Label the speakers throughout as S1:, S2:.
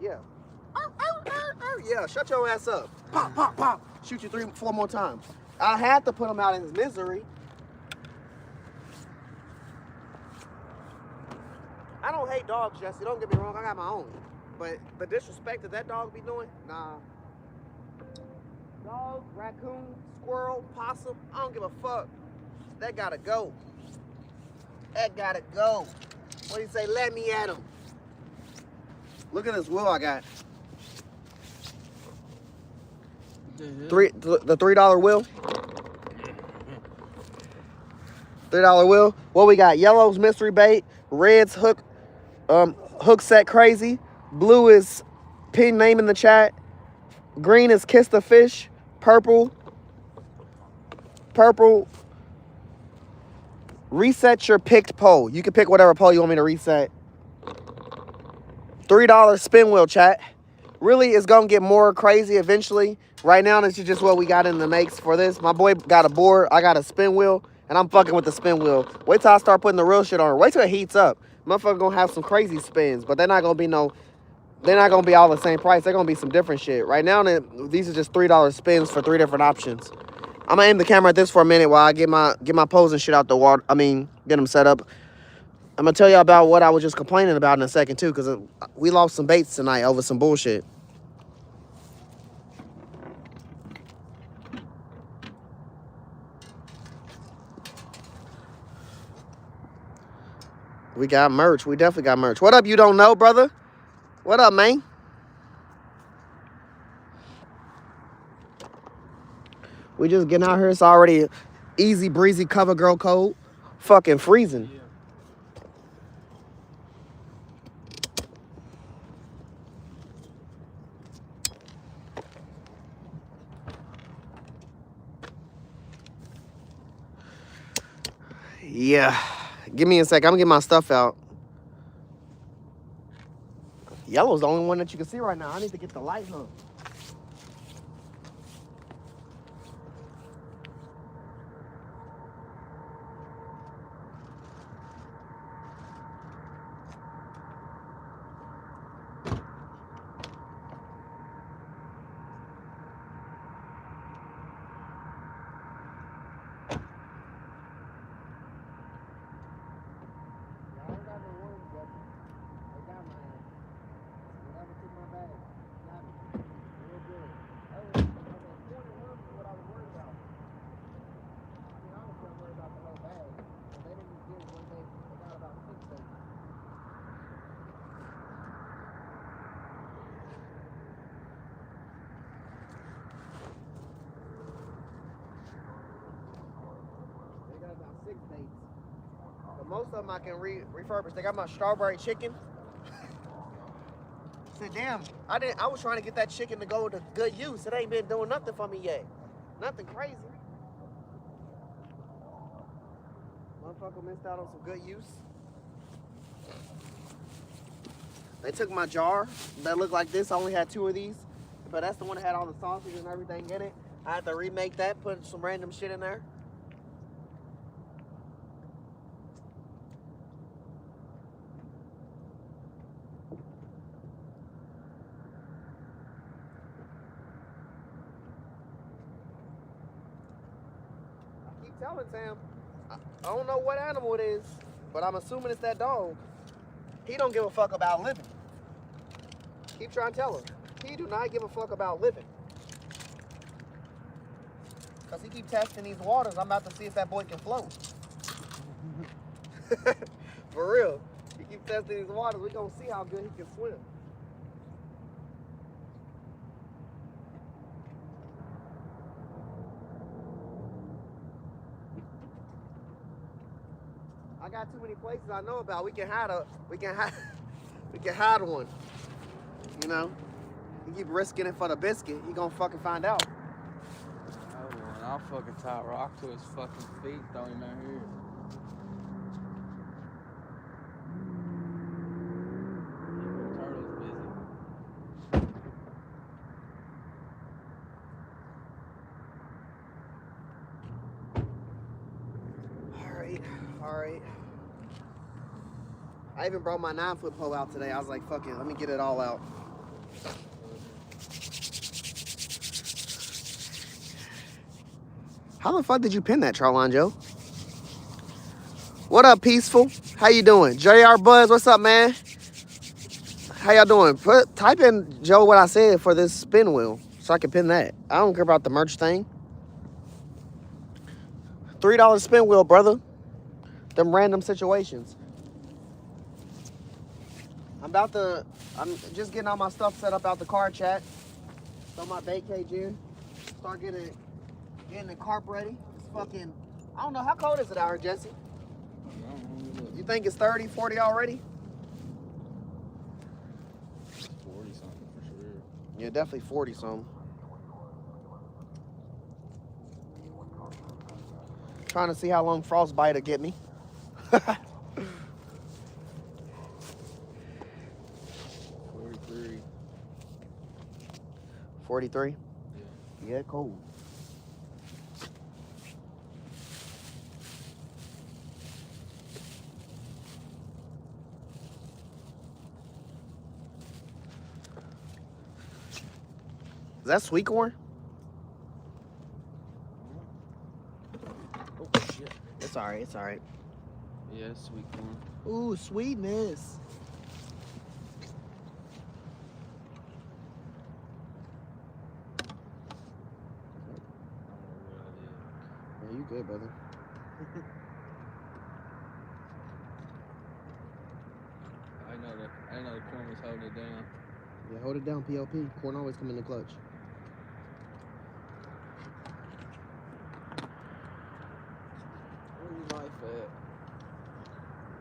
S1: Yeah. Yeah, shut your ass up. Pop, pop, pop. Shoot you 3, 4 more times. I had to put him out in his misery. I don't hate dogs, Jesse. Don't get me wrong. I got my own. But the disrespect that dog be doing, nah. Dog, raccoon, squirrel, possum, I don't give a fuck. That gotta go. That gotta go. What do you say? Let me at him. Look at this wheel I got. The $3 wheel. $3 wheel. What we got? Yellow's mystery bait. Red's hook set crazy. Blue is pin name in the chat. Green is kiss the fish. Purple. Reset your picked pole. You can pick whatever pole you want me to reset. $3 spin wheel, chat. Really, it's gonna get more crazy eventually. Right now, this is just what we got in the makes for this. My boy got a board. I got a spin wheel, and I'm fucking with the spin wheel. Wait till I start putting the real shit on. Wait till it heats up. Motherfucker gonna have some crazy spins, but they're not gonna be all the same price. They're gonna be some different shit. Right now, these are just $3 spins for 3 different options. I'm gonna aim the camera at this for a minute while I get my poles and shit out the water. I mean, get them set up. I'm gonna tell y'all about what I was just complaining about in a second too, because we lost some baits tonight over some bullshit. We got merch. We definitely got merch. What up, you don't know, brother? What up, man? We just getting out here. It's already easy breezy cover girl code. Fucking freezing. Yeah. Give me a sec. I'm gonna get my stuff out. Yellow's the only one that you can see right now. I need to get the light, huh? But most of them I can refurbish. They got my strawberry chicken. I said, damn, I was trying to get that chicken to go to good use. It ain't been doing nothing for me yet. Nothing crazy. Motherfucker missed out on some good use. They took my jar that looked like this. I only had 2 of these, but that's the one that had all the sausage and everything in it. I had to remake that, put some random shit in there. I keep telling Sam, I don't know what animal it is, but I'm assuming it's that dog. He don't give a fuck about living. Keep trying to tell him. He do not give a fuck about living. Because he keep testing these waters. I'm about to see if that boy can float. For real. He keep testing these waters. We're going to see how good he can swim. I got too many places I know about. We can hide one. You know? You keep risking it for the biscuit, you gonna fucking find out.
S2: I'll fucking tie a rock to his fucking feet, throw him out here. Turtle's busy.
S1: All right. I even brought my 9-foot pole out today. I was like, fuck it, let me get it all out. How the fuck did you pin that, Charlon Joe? What up, Peaceful? How you doing? JR Buzz, what's up, man? How y'all doing? Type in, Joe, what I said for this spin wheel so I can pin that. I don't care about the merch thing. $3 spin wheel, brother. Them random situations. I'm just getting all my stuff set up out the car, chat. Throw my bait cage in. Start getting the carp ready. It's fucking, I don't know, how cold is it out here, Jesse? You think it's 30, 40 already?
S2: 40 something for sure.
S1: Yeah, definitely 40 something. Trying to see how long frostbite will get me.
S2: 43.
S1: 43?
S2: Yeah.
S1: Yeah, cold. Is that sweet corn?
S2: Oh shit.
S1: It's alright, it's alright.
S2: Yeah, it's sweet corn.
S1: Ooh, sweetness. Yeah, you good, brother.
S2: I know the corn was holding it down.
S1: Yeah, hold it down, PLP. Corn always come in the clutch.
S2: Where your knife at?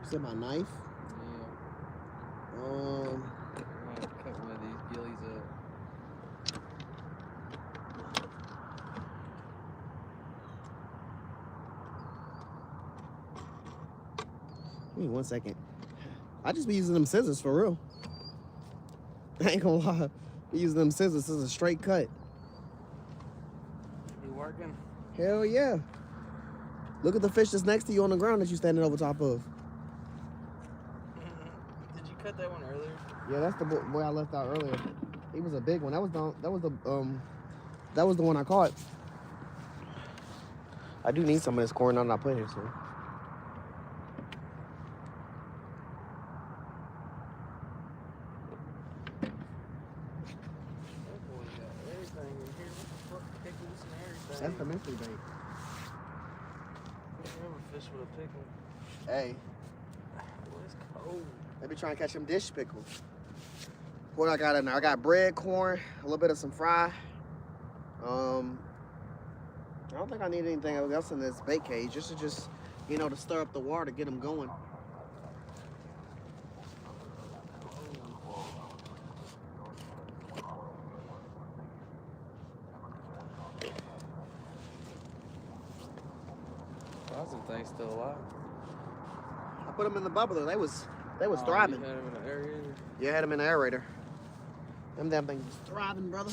S1: You said my knife?
S2: Yeah. I might cut one of these gillies up.
S1: Give me 1 second. I just be using them scissors for real. I ain't gonna lie. Be using them scissors as a straight cut.
S2: You working?
S1: Hell yeah. Look at the fish that's next to you on the ground that you standing over top of.
S2: Did you cut that one earlier?
S1: Yeah, that's the boy I left out earlier. He was a big one. That was the one I caught. I do need some of this corn now that I put here, so. That's the mystery bait.
S2: Never fish with a pickle.
S1: Hey,
S2: Well, it's cold.
S1: they be trying to catch them dish pickles. What I got in there? I got bread, corn, a little bit of some fry. I don't think I need anything else in this bait cage. Just to stir up the water, get them going.
S2: How's them things still alive?
S1: I put them in the bubbler. They was
S2: Oh,
S1: thriving.
S2: You had them in the aerator?
S1: Yeah, I had them in the aerator. Them damn things was thriving, brother.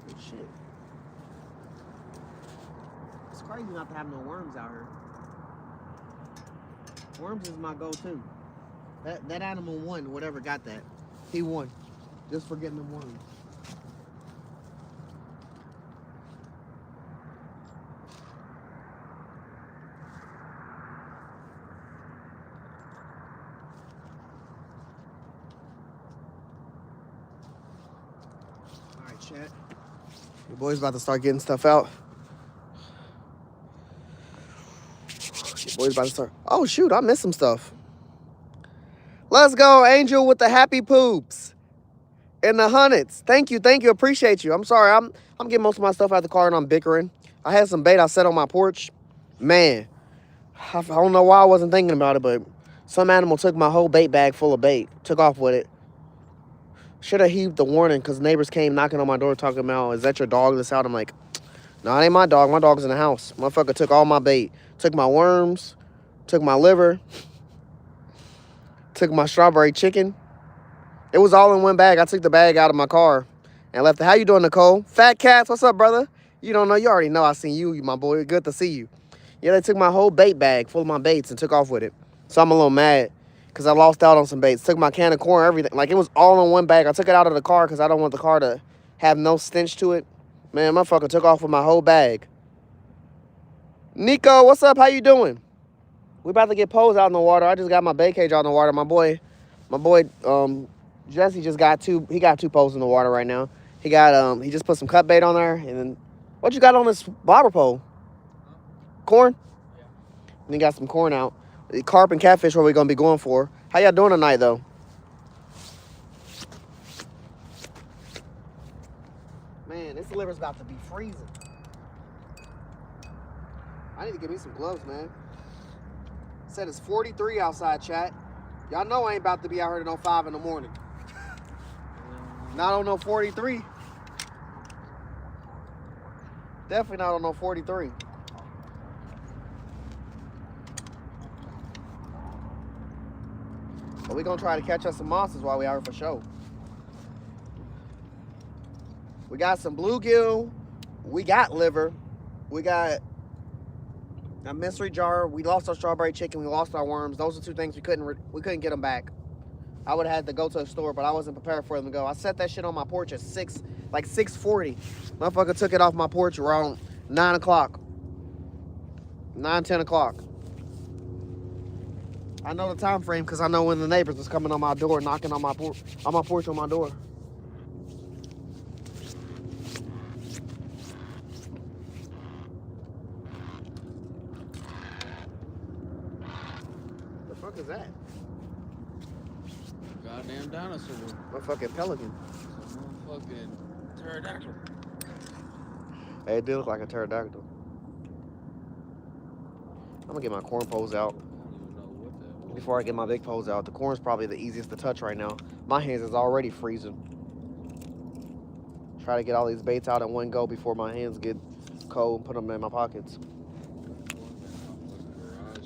S1: Good shit. It's crazy not to have no worms out here. Worms is my go-to. That animal won, whatever got that. He won. Just for getting them worms. Alright, chat. Your boy's about to start getting stuff out. Your boy's about to start. Oh shoot, I missed some stuff. Let's go, Angel, with the happy poops and the hundreds. Thank you, appreciate you. I'm sorry, I'm getting most of my stuff out of the car and I'm bickering. I had some bait I set on my porch. Man, I don't know why I wasn't thinking about it, but some animal took my whole bait bag full of bait, took off with it. Should have heaved the warning because neighbors came knocking on my door talking about, is that your dog that's out? I'm like, no, it ain't my dog. My dog's in the house. Motherfucker took all my bait. Took my worms, took my liver, took my strawberry chicken. It was all in one bag. I took the bag out of my car and left it. How you doing, Nicole? Fat Cats, what's up, brother? You don't know. You already know I seen you, my boy. Good to see you. Yeah, they took my whole bait bag full of my baits and took off with it. So I'm a little mad because I lost out on some baits. Took my can of corn, everything. Like, it was all in one bag. I took it out of the car because I don't want the car to have no stench to it. Man, motherfucker took off with my whole bag. Nico, what's up? How you doing? We about to get poles out in the water. I just got my bait cage out in the water. My boy, Jesse just got two. He got 2 poles in the water right now. He just put some cut bait on there, and then what you got on this bobber pole? Corn.
S2: Yeah.
S1: And he got some corn out. The carp and catfish what we're gonna be going for. How y'all doing tonight though? Man, this liver's about to be freezing. I need to get me some gloves, man. Said it's 43 outside, chat. Y'all know I ain't about to be out here at no 5 in the morning. Not on no 43. Definitely not on no 43. But we gonna try to catch us some monsters while we out here for show. We got some bluegill. We got liver. We got a mystery jar. We lost our strawberry chicken. We lost our worms. Those are 2 things we couldn't get them back. I would have had to go to a store, but I wasn't prepared for them to go. I set that shit on my porch at 6:40. Motherfucker took it off my porch around 9 o'clock. 9, 10 o'clock. I know the time frame because I know when the neighbors was coming on my door, knocking on my porch on my door. The fuck is that?
S2: Goddamn dinosaur.
S1: A fucking pelican.
S2: Some motherfucking pterodactyl.
S1: Hey, it did look like a pterodactyl. I'm gonna get my corn poles out.
S2: I don't even know what that was.
S1: Before I get my big poles out. The corn's probably the easiest to touch right now. My hands is already freezing. Try to get all these baits out in one go before my hands get cold and put them in my pockets.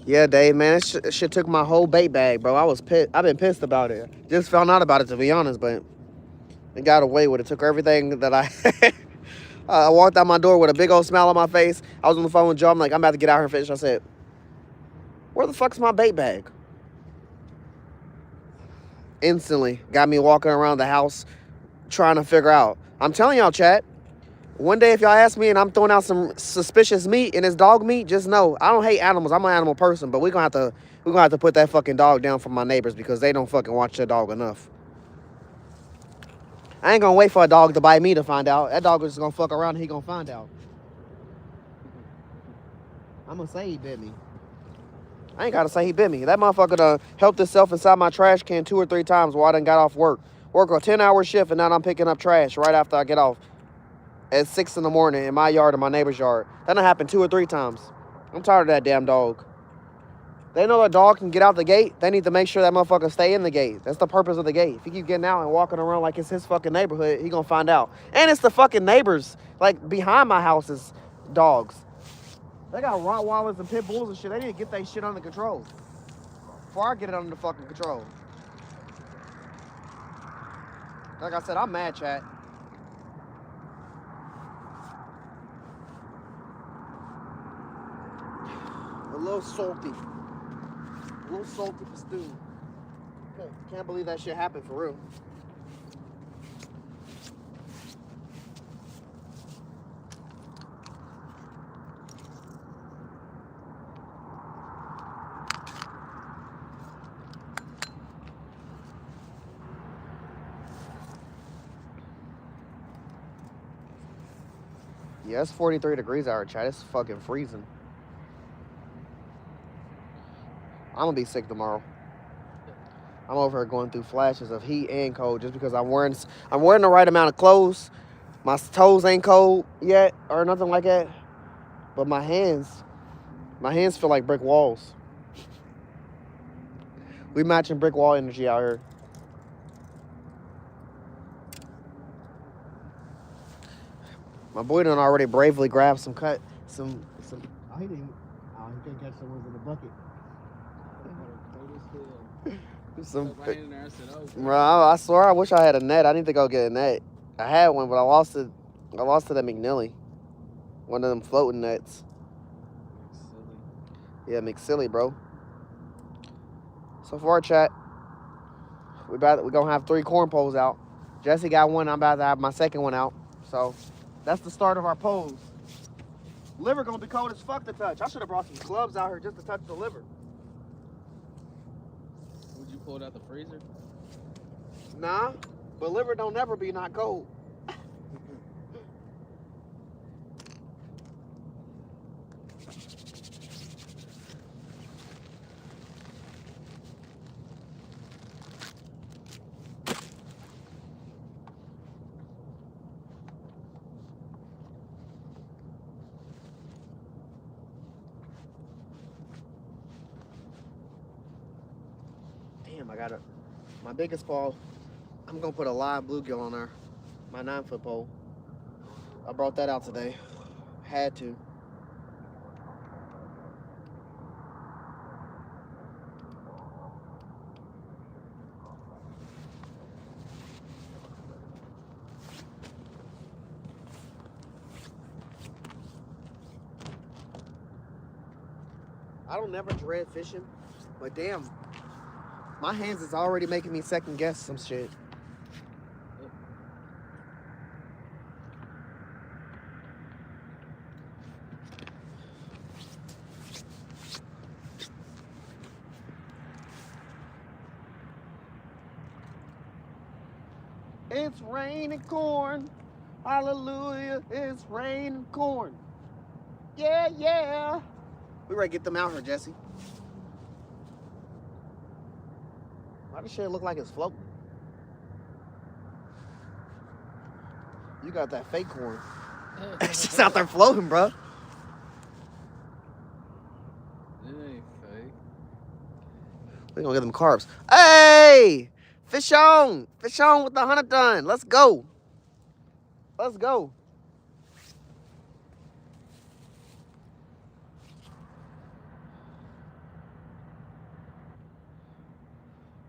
S1: Yeah, Dave, man, this shit took my whole bait bag, bro. I was pissed. I've been pissed about it. Just found out about it, to be honest, but it got away with it. Took everything that I I walked out my door with a big old smile on my face. I was on the phone with Joe. I'm like, I'm about to get out here and finish. I said, where the fuck's my bait bag? Instantly got me walking around the house trying to figure out. I'm telling y'all, chat, one day if y'all ask me and I'm throwing out some suspicious meat and it's dog meat, just know I don't hate animals. I'm an animal person, but we're gonna have to put that fucking dog down for my neighbors because they don't fucking watch their dog enough. I ain't gonna wait for a dog to bite me to find out. That dog is just gonna fuck around and he gonna find out. I'm gonna say he bit me. I ain't gotta say he bit me. That motherfucker done helped himself inside my trash can 2 or 3 times while I done got off work. Work a 10-hour shift and now I'm picking up trash right after I get off at 6 in the morning in my yard or my neighbor's yard. That done happened 2 or 3 times. I'm tired of that damn dog. They know a dog can get out the gate. They need to make sure that motherfucker stay in the gate. That's the purpose of the gate. If he keep getting out and walking around like it's his fucking neighborhood, he gonna find out. And it's the fucking neighbors, like behind my house's dogs. They got Rottweilers and pit bulls and shit. They need to get that shit under control before I get it under fucking control. Like I said, I'm mad, chat. A little salty. A little salty for stew. Can't believe that shit happened for real. Yeah, it's 43 degrees out, chat. It's fucking freezing. I'm gonna be sick tomorrow. I'm over here going through flashes of heat and cold just because I'm wearing the right amount of clothes. My toes ain't cold yet or nothing like that. But my hands feel like brick walls. We matching brick wall energy out here. My boy done already bravely grabbed some. Oh, he couldn't catch the ones in the bucket. Bro, I swear I wish I had a net. I need to go get a net. I had one, but I lost it. I lost it at McNilly. One of them floating nets. Yeah, McSilly, bro. So far, chat, We're gonna have 3 corn poles out. Jesse got one. I'm about to have my second one out. So that's the start of our poles. Liver gonna be cold as fuck to touch. I should have brought some gloves out here just to touch the liver.
S2: Would you pull it out the freezer?
S1: Nah, but liver don't never be not cold. Damn, I got my biggest pole. I'm gonna put a live bluegill on there. My 9-foot pole. I brought that out today. Had to. I don't never dread fishing, but damn, my hands is already making me second guess some shit. It's raining corn. Hallelujah. It's raining corn. Yeah, yeah. We ready to get them out here, Jesse. Why does shit look like it's floating? You got that fake corn. It's just out there floating, bro.
S2: It ain't fake.
S1: We gonna get them carbs. Hey! Fish on! Fish on with the 100 ton. Let's go. Let's go.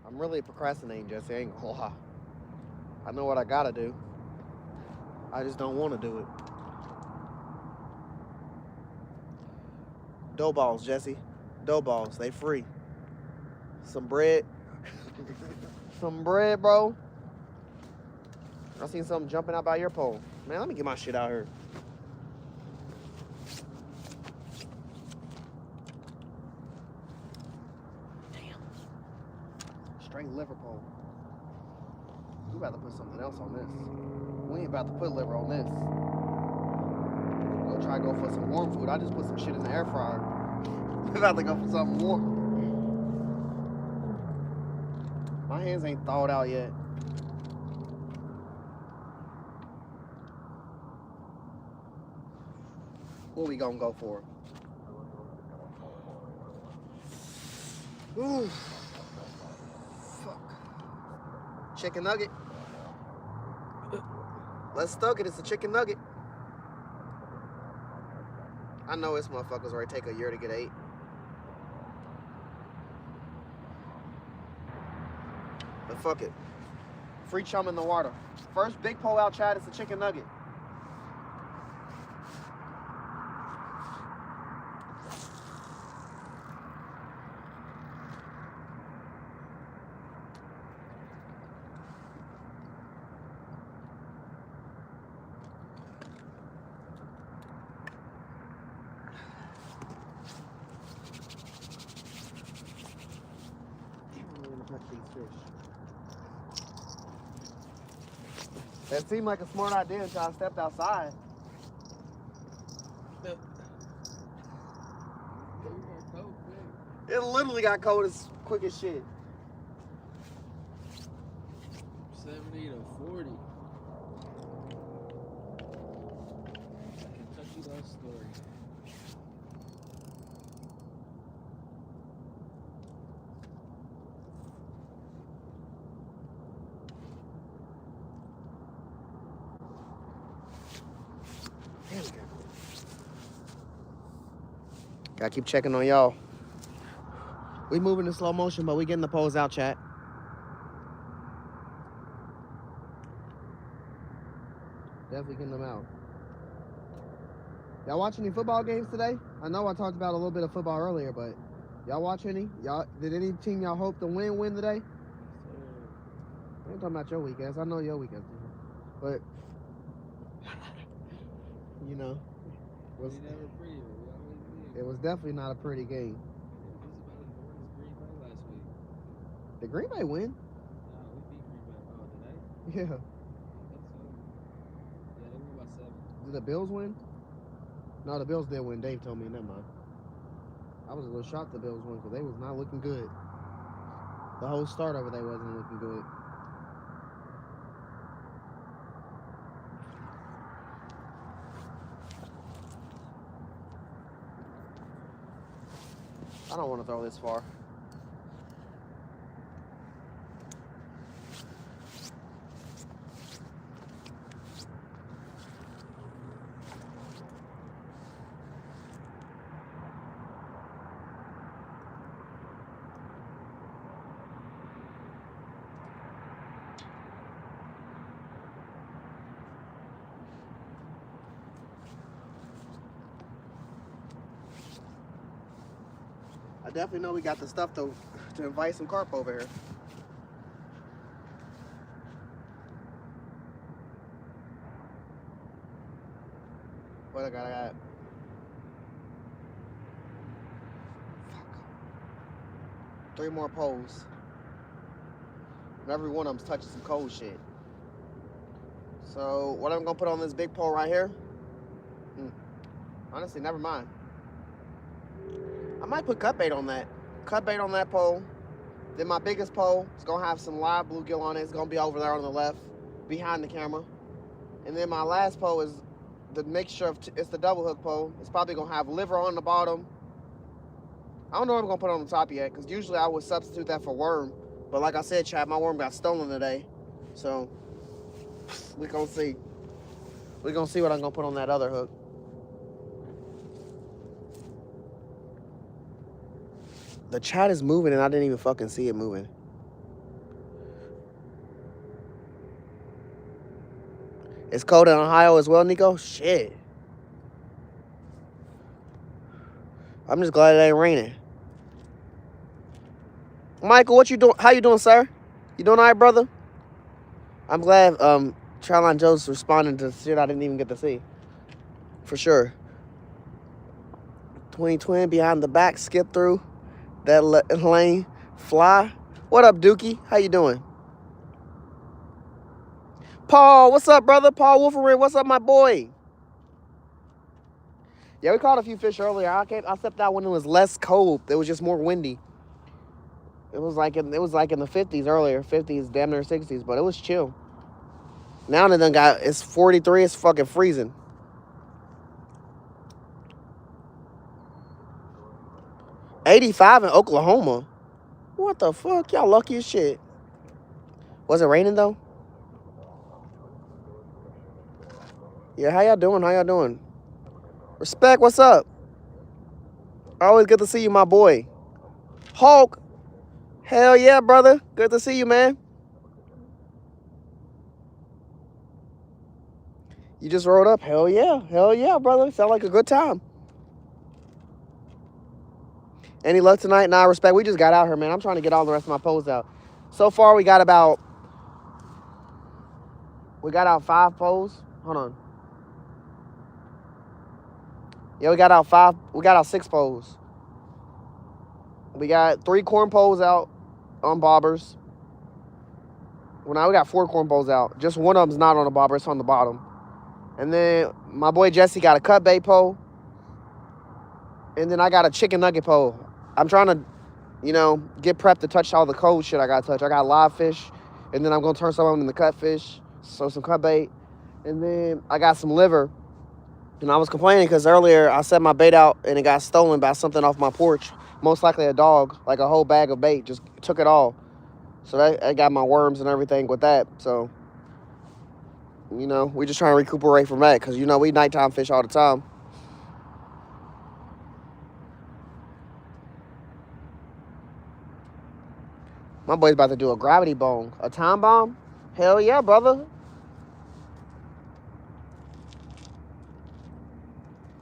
S1: I'm really procrastinating, Jesse. I ain't gonna lie. I know what I gotta do. I just don't want to do it. Dough balls, Jesse. Dough balls. They free. Some bread. Some bread, bro. I seen something jumping out by your pole. Man, let me get my shit out here. Damn. Straight liver pole. We about to put something else on this. We ain't about to put liver on this. Go try to go for some warm food. I just put some shit in the air fryer. We about to go for something warm. My hands ain't thawed out yet. What we gonna go for? Ooh. Fuck. Chicken nugget. Let's stuck it. It's a chicken nugget. I know this motherfucker's already take a year to get 8. But fuck it. Free chum in the water. First big pole out, Chad. It's a chicken nugget. That seemed like a smart idea until I stepped outside. It literally got cold as quick as shit.
S2: 70 to 40. Kentucky Love Story.
S1: Gotta keep checking on y'all. We moving in slow motion, but we getting the poles out, chat. Definitely getting them out. Y'all watch any football games today? I know I talked about a little bit of football earlier, but y'all watch any? Did any team y'all hope to win today? ain't talking about your weekends. I know your weekends, but you know,
S2: We never pretty. We always win.
S1: it was definitely not a pretty game.
S2: It was about as boring as Green Bay last week.
S1: The Green Bay win.
S2: Nah, we beat Green Bay. Oh, did they?
S1: Yeah.
S2: I think so. Yeah, they won by 7.
S1: Did the Bills win? No, the Bills did win. Dave told me. Never mind. I was a little shocked the Bills won because they was not looking good. The whole start over there wasn't looking good. I don't want to throw this far. I definitely know we got the stuff to invite some carp over here. What I got? Fuck. 3 more poles. And every one of them's touching some cold shit. So what I'm gonna put on this big pole right here? Honestly, never mind. I might put cut bait on that. Cut bait on that pole. Then my biggest pole is gonna have some live bluegill on it. It's gonna be over there on the left, behind the camera. And then my last pole is the mixture of, it's the double hook pole. It's probably gonna have liver on the bottom. I don't know what I'm gonna put on the top yet, because usually I would substitute that for worm. But like I said, Chad, my worm got stolen today. So, we gonna see. We gonna see what I'm gonna put on that other hook. The chat is moving and I didn't even fucking see it moving. It's cold in Ohio as well, Nico? Shit. I'm just glad it ain't raining. Michael, what you doing? How you doing, sir? You doing all right, brother? I'm glad Caroline Joe's responding to shit I didn't even get to see. For sure. 2020 behind the back, skip through that lane, fly. What up, Dookie? How you doing? Paul, what's up, brother? Paul Wolferin, what's up, my boy? Yeah, we caught a few fish earlier. I stepped out when it was less cold. It was just more windy. It was like in the 50s earlier, 50s, damn near 60s, but it was chill. Now it done got, it's 43, it's fucking freezing. $85 in Oklahoma. What the fuck? Y'all lucky as shit. Was it raining though? Yeah, how y'all doing? How y'all doing? Respect, what's up? Always good to see you, my boy. Hulk. Hell yeah, brother. Good to see you, man. You just rolled up? Hell yeah, brother. Sound like a good time. Any luck tonight? Nah, respect. We just got out here, man. I'm trying to get all the rest of my poles out. So far, we got out 5 poles. Hold on. Yeah, we got out 6 poles. We got 3 corn poles out on bobbers. Well, now we got 4 corn poles out. Just one of them's not on the bobber. It's on the bottom. And then my boy Jesse got a cut bait pole. And then I got a chicken nugget pole. I'm trying to, get prepped to touch all the cold shit I got to touch. I got live fish. And then I'm going to turn some of them into cut fish. So some cut bait. And then I got some liver. And I was complaining because earlier I set my bait out and it got stolen by something off my porch. Most likely a dog, like a whole bag of bait, just took it all. So I got my worms and everything with that. So, we just trying to recuperate from that because, we nighttime fish all the time. My boy's about to do a gravity bone. A time bomb? Hell yeah, brother.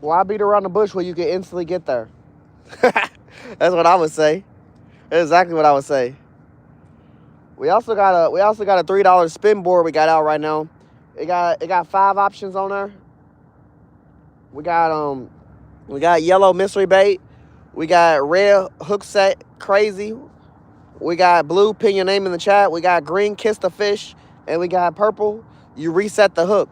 S1: Why beat around the bush where you can instantly get there? That's what I would say. That's exactly what I would say. We also got a $3 spin board we got out right now. It got 5 options on there. We got yellow mystery bait. We got red hook set crazy. We got blue pin your name in the chat. We got green kiss the fish, and we got purple you reset the hook.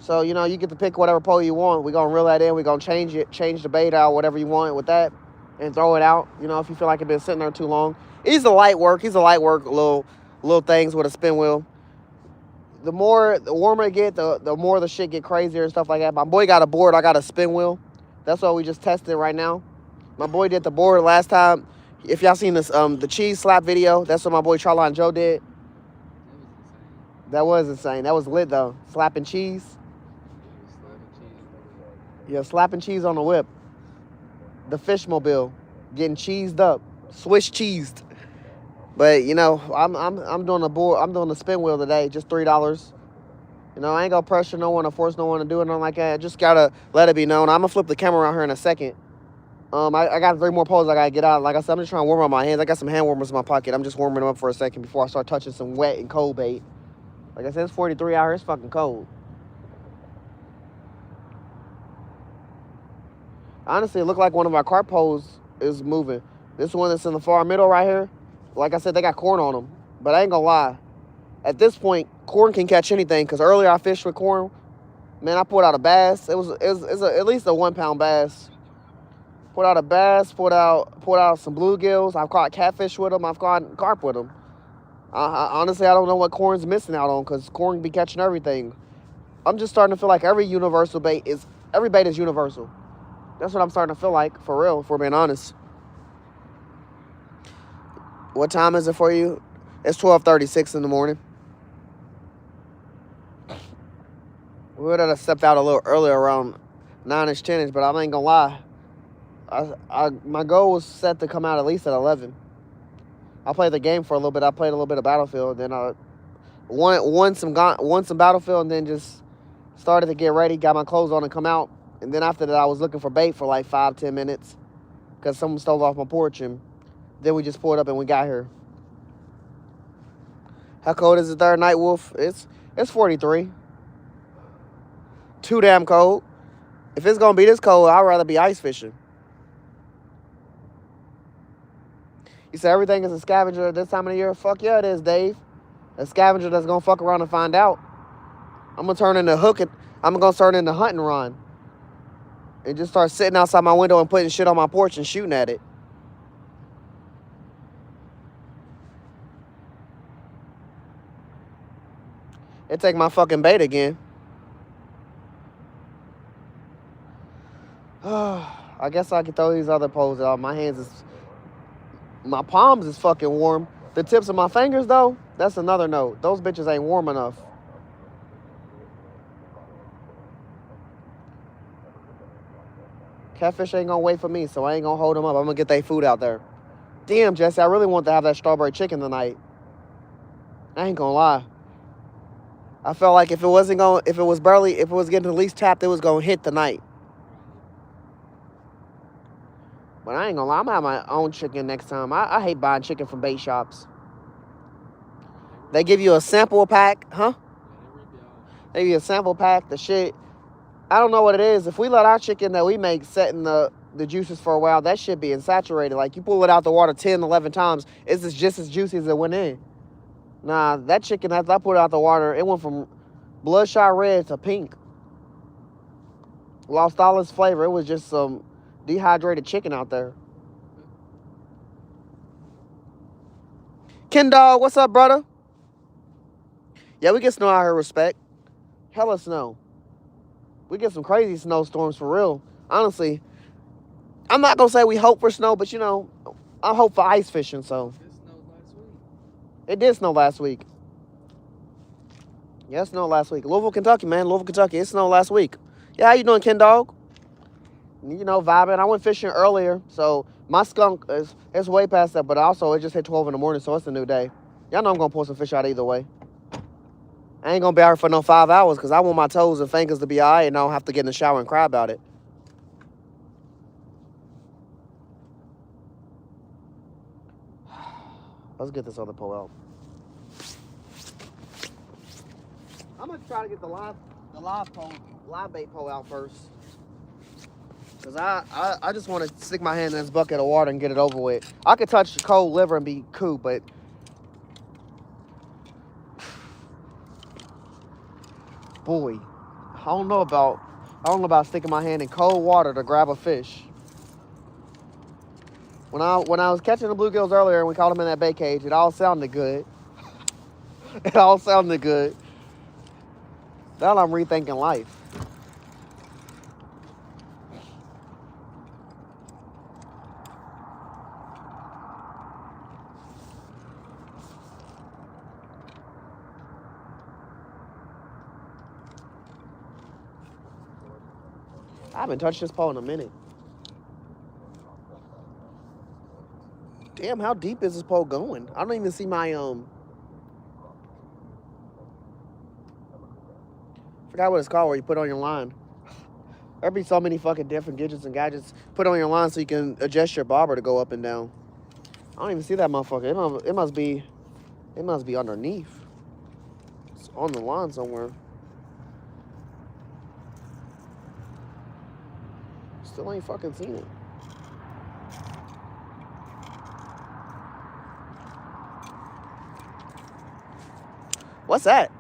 S1: So you know you get to pick whatever pole you want. We're gonna reel that in. We're gonna change the bait out, whatever you want with that, and throw it out. You know if you feel like it's been sitting there too long. He's a light work little things with a spin wheel. The warmer it get, the more the shit get crazier and stuff like that. My boy got a board. I got a spin wheel. That's what we just tested right now. My boy did the board last time. If y'all seen this, the cheese slap video, that's what my boy Charlon Joe did. That was insane. That was lit though. Slapping cheese. Yeah, slapping cheese on the whip. The Fishmobile, getting cheesed up, Swiss cheesed. But you know, I'm doing the board. I'm doing the spin wheel today, just $3. You know, I ain't gonna pressure no one or force no one to do it, nothing like that. I just gotta let it be known. I'm gonna flip the camera around here in a second. I got 3 more poles I gotta get out. Like I said, I'm just trying to warm up my hands. I got some hand warmers in my pocket. I'm just warming them up for a second before I start touching some wet and cold bait. Like I said, it's 43 out here. It's fucking cold. Honestly, it looked like one of our carp poles is moving. This one that's in the far middle right here, like I said, they got corn on them. But I ain't gonna lie. At this point, corn can catch anything. Because earlier I fished with corn. Man, I pulled out a bass. It was at least a 1 pound bass. Pulled out a bass, pulled out some bluegills. I've caught catfish with them. I've caught carp with them. Honestly, I don't know what corn's missing out on because corn be catching everything. I'm just starting to feel like every bait is universal. That's what I'm starting to feel like, for real, if we're being honest. What time is it for you? It's 12:36 in the morning. We would have stepped out a little earlier, around 9-ish, 10-ish, but I ain't gonna lie. My goal was set to come out at least at 11. I played the game for a little bit. I played a little bit of Battlefield. Then I won some Battlefield, and then just started to get ready, got my clothes on and come out. And then after that, I was looking for bait for like 5-10 minutes because someone stole off my porch, and then we just pulled up and we got here. How cold is it there, Night Wolf? It's 43. Too damn cold. If it's gonna be this cold, I'd rather be ice fishing. You said everything is a scavenger at this time of the year? Fuck yeah, it is, Dave. A scavenger that's gonna fuck around and find out. I'm gonna turn into hunting run. And just start sitting outside my window and putting shit on my porch and shooting at it. It take my fucking bait again. I guess I could throw these other poles out. My palms is fucking warm. The tips of my fingers, though, that's another note. Those bitches ain't warm enough. Catfish ain't gonna wait for me, so I ain't gonna hold them up. I'm gonna get their food out there. Damn, Jesse, I really want to have that strawberry chicken tonight. I ain't gonna lie. I felt like if it was getting at least tapped, it was gonna hit tonight. But I ain't gonna lie, I'm gonna have my own chicken next time. I hate buying chicken from bait shops. They give you a sample pack, huh? They give you a sample pack, the shit. I don't know what it is. If we let our chicken that we make set in the juices for a while, that shit being saturated. Like, you pull it out the water 10, 11 times, it's just as juicy as it went in. Nah, that chicken, after I put it out the water, it went from bloodshot red to pink. Lost all its flavor. It was just some dehydrated chicken out there. Ken Dog, what's up, brother? Yeah, we get snow out here, respect. Hella snow. We get some crazy snowstorms for real. Honestly, I'm not going to say we hope for snow, but, you know, I hope for ice fishing, so.
S2: It snowed last week.
S1: It did snow last week. Yeah, it snowed last week. Louisville, Kentucky, man. Louisville, Kentucky. It snowed last week. Yeah, how you doing, Ken Dog? You know, vibing. I went fishing earlier, so my skunk it's way past that, but also it just hit 12 in the morning, so it's a new day. Y'all know I'm going to pull some fish out either way. I ain't going to be out here for no 5 hours because I want my toes and fingers to be all right and I don't have to get in the shower and cry about it. Let's get this other pole out. I'm gonna try to get the live bait pole out first. Cause I just want to stick my hand in this bucket of water and get it over with. I could touch cold liver and be cool, but boy, I don't know about sticking my hand in cold water to grab a fish. When I was catching the bluegills earlier and we caught them in that bait cage, it all sounded good. It all sounded good. Now I'm rethinking life. I haven't touched this pole in a minute. Damn, how deep is this pole going? I don't even see my forgot what it's called where you put on your line. There'd be so many fucking different gadgets and gadgets put on your line so you can adjust your bobber to go up and down. I don't even see that motherfucker. It must be underneath. It's on the line somewhere. Still ain't fucking seen it. What's that?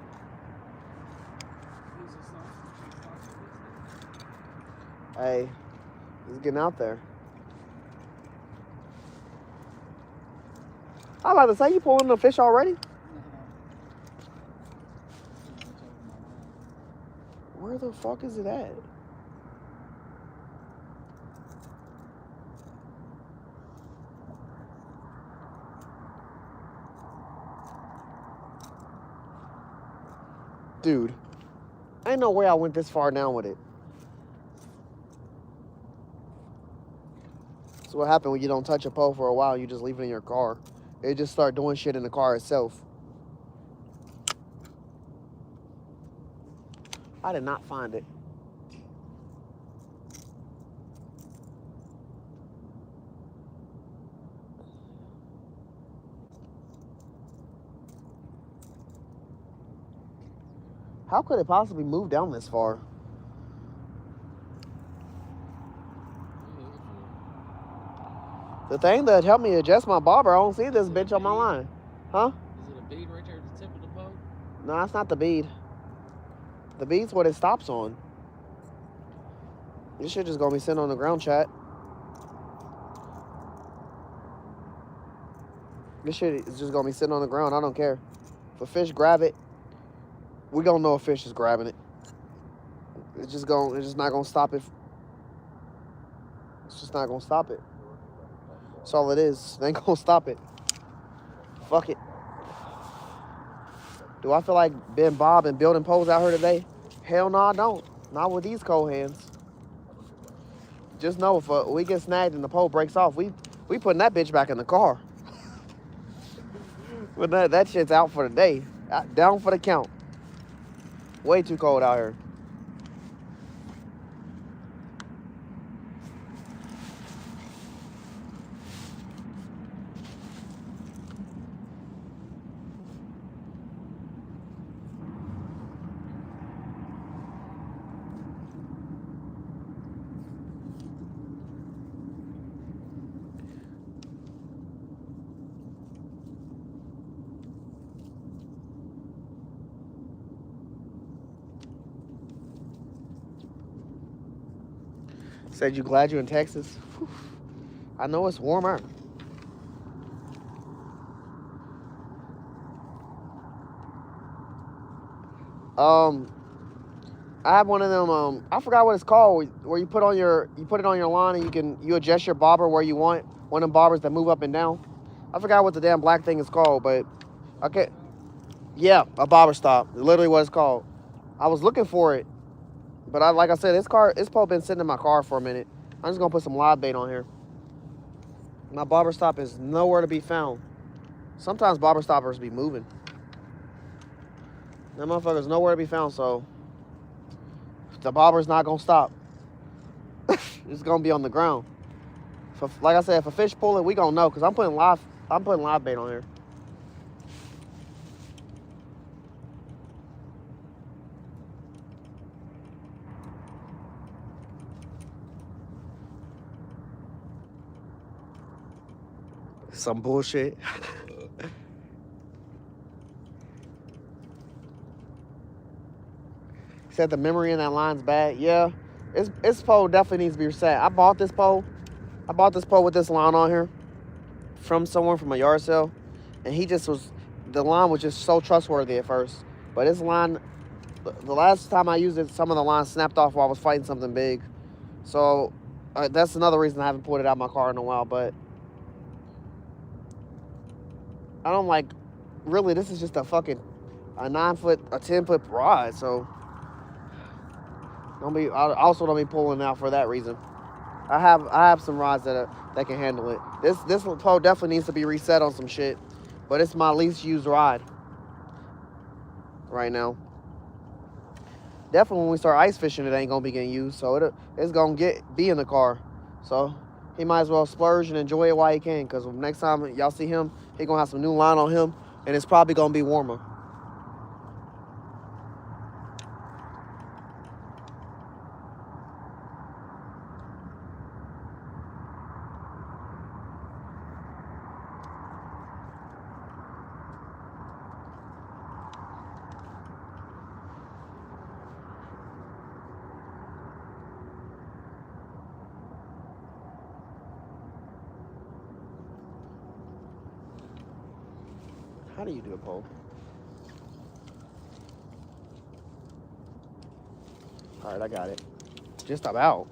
S1: Hey, he's getting out there. I was about to say, you pulling the fish already? Where the fuck is it at? Dude, ain't no way I went this far down with it. That's what happened when you don't touch a pole for a while. You just leave it in your car. It just start doing shit in the car itself. I did not find it. How could it possibly move down this far? The thing that helped me adjust my bobber, I don't see this bitch on my line. Huh?
S2: Is it a bead right there at the tip of the pole?
S1: No, that's not the bead. The bead's what it stops on. This shit just gonna be sitting on the ground, chat. This shit is just gonna be sitting on the ground. I don't care. If a fish grab it, we gonna know a fish is grabbing it. It's just not gonna stop it. It's just not gonna stop it. That's all it is. It ain't gonna stop it. Fuck it. Do I feel like Ben Bob and building poles out here today? Hell no, I don't. Not with these cold hands. Just know if we get snagged and the pole breaks off, we putting that bitch back in the car. But that shit's out for the day. Down for the count. Way too cold out here. Said you glad you're in Texas? Whew. I know it's warmer. I have one of them. I forgot what it's called. Where you put it on your line and you adjust your bobber where you want. One of them bobbers that move up and down. I forgot what the damn black thing is called, but okay. Yeah, a bobber stop. Literally what it's called. I was looking for it. But like I said, this pole been sitting in my car for a minute. I'm just gonna put some live bait on here. My bobber stop is nowhere to be found. Sometimes bobber stoppers be moving. That motherfucker's nowhere to be found, so the bobber's not gonna stop. It's gonna be on the ground. Like I said, if a fish pull it, we gonna know, cause I'm putting live bait on here. Some bullshit. Said the memory in that line's bad. Yeah, this pole definitely needs to be reset. I bought this pole. I bought this pole with this line on here from someone from a yard sale, and he just was. The line was just so trustworthy at first, but this line, the last time I used it, some of the line snapped off while I was fighting something big. So that's another reason I haven't pulled it out of my car in a while. But I don't like. Really, this is just a 9-foot, a 10-foot rod. So I also don't be pulling out for that reason. I have some rods that can handle it. This pole definitely needs to be reset on some shit, but it's my least used rod right now. Definitely when we start ice fishing, it ain't gonna be getting used, so it's gonna be in the car. So he might as well splurge and enjoy it while he can, because next time y'all see him, he gonna have some new line on him, and it's probably gonna be warmer. How do you do a pole? All right, I got it. Just about.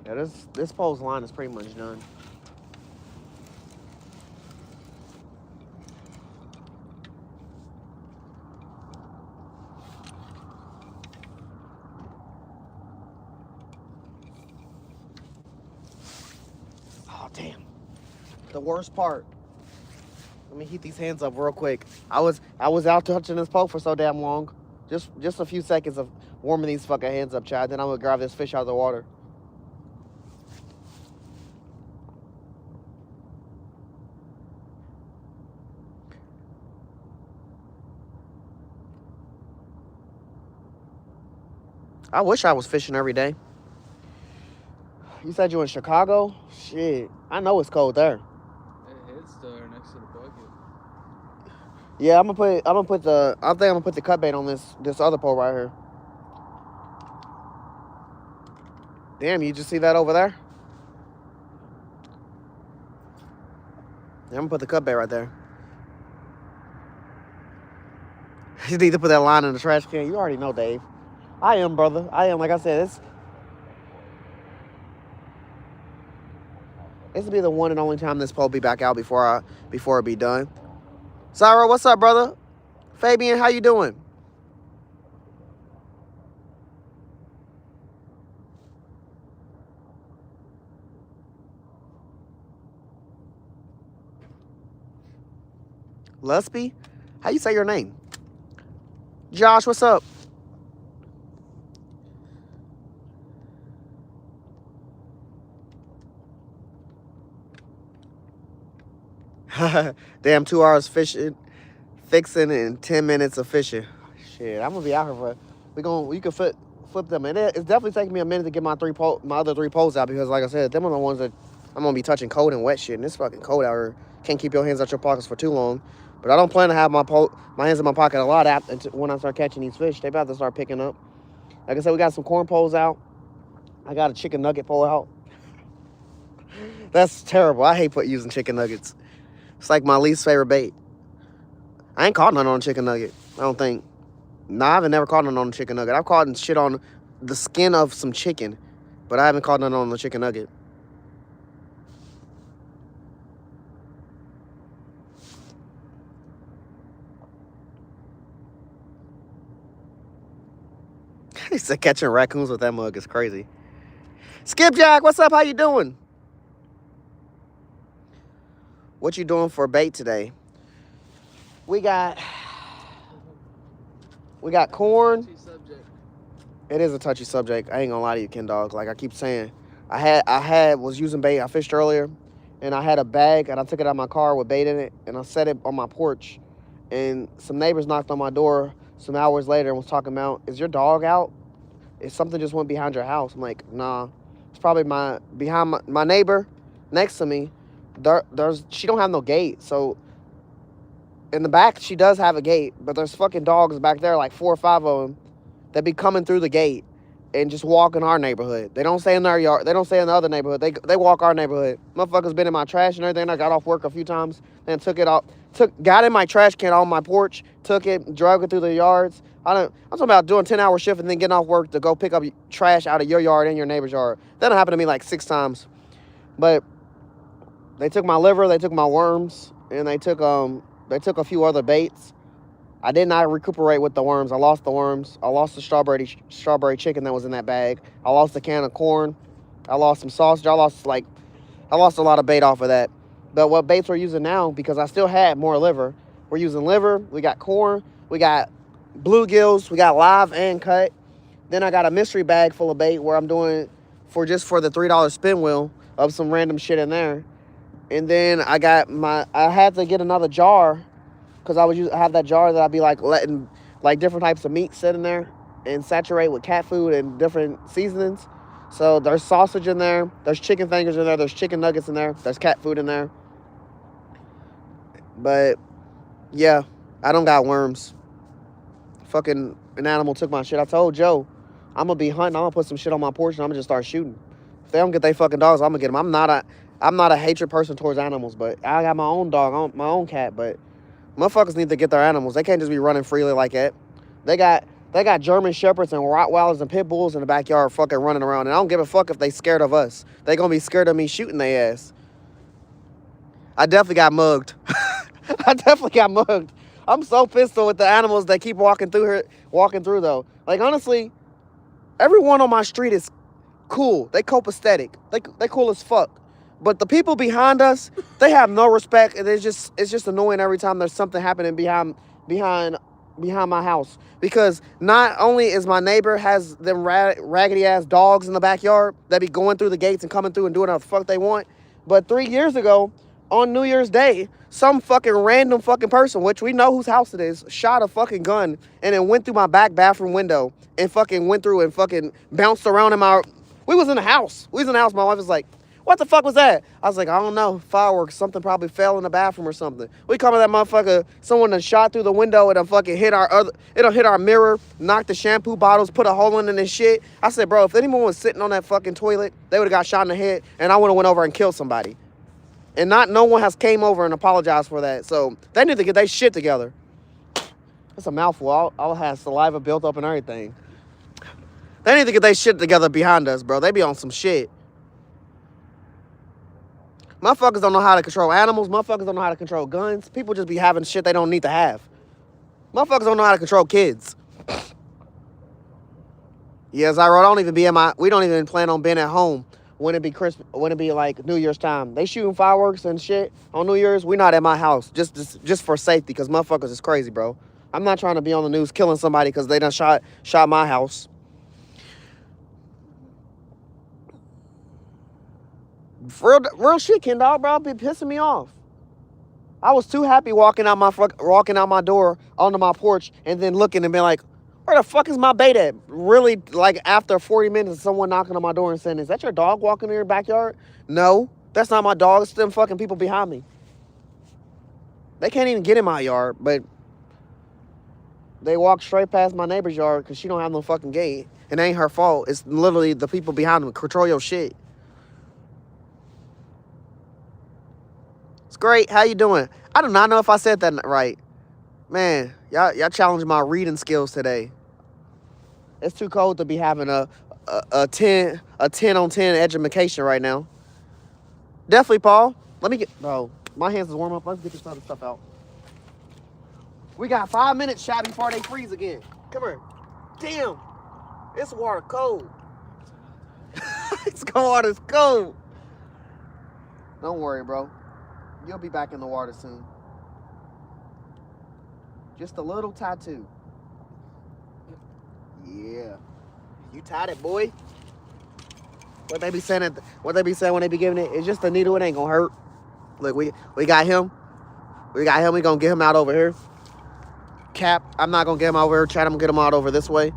S1: Yeah, this pole's line is pretty much done. Oh damn! The worst part. Let me heat these hands up real quick. I was out touching this pole for so damn long. Just a few seconds of warming these fucking hands up, Chad. Then I'm gonna grab this fish out of the water. I wish I was fishing every day. You said you in Chicago? Shit, I know it's cold there.
S2: It hits there next to the bucket.
S1: Yeah, I think I'm gonna put the cut bait on this other pole right here. Damn, you just see that over there? Yeah, I'm gonna put the cut bait right there. You need to put that line in the trash can. You already know, Dave. I am, brother. I am. Like I said, this will be the one and only time this pole be back out before it be done. Zyro, what's up, brother? Fabian, how you doing? Lusby? How you say your name? Josh, what's up? Damn, 2 hours fishing, fixing, and 10 minutes of fishing. Shit, I'm gonna be out here for. You can flip them, and it's definitely taking me a minute to get my other 3 poles out, because, like I said, them are the ones that I'm gonna be touching cold and wet shit, and it's fucking cold out here. Can't keep your hands out your pockets for too long. But I don't plan to have my hands in my pocket a lot when I start catching these fish. They about to start picking up. Like I said, we got some corn poles out. I got a chicken nugget pole out. That's terrible. I hate using chicken nuggets. It's like my least favorite bait. I ain't caught none on a chicken nugget, I don't think. Nah, I've never caught none on a chicken nugget. I've caught shit on the skin of some chicken, but I haven't caught none on the chicken nugget. He said catching raccoons with that mug is crazy. Skipjack, what's up? How you doing? What you doing for bait today? We got corn. It is a touchy subject. I ain't gonna lie to you, Ken Dog. Like I keep saying, I was using bait. I fished earlier, and I had a bag, and I took it out of my car with bait in it, and I set it on my porch, and some neighbors knocked on my door some hours later and was talking about, is your dog out? If something just went behind your house. I'm like, nah. It's probably behind my neighbor next to me. She don't have no gate, so in the back she does have a gate, but there's fucking dogs back there, like 4 or 5 of them, that be coming through the gate and just walk in our neighborhood. They don't stay in their yard. They don't stay in the other neighborhood. They walk our neighborhood. Motherfuckers been in my trash and everything. I got off work a few times and took it off. Got in my trash can on my porch, took it, drug it through the yards. I'm talking about doing 10-hour shift and then getting off work to go pick up trash out of your yard and your neighbor's yard. That happened to me like 6 times. But they took my liver, they took my worms, and they took a few other baits. I did not recuperate with the worms. I lost the worms. I lost the strawberry chicken that was in that bag. I lost a can of corn. I lost some sausage. I lost a lot of bait off of that. But what baits we're using now, because I still had more liver, we're using liver. We got corn. We got bluegills. We got live and cut. Then I got a mystery bag full of bait where I'm doing for the $3 spin wheel of some random shit in there. And then I had to get another jar, because I have that jar that I'd be like letting like different types of meat sit in there and saturate with cat food and different seasonings. So there's sausage in there, there's chicken fingers in there, there's chicken nuggets in there, there's cat food in there. But yeah, I don't got worms. Fucking an animal took my shit. I told Joe, I'm gonna be hunting. I'm gonna put some shit on my porch and I'm gonna just start shooting. If they don't get their fucking dogs, I'm gonna get them. I'm not a hatred person towards animals, but I got my own dog, my own cat, but motherfuckers need to get their animals. They can't just be running freely like that. They got German Shepherds and Rottweilers and Pit Bulls in the backyard fucking running around. And I don't give a fuck if they scared of us. They gonna be scared of me shooting their ass. I definitely got mugged. I definitely got mugged. I'm so pissed with the animals that keep walking through though. Like honestly, everyone on my street is cool. They copacetic. They cool as fuck. But the people behind us, they have no respect, and it's just annoying every time there's something happening behind my house. Because not only is my neighbor has them raggedy ass dogs in the backyard that be going through the gates and coming through and doing what the fuck they want, but 3 years ago on New Year's Day, some fucking random fucking person, which we know whose house it is, shot a fucking gun and then went through my back bathroom window and fucking went through and fucking bounced around we was in the house. My wife was like, what the fuck was that? I was like, I don't know. Fireworks. Something probably fell in the bathroom or something. We come to that motherfucker. Someone done shot through the window and fucking it'll hit our mirror, knock the shampoo bottles, put a hole in this shit. I said, bro, if anyone was sitting on that fucking toilet, they would have got shot in the head and I would have went over and killed somebody. And no one has came over and apologized for that. So they need to get their shit together. That's a mouthful. I'll have saliva built up and everything. They need to get their shit together behind us, bro. They be on some shit. Motherfuckers don't know how to control animals. Motherfuckers don't know how to control guns. People just be having shit they don't need to have. Motherfuckers don't know how to control kids. Yeah, Zyro, we don't even plan on being at home when it be Christmas, when it be like New Year's time. They shooting fireworks and shit on New Year's. We not at my house just for safety, because motherfuckers is crazy, bro. I'm not trying to be on the news killing somebody because they done shot my house. Real shit, Ken Dog, bro. Be pissing me off. I was too happy walking out my door onto my porch and then looking and being like, where the fuck is my bait at? Really, like after 40 minutes, someone knocking on my door and saying, is that your dog walking in your backyard? No, that's not my dog. It's them fucking people behind me. They can't even get in my yard, but they walk straight past my neighbor's yard because she don't have no fucking gate. It ain't her fault. It's literally the people behind them. Control your shit. It's great. How you doing? I do not know if I said that right. Man, y'all challenged my reading skills today. It's too cold to be having a 10 on 10 education right now. Definitely, Paul. Bro, my hands is warm up. Let's get this other stuff out. We got 5 minutes, shot, before they freeze again. Come here. Damn. This water cold. This water's cold. Don't worry, bro. You'll be back in the water soon. Just a little tattoo. Yeah. You tied it, boy. What they be saying when they be giving it, it's just a needle, it ain't gonna hurt. Look, we got him. We gonna get him out over here. Cap, I'm not gonna get him over here. Chad, I'm gonna get him out over this way.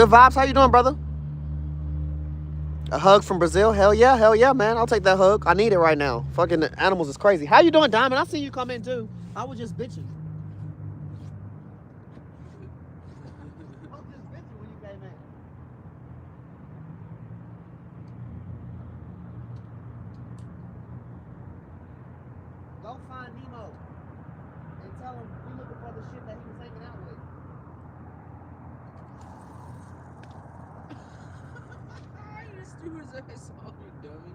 S1: Good vibes. How you doing, brother? A hug from Brazil? Hell yeah, man. I'll take that hug. I need it right now. Fucking animals is crazy. How you doing, Diamond? I see you come in too. I was just bitching. I was just bitching when you came in. Go find Nemo and tell him we looking for the shit that he was hanging out with.
S2: You just threw his ass on you, dummy.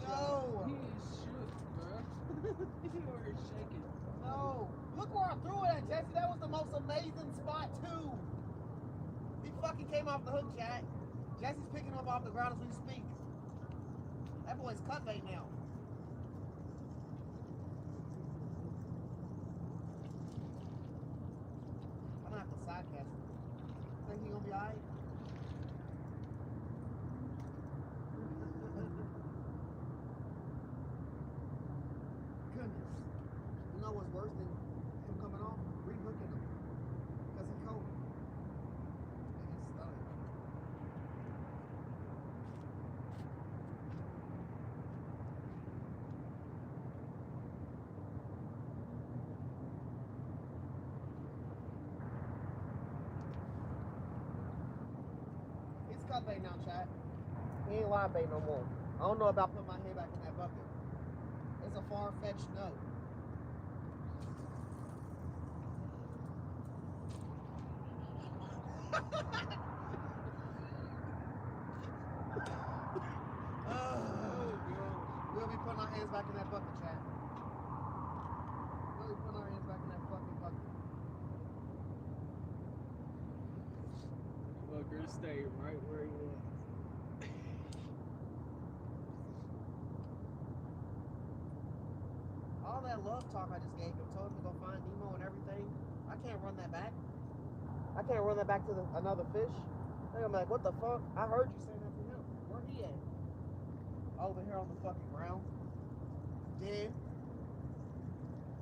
S1: No.
S2: He is shook, bro. You are shaking.
S1: No. Look where I threw it at, Jesse. That was the most amazing spot, too. He fucking came off the hook, chat. Jesse's picking him up off the ground as we speak. That boy's cut bait now. I'm gonna have to side cast him. Think he gonna be alright? Goodness. You know what's worse than him coming off? Re-hooking him. Because he's cold. And he's stunned. He's cut bait now, chat. He ain't live bait no more. I don't know about putting my head back in that bucket. It's a far-fetched no. We'll be putting our hands back in that bucket, chat. We'll be putting our hands back in that fucking bucket.
S2: Fucker stayed right where he was.
S1: All that love talk I just gave him, told him to go find Nemo and everything. I can't run that back. I can't run that back to another fish. They're gonna be like, what the fuck? I heard you say that to him. Where he at? Over here on the fucking ground. Dead.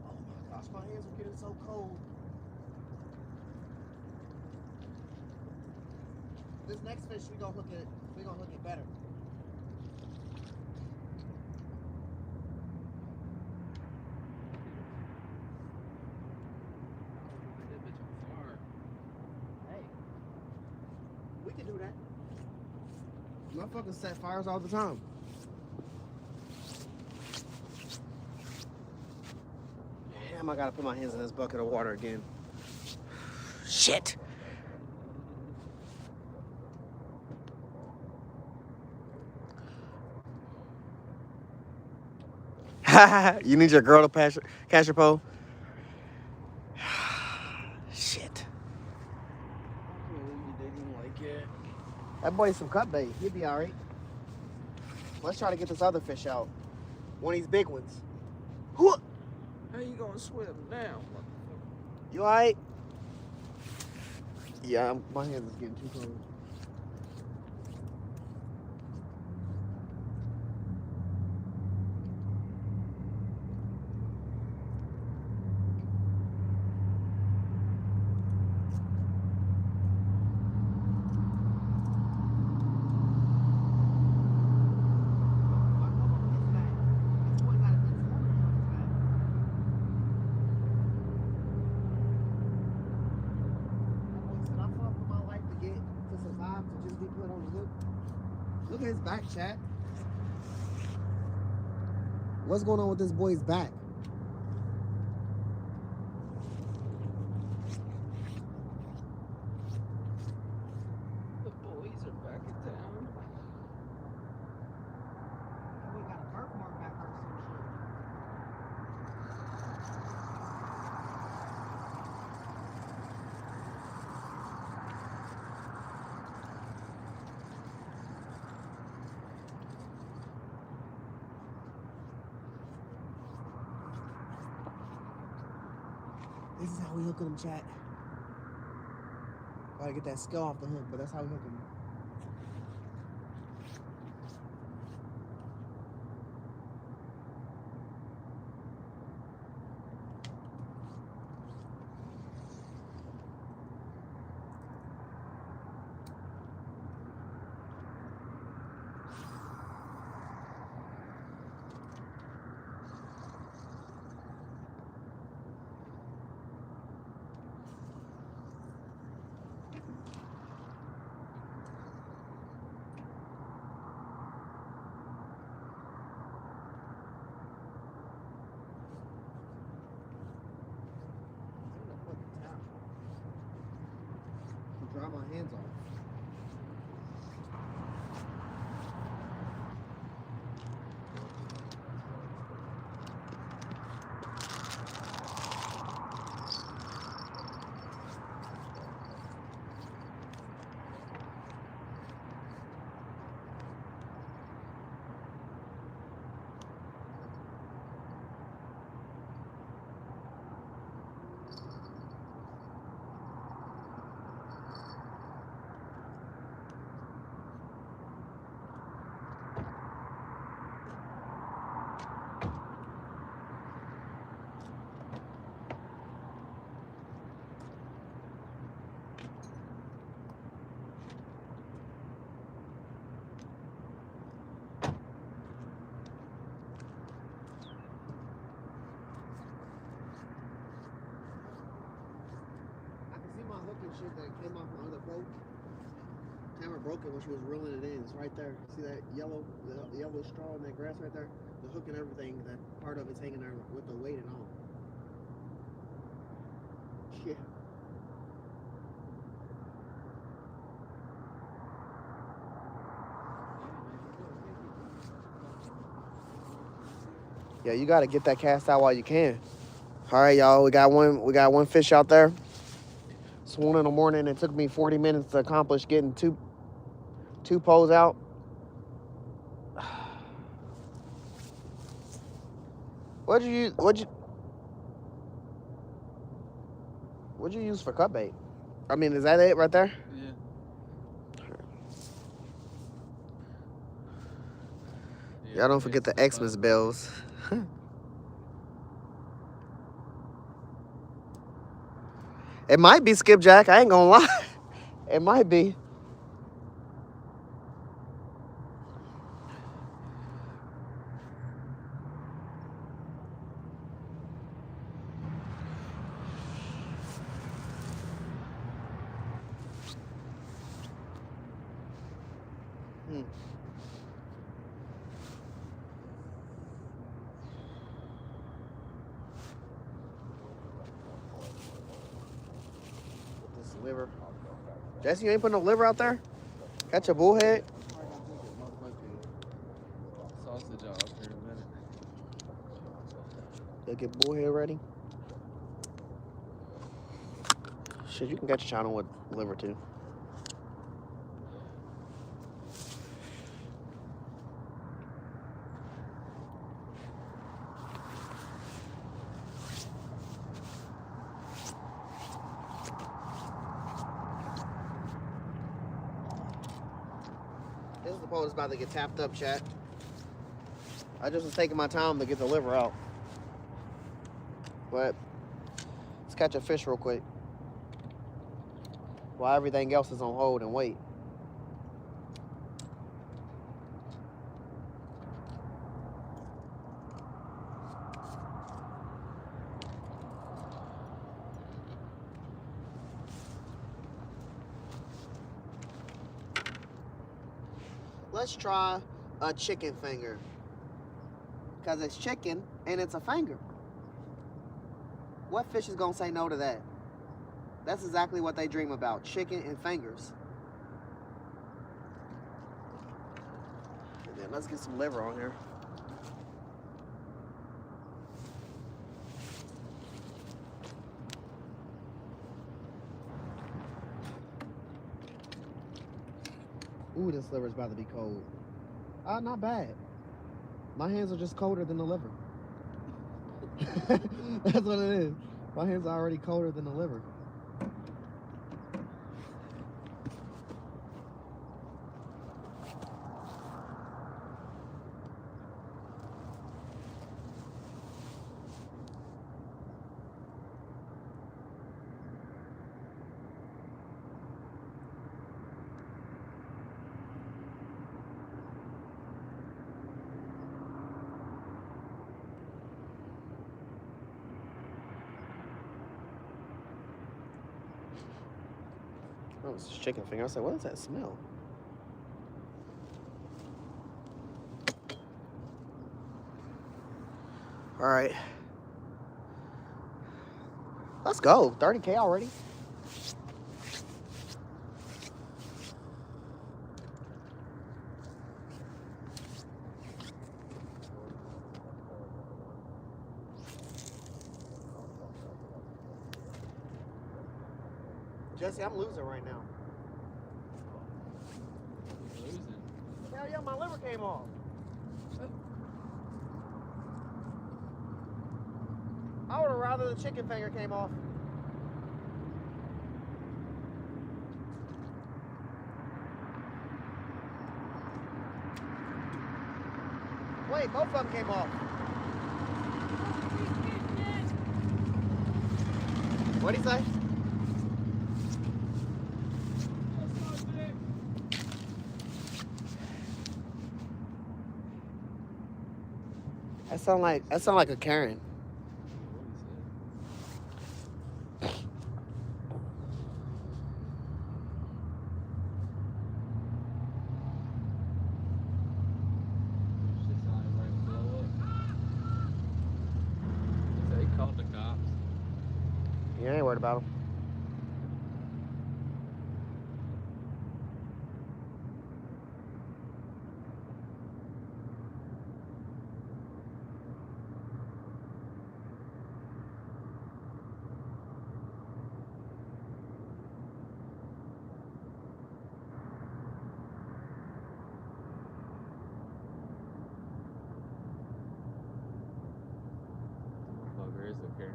S1: Oh my gosh, my hands are getting so cold. This next fish we gonna hook it better.
S2: That bitch on fire.
S1: Hey, we can do that. Motherfuckers set fires all the time. Damn, I gotta put my hands in this bucket of water again. Shit. You need your girl to catch your pole? Shit.
S2: I can't believe you didn't like it.
S1: That boy's some cut bait. He'll be alright. Let's try to get this other fish out. One of these big ones.
S2: How you gonna swim now, motherfucker?
S1: You alright? Yeah, my hands is getting too cold. Look at his back, chat. What's going on with this boy's back?
S2: The boys are back in town.
S1: We got a birthmark back or some shit. This is how we hook them, chat. Gotta get that skull off the hook, but that's how we hook them. shit that came off my other boat. Tamara broke it when she was reeling it in. It's right there. See that yellow straw in that grass right there? The hook and everything, that part of it's hanging there with the weight and all. Yeah. Yeah, you gotta get that cast out while you can. All right, y'all. We got one fish out there. It's 1 in the morning. It took me 40 minutes to accomplish getting two poles out. What'd you use for cut bait? I mean, is that it right there?
S2: Yeah.
S1: Y'all don't forget the Xmas bells. It might be skipjack. I ain't gonna lie. It might be. This liver. Jesse, you ain't putting no liver out there? Got your bullhead?
S2: Sausage off here in a minute.
S1: They'll get bullhead ready. Shit, you can get your channel with liver too. This is the pole that's about to get tapped up, chat. I just was taking my time to get the liver out. But let's catch a fish real quick while everything else is on hold and wait. Let's try a chicken finger. Because it's chicken and it's a finger. What fish is going to say no to that? That's exactly what they dream about. Chicken and fingers. And then let's get some liver on here. Ooh, this liver's about to be cold. Not bad. My hands are just colder than the liver. That's what it is. My hands are already colder than the liver. Oh, it's just chicken finger. I said, what does that smell? All right. Let's go. 30K already. Jesse, I'm losing right now.
S2: Losing.
S1: Hell yeah, my liver came off. I would have rather the chicken finger came off. Wait, both of them came off. What'd he say? That sound like a Karen. Yeah, I ain't worried about him.
S3: Motherfucker is okay.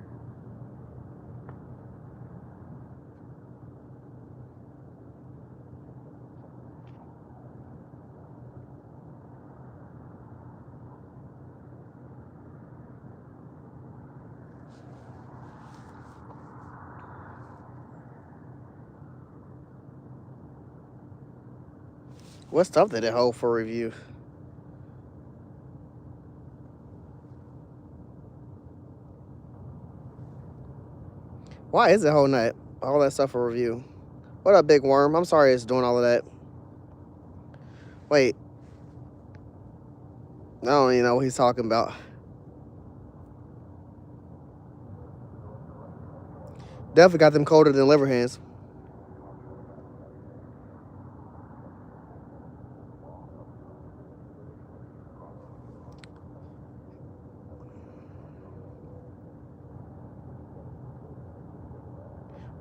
S1: What stuff did it hold for review? Why is it holding that all that stuff for review? What up, Big Worm? I'm sorry it's doing all of that. Wait. I don't even know what he's talking about. Definitely got them colder than liver hands.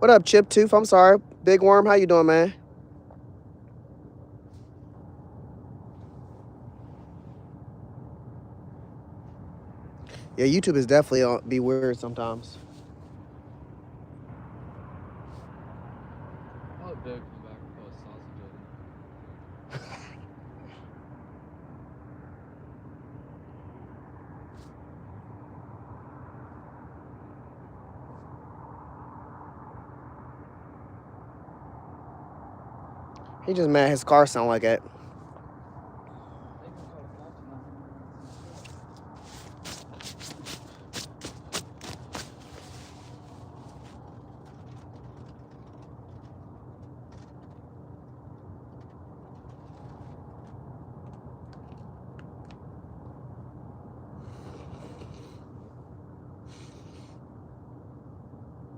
S1: What up, Chip Tooth? I'm sorry. Big Worm, how you doing, man? Yeah, YouTube is definitely be weird sometimes.
S3: I'll let Doug come back and put a sausage on him.
S1: He just mad his car sound like that.
S3: They can call it faulty now.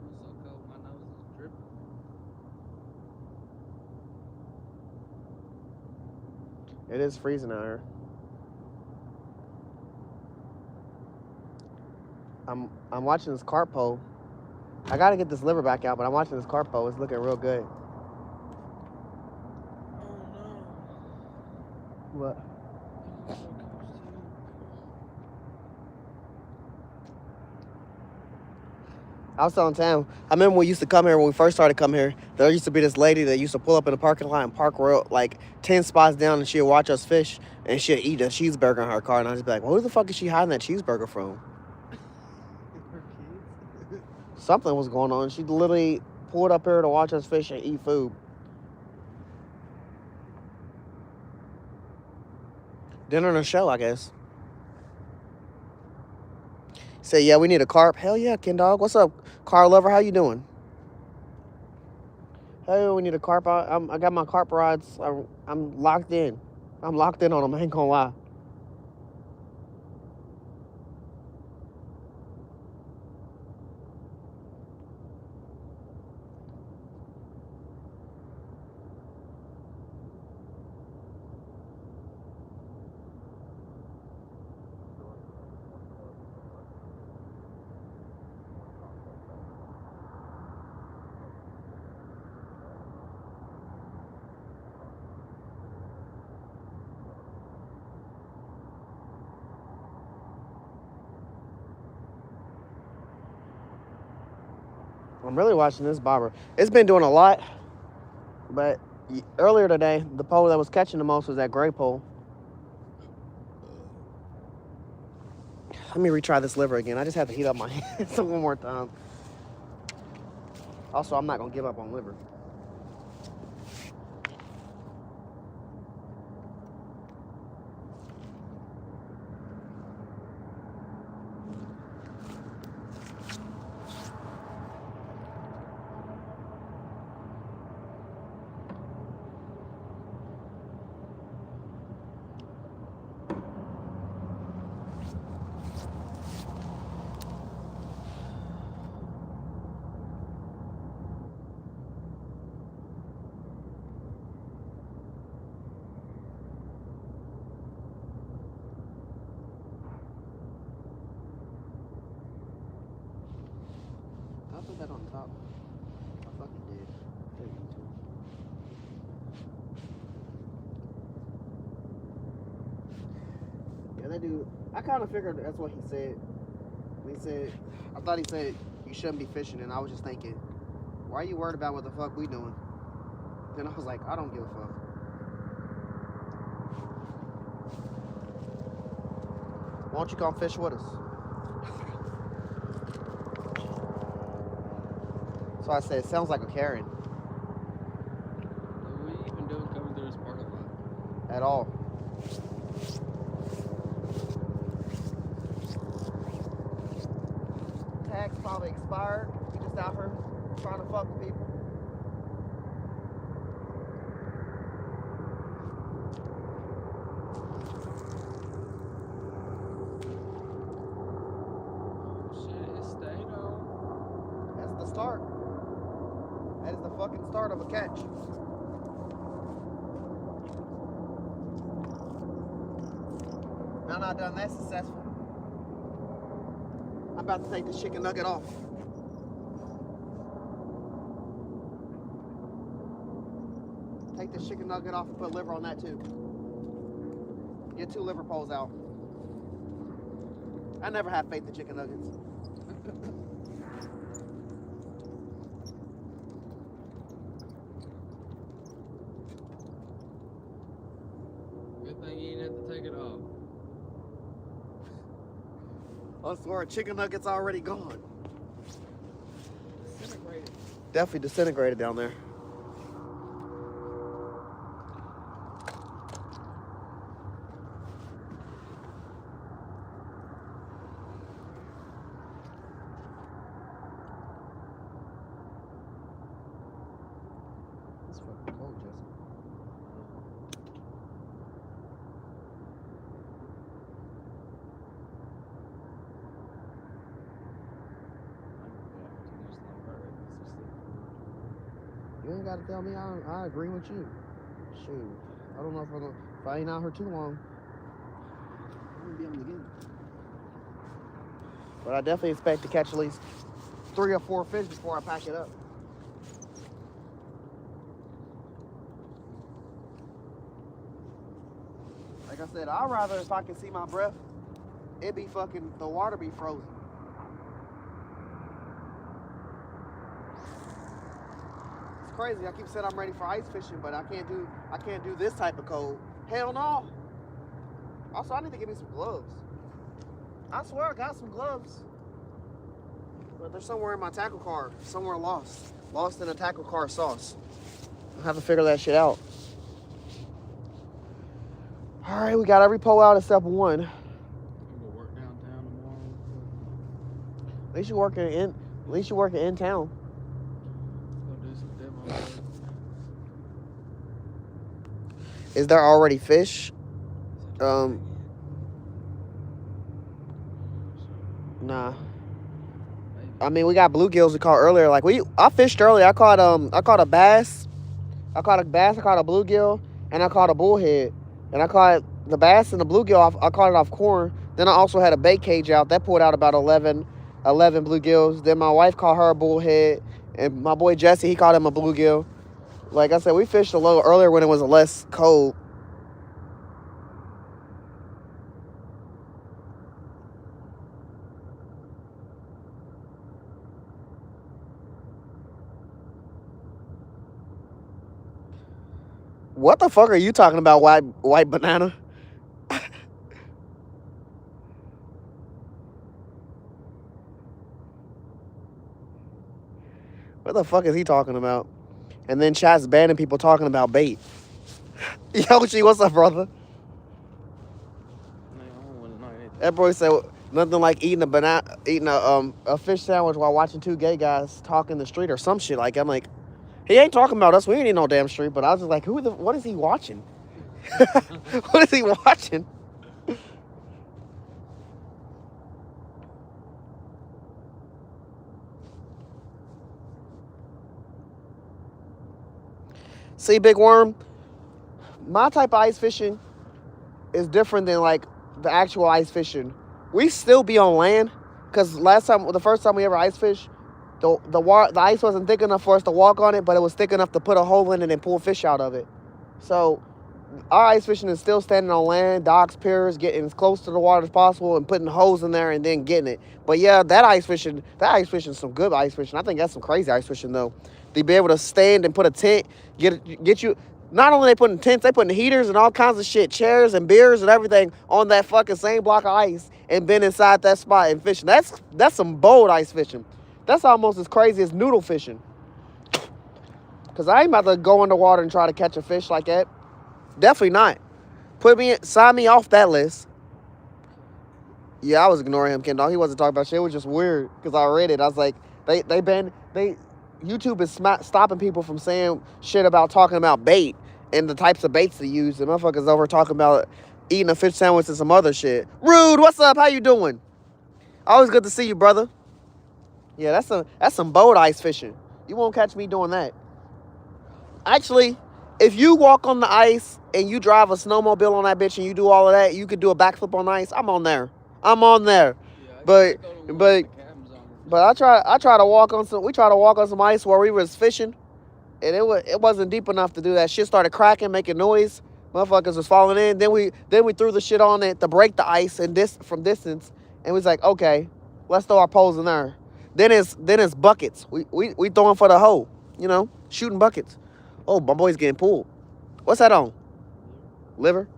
S3: It's so cold, my nose is dripping.
S1: It is freezing out here. I'm watching this carp pole. I gotta get this liver back out, but I'm watching this carp pole. It's looking real good.
S3: Oh no.
S1: What?
S3: I'm so close to you.
S1: I was telling Tam, I remember when we used to come here, when we first started coming here, there used to be this lady that used to pull up in the parking lot and park like 10 spots down, and she'd watch us fish, and she'd eat a cheeseburger in her car, and I'd just be like, well, who the fuck is she hiding that cheeseburger from?
S3: Her kids?
S1: Something was going on. She literally pulled up here to watch us fish and eat food. Dinner and a show, I guess. Say, yeah, we need a carp. Hell yeah, Ken Dog. What's up, car lover? How you doing? Hey, we need a carp. I got my carp rods. I'm locked in. I'm locked in on them. I ain't gonna lie. I'm really watching this bobber. It's been doing a lot, but earlier today, the pole that was catching the most was that gray pole. Let me retry this liver again. I just have to heat up my hands one more time. Also, I'm not gonna give up on liver. put that on top? I fucking did. There you go. Yeah, that dude. I kind of figured that's what he said. He said, I thought he said you shouldn't be fishing, and I was just thinking, why are you worried about what the fuck we doing? Then I was like, I don't give a fuck. Why don't you come fish with us? So I said, it sounds like a Karen.
S3: What are you even doing coming through this parking lot?
S1: At all. Tag's probably expired. We just out here trying to fuck with people.
S3: Shit, it stayed on.
S1: That's the start. That is the fucking start of a catch. Now not done that successful. I'm about to take this chicken nugget off. Take this chicken nugget off and put liver on that too. Get 2 liver poles out. I never have faith in chicken nuggets.
S3: Good thing you didn't have to take it off.
S1: I swear, chicken nuggets already gone.
S3: Disintegrated.
S1: Definitely disintegrated down there. It's fucking cold, Jesse. You ain't got to tell me. I agree with you. Shoot, I don't know if I ain't out here too long, I'm gonna be able to get it. But I definitely expect to catch at least 3 or 4 fish before I pack it up. Like I said, I'd rather, if I can see my breath, it be fucking, the water be frozen. It's crazy. I keep saying I'm ready for ice fishing, but I can't do this type of cold. Hell no. Also, I need to get me some gloves. I swear I got some gloves. But they're somewhere in my tackle car. Somewhere lost. Lost in a tackle car sauce. I'll have to figure that shit out. All right, we got every pole out except one.
S3: I'm gonna work downtown tomorrow.
S1: At least you're working in town.
S3: Go do some demo work.
S1: Is there already fish? Nah. I mean, we got bluegills we caught earlier. Like I fished earlier. I caught a bass. I caught a bluegill, and I caught a bullhead. And I caught the bass and the bluegill I caught it off corn. Then I also had a bait cage out that pulled out about 11 bluegills. Then my wife caught her a bullhead, and my boy Jesse, he caught him a bluegill. Like I said, we fished a little earlier when it was less cold. What the fuck are you talking about, white banana? What the fuck is he talking about? And then chat's banning people talking about bait. Yoshi, what's up, brother? That boy said nothing like eating a fish sandwich while watching 2 gay guys talk in the street or some shit. Like, I'm like, he ain't talking about us. We ain't in no damn street. But I was just like, what is he watching? What is he watching? See, Big Worm, my type of ice fishing is different than like the actual ice fishing. We still be on land because the first time we ever ice fished, The ice wasn't thick enough for us to walk on it, but it was thick enough to put a hole in it and pull fish out of it. So our ice fishing is still standing on land, docks, piers, getting as close to the water as possible and putting holes in there and then getting it. But yeah, that ice fishing is some good ice fishing. I think that's some crazy ice fishing though. To be able to stand and put a tent, get you. Not only they putting tents, they putting heaters and all kinds of shit, chairs and beers and everything on that fucking same block of ice and been inside that spot and fishing. That's some bold ice fishing. That's almost as crazy as noodle fishing. Cause I ain't about to go underwater and try to catch a fish like that. Definitely not. Sign me off that list. Yeah, I was ignoring him, Kendall. He wasn't talking about shit. It was just weird because I read it. I was like, YouTube is stopping people from saying shit about talking about bait and the types of baits to use. The motherfuckers over talking about eating a fish sandwich and some other shit. Rude, what's up? How you doing? Always good to see you, brother. Yeah, that's some boat ice fishing. You won't catch me doing that. Actually, if you walk on the ice and you drive a snowmobile on that bitch and you do all of that, you could do a backflip on ice. I'm on there.
S3: Yeah,
S1: But
S3: but
S1: I try to walk on some. We tried to walk on some ice where we was fishing, and it wasn't deep enough to do that. Shit started cracking, making noise. Motherfuckers was falling in. Then we threw the shit on it to break the ice and from distance, and we was like, okay, let's throw our poles in there. Then it's buckets. We throwing for the hole, shooting buckets. Oh, my boy's getting pulled. What's that on? Liver.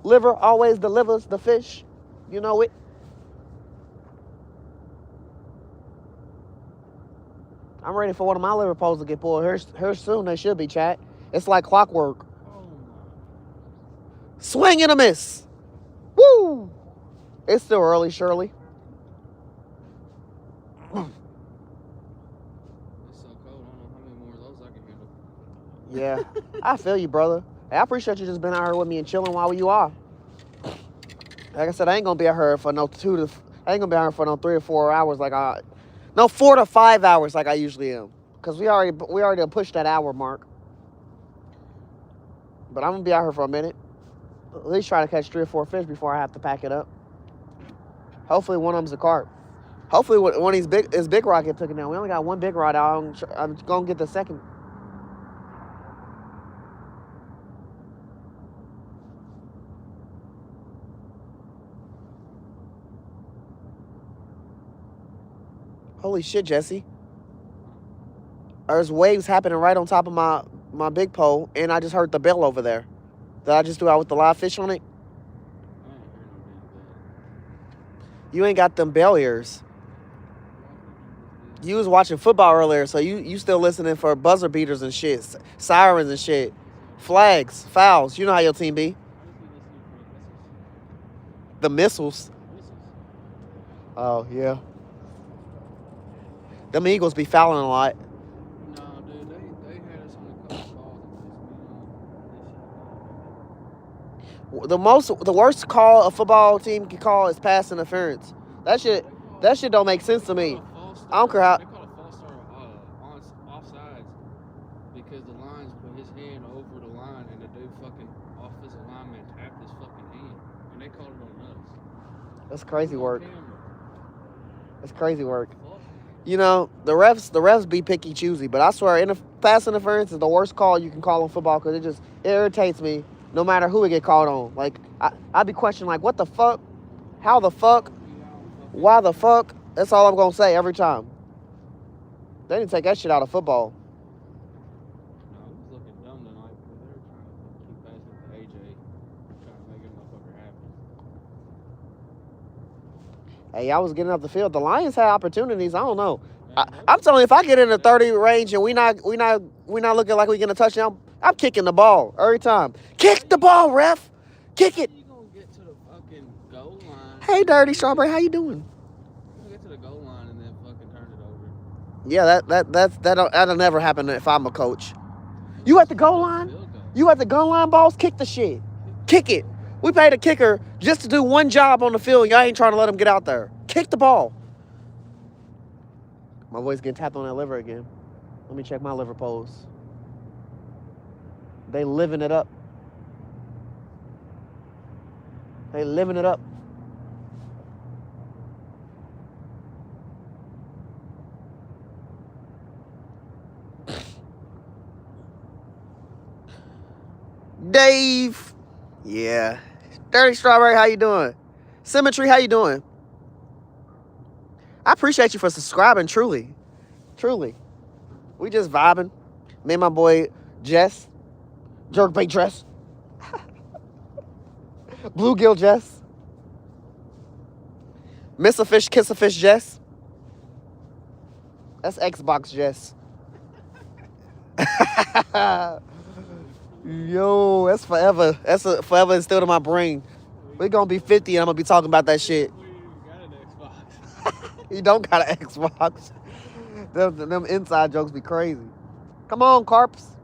S1: Liver always delivers the fish. You know it. I'm ready for one of my liver poles to get pulled. Here soon. They should be, chat. It's like clockwork. Swing and a miss. Woo! It's still early, Shirley.
S3: It's so cold. I don't know how many more of those I can handle.
S1: Yeah, I feel you, brother. Hey, I appreciate you just being out here with me and chilling while you are. Like I said, I ain't gonna be out here for no 3 or 4 hours no 4 to 5 hours like I usually am. Cause we already pushed that hour mark. But I'm gonna be out here for a minute. At least try to catch 3 or 4 fish before I have to pack it up. Hopefully one of them's a carp. Hopefully one of these big rocket took it down. We only got one big rod out. I'm gonna get the second. Holy shit, Jesse. There's waves happening right on top of my big pole, and I just heard the bell over there. That I just threw out with the live fish on it.
S3: I ain't hearing no damn bell.
S1: You ain't got them bell ears. You was watching football earlier, so you still listening for buzzer beaters and shit, sirens and shit, flags, fouls. You know how your team be.
S3: I just be listening for
S1: The missiles.
S3: missiles.
S1: Oh, yeah. Them Eagles be fouling a lot.
S3: No, dude, they had us on a couple calls and
S1: The worst call a football team can call is pass interference. That shit don't make sense to me. I don't care how.
S3: They call a false start offsides because the lines put his hand over the line and the dude fucking offensive lineman tapped his fucking hand and they called it on us.
S1: That's crazy work.
S3: Camera.
S1: That's crazy work.
S3: Fuck.
S1: The refs be picky choosy, but I swear, pass interference is the worst call you can call on football because it irritates me no matter who it get called on. Like, I be questioning, like, what the fuck? How the fuck? Why the fuck? That's all I'm going to say every time. They didn't take that shit out of football.
S3: No, it was looking dumb tonight because they were trying to keep passing to AJ, trying to make him motherfucker happy.
S1: Hey, I was getting up the field. The Lions had opportunities. I don't know. I'm telling you, if I get in the 30 range and we not looking like we getting a touchdown, I'm kicking the ball every time. Kick the ball, ref. Kick it.
S3: You gonna get to the fucking goal line?
S1: Hey, Dirty Strawberry, how you doing?
S3: You gonna get to the goal line and then fucking turn it over?
S1: Yeah, that'll never happen if I'm a coach. You at the goal line? You at the goal line, boss? Kick the shit. Kick it. We paid a kicker just to do one job on the field. Y'all ain't trying to let him get out there. Kick the ball. My boy's getting tapped on that liver again. Let me check my liver pose. They living it up. They living it up. Dave. Yeah. Dirty Strawberry, how you doing? Symmetry, how you doing? I appreciate you for subscribing, truly. Truly. We just vibing. Me and my boy Jess. Jerkbait Dress. Bluegill Jess. Miss a Fish, Kiss a Fish Jess. That's Xbox Jess. Yo, that's forever. That's forever instilled in my brain. We're gonna be 50 and I'm gonna be talking about that shit.
S3: We got an Xbox.
S1: You don't got an Xbox. Them inside jokes be crazy. Come on, Carps.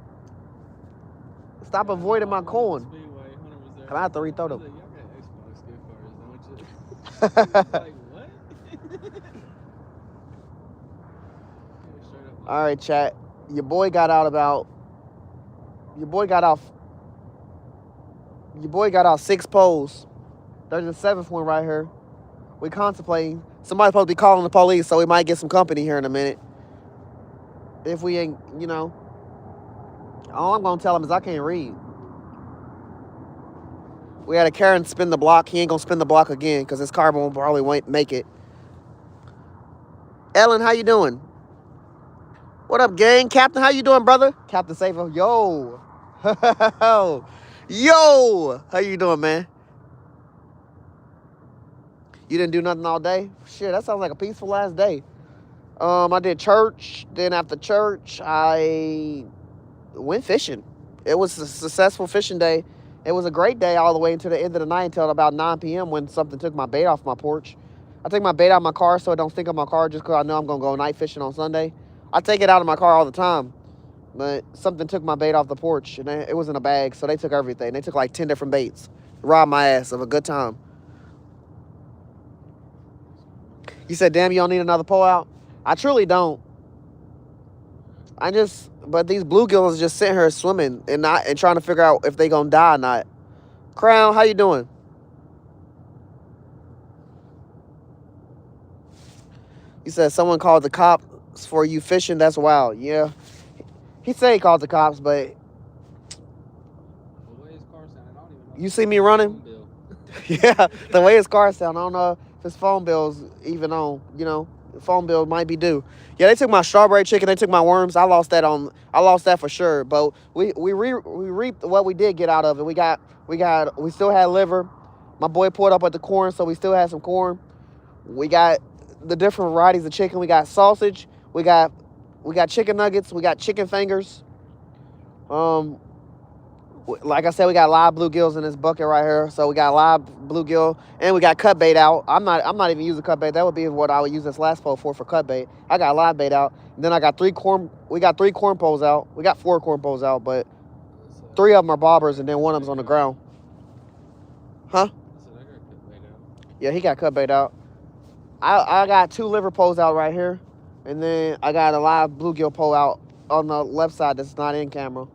S1: Stop avoiding my coin.
S3: Speedway, Hunter was there.
S1: Can I have to rethrow
S3: I was
S1: them?
S3: like, y'all got Xbox gift cards, don't you? He was like, what? Yeah, straight up.
S1: All right, chat. Your boy got out about. Your boy got out 6 polls. There's a 7th one right here. We contemplating. Somebody's supposed to be calling the police, so we might get some company here in a minute. If we ain't, you know. All I'm gonna tell him is I can't read. We had a Karen spin the block. He ain't gonna spin the block again because his car won't probably won't make it. Ellen, how you doing? What up, gang? Captain, how you doing, brother? Captain Safer. Yo. Yo. How you doing, man? You didn't do nothing all day? Shit, that sounds like a peaceful last day. I did church. Then after church, I went fishing. It was a successful fishing day. It was a great day all the way until the end of the night until about 9 p.m. when something took my bait off my porch. I take my bait out of my car so it don't stink up my car just because I know I'm going to go night fishing on Sunday. I take it out of my car all the time. But something took my bait off the porch, and it was in a bag, so they took everything. They took like 10 different baits. Robbed my ass of a good time. You said, damn, you don't need another pole out? I truly don't. But these bluegills just sitting here swimming and trying to figure out if they gonna die or not. Crown, how you doing? You said someone called the cops for you fishing. That's wild. Yeah. He said he called the cops, but
S3: The way his car sounded, I don't even know.
S1: you see me running?
S3: Phone bill.
S1: Yeah, the way his car sound, I don't know if his phone bill's even on, you know. The phone bill might be due. Yeah, they took my strawberry chicken, they took my worms. I lost that for sure. But we reaped what we did get out of it. We still had liver. My boy pulled up at the corn, so we still had some corn. We got the different varieties of chicken. We got sausage, we got chicken nuggets, we got chicken fingers. Like I said, we got live bluegills in this bucket right here. So we got live bluegill, and we got cut bait out. I'm not even using cut bait. That would be what I would use this last pole for cut bait. I got live bait out. And then I got we got 3 corn poles out. We got 4 corn poles out, but 3 of them are bobbers, and then 1 of them's on the ground. Huh?
S3: I said, I got cut bait out.
S1: Yeah, he got cut bait out. I got 2 liver poles out right here, and then I got a live bluegill pole out on the left side that's not in camera,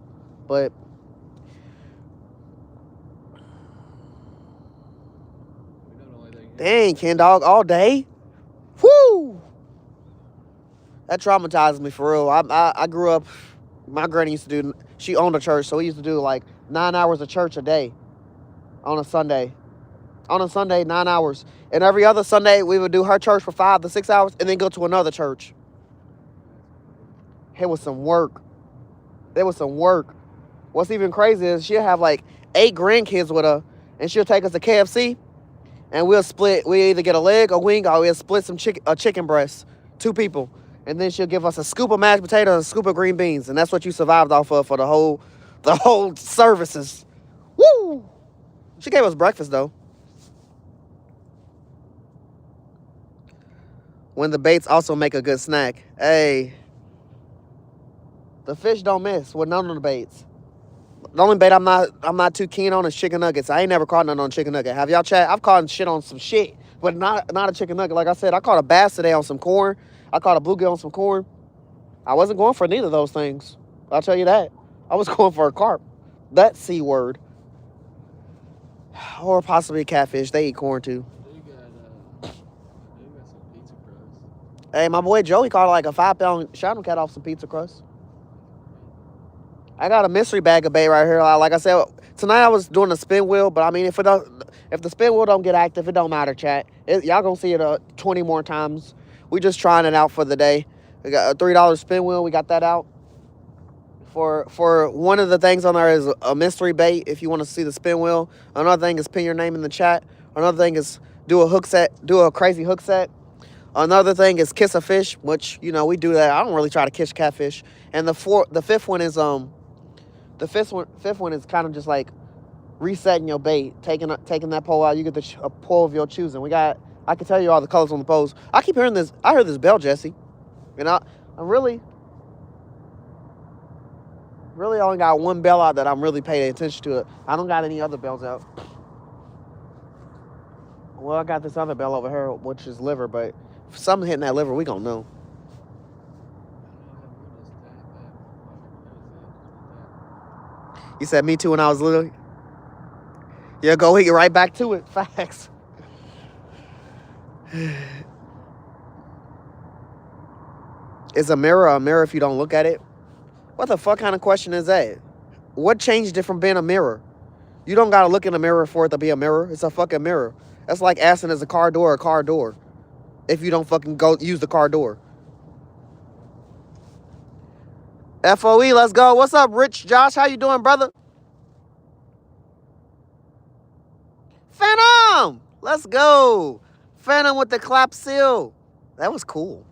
S1: but. Dang, Ken Dog, all day? Woo! That traumatized me for real. I grew up, my granny used to do, she owned a church, so we used to do like 9 hours of church a day on a Sunday. On a Sunday, 9 hours. And every other Sunday, we would do her church for 5 to 6 hours and then go to another church. It was some work. It was some work. What's even crazy is she'll have like 8 grandkids with her, and she'll take us to KFC. And we'll either get a leg, a wing, or we'll split a chicken breast. 2 people. And then she'll give us a scoop of mashed potatoes and a scoop of green beans. And that's what you survived off of for the whole services. Woo! She gave us breakfast, though. When the baits also make a good snack. Hey. The fish don't miss with none of the baits. The only bait I'm not too keen on is chicken nuggets. I ain't never caught none on chicken nugget. Have y'all chat? I've caught shit on some shit, but not a chicken nugget. Like I said, I caught a bass today on some corn. I caught a bluegill on some corn. I wasn't going for neither of those things. I'll tell you that. I was going for a carp. That C word. Or possibly a catfish. They eat corn too.
S3: They got some pizza crust.
S1: Hey, my boy Joey caught like a 5-pound shadow cat off some pizza crust. I got a mystery bag of bait right here. Like I said, tonight I was doing a spin wheel, but I mean, if the spin wheel don't get active, it don't matter, chat. Y'all gonna see it 20 more times. We just trying it out for the day. We got a $3 spin wheel. We got that out. For one of the things on there is a mystery bait. If you want to see the spin wheel. Another thing is pin your name in the chat. Another thing is do a crazy hook set. Another thing is kiss a fish, which we do that. I don't really try to kiss catfish. And the fifth one is fifth one is kind of just like resetting your bait, taking that pole out. You get a pole of your choosing. I can tell you all the colors on the poles. I keep hearing this. I heard this bell, Jesse. And I really only got one bell out that I'm really paying attention to. It. I don't got any other bells out. Well, I got this other bell over here, which is liver, but if something hitting that liver, we gonna know. You said me too when I was little. Yeah, go get right back to it. Facts. Is a mirror if you don't look at it? What the fuck kind of question is that? What changed it from being a mirror? You don't gotta look in a mirror for it to be a mirror. It's a fucking mirror. That's like asking is a car door if you don't fucking go use the car door. FOE, let's go. What's up, Rich Josh? How you doing, brother? Phantom! Let's go. Phantom with the clap seal. That was cool.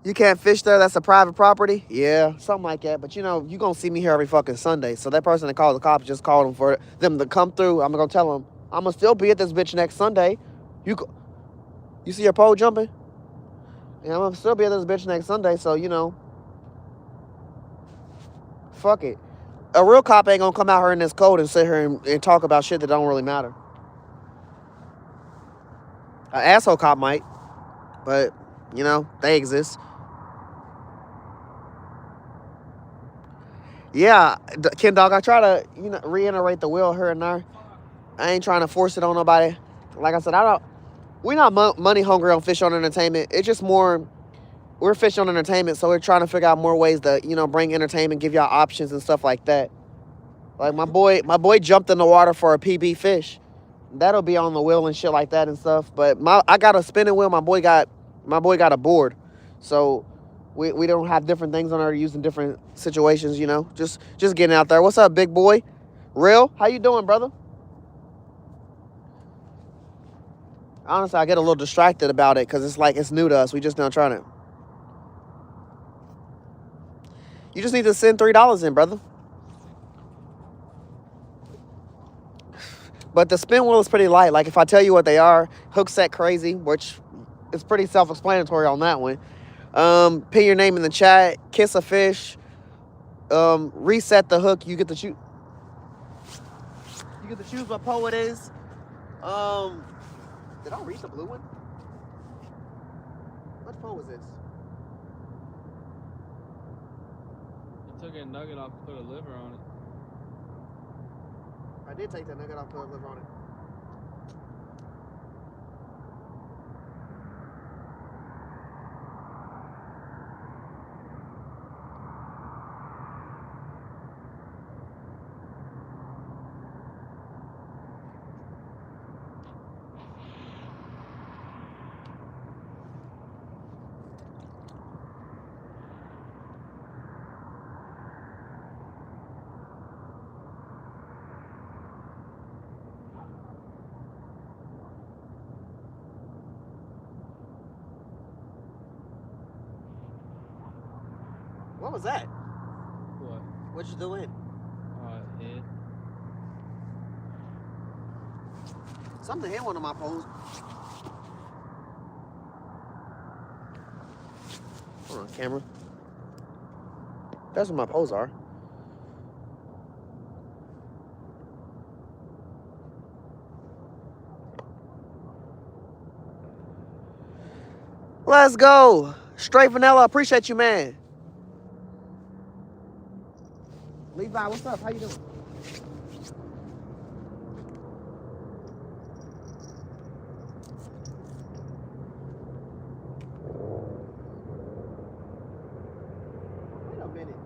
S1: You can't fish there? That's a private property? Yeah, something like that. But you gonna see me here every fucking Sunday. So that person that called the cops just called them for them to come through. I'm gonna tell them, I'm gonna still be at this bitch next Sunday. You see your pole jumping? Yeah, I'm gonna still be at this bitch next Sunday. So, fuck it. A real cop ain't gonna come out here in this code and sit here and talk about shit that don't really matter. An asshole cop might. But, they exist. Yeah, Ken Dog, I try to, reiterate the wheel here and there. I ain't trying to force it on nobody. Like I said, we're not money hungry on Fish on Entertainment. It's just more, we're Fish on Entertainment, so we're trying to figure out more ways to, bring entertainment, give y'all options and stuff like that. Like my boy jumped in the water for a PB fish. That'll be on the wheel and shit like that and stuff. But I got a spinning wheel. My boy got a board. So we don't have different things on there using different situations, Just getting out there. What's up, big boy? Real? How you doing, brother? Honestly, I get a little distracted about it because it's like it's new to us. We just not trying to. You just need to send $3 in, brother. But the spin wheel is pretty light. Like if I tell you what they are, hook set crazy, which is pretty self-explanatory on that one. Pin your name in the chat, kiss a fish, reset the hook. You get to choose. You get to choose what pole it is. Did I read the blue one? What pole was this?
S3: You took a nugget off and put a liver on it.
S1: I did take that nugget off, put a liver on it. What was that?
S3: What?
S1: What'd you do in?
S3: Head.
S1: Something hit one of my poles. Hold on, camera. That's what my poles are. Let's go. Straight vanilla. Appreciate you, man. Levi, what's up? How you doing? Wait a minute.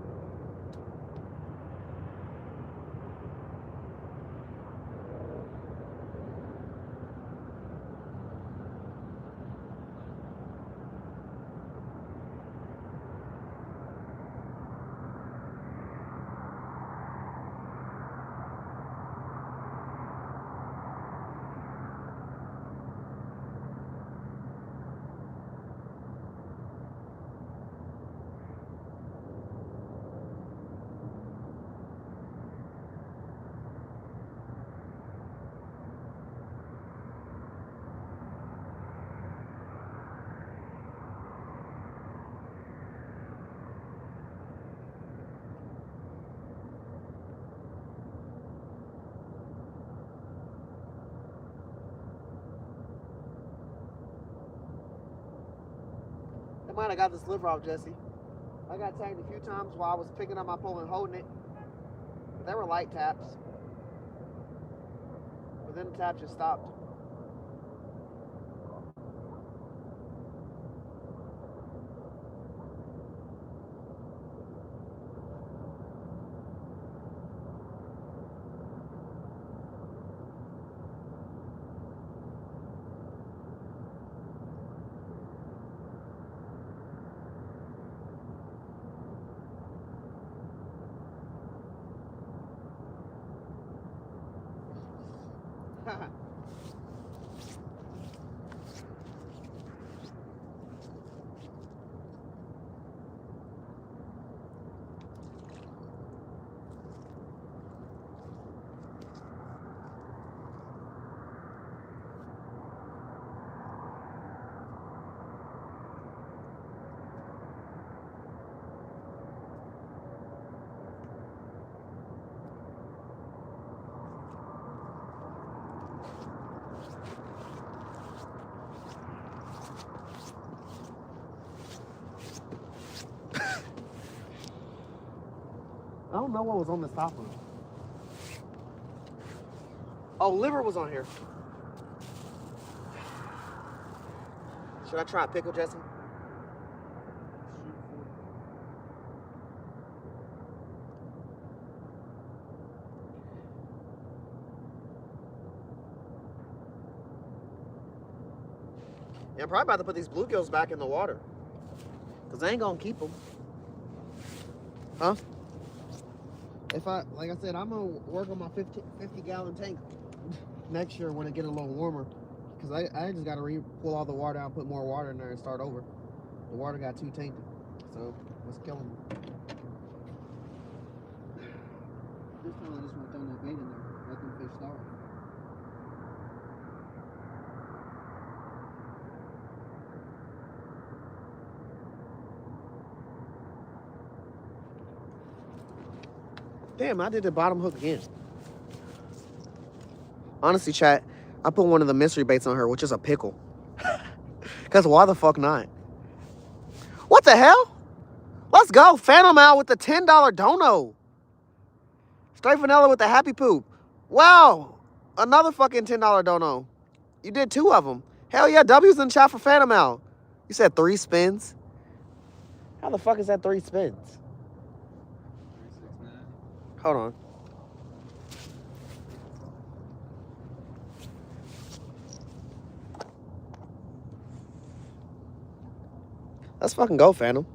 S1: might have got this liver off, Jesse. I got tagged a few times while I was picking up my pole and holding it. But they were light taps. But then the tap just stopped. I don't know what was on this top one. Oh, liver was on here. Should I try a pickle, Jesse? Yeah, I'm probably about to put these bluegills back in the water. Because I ain't going to keep them. Huh? If I, like I said, I'm going to work on my 50 gallon tank next year when it get a little warmer. Because I just got to pull all the water out, put more water in there and start over. The water got too tainted. So, let's kill them. This time I just want to throw that bait in there. Let them fish starve. Damn, I did the bottom hook again. Honestly, chat, I put one of the mystery baits on her, which is a pickle. Because why the fuck not? What the hell? Let's go. Phantom out with the $10 dono. Straight vanilla with the happy poop. Wow. Another fucking $10 dono. You did 2 of them. Hell yeah, W's in chat for Phantom out. You said 3 spins? How the fuck is that 3 spins? Hold on. Let's fucking go, Phantom.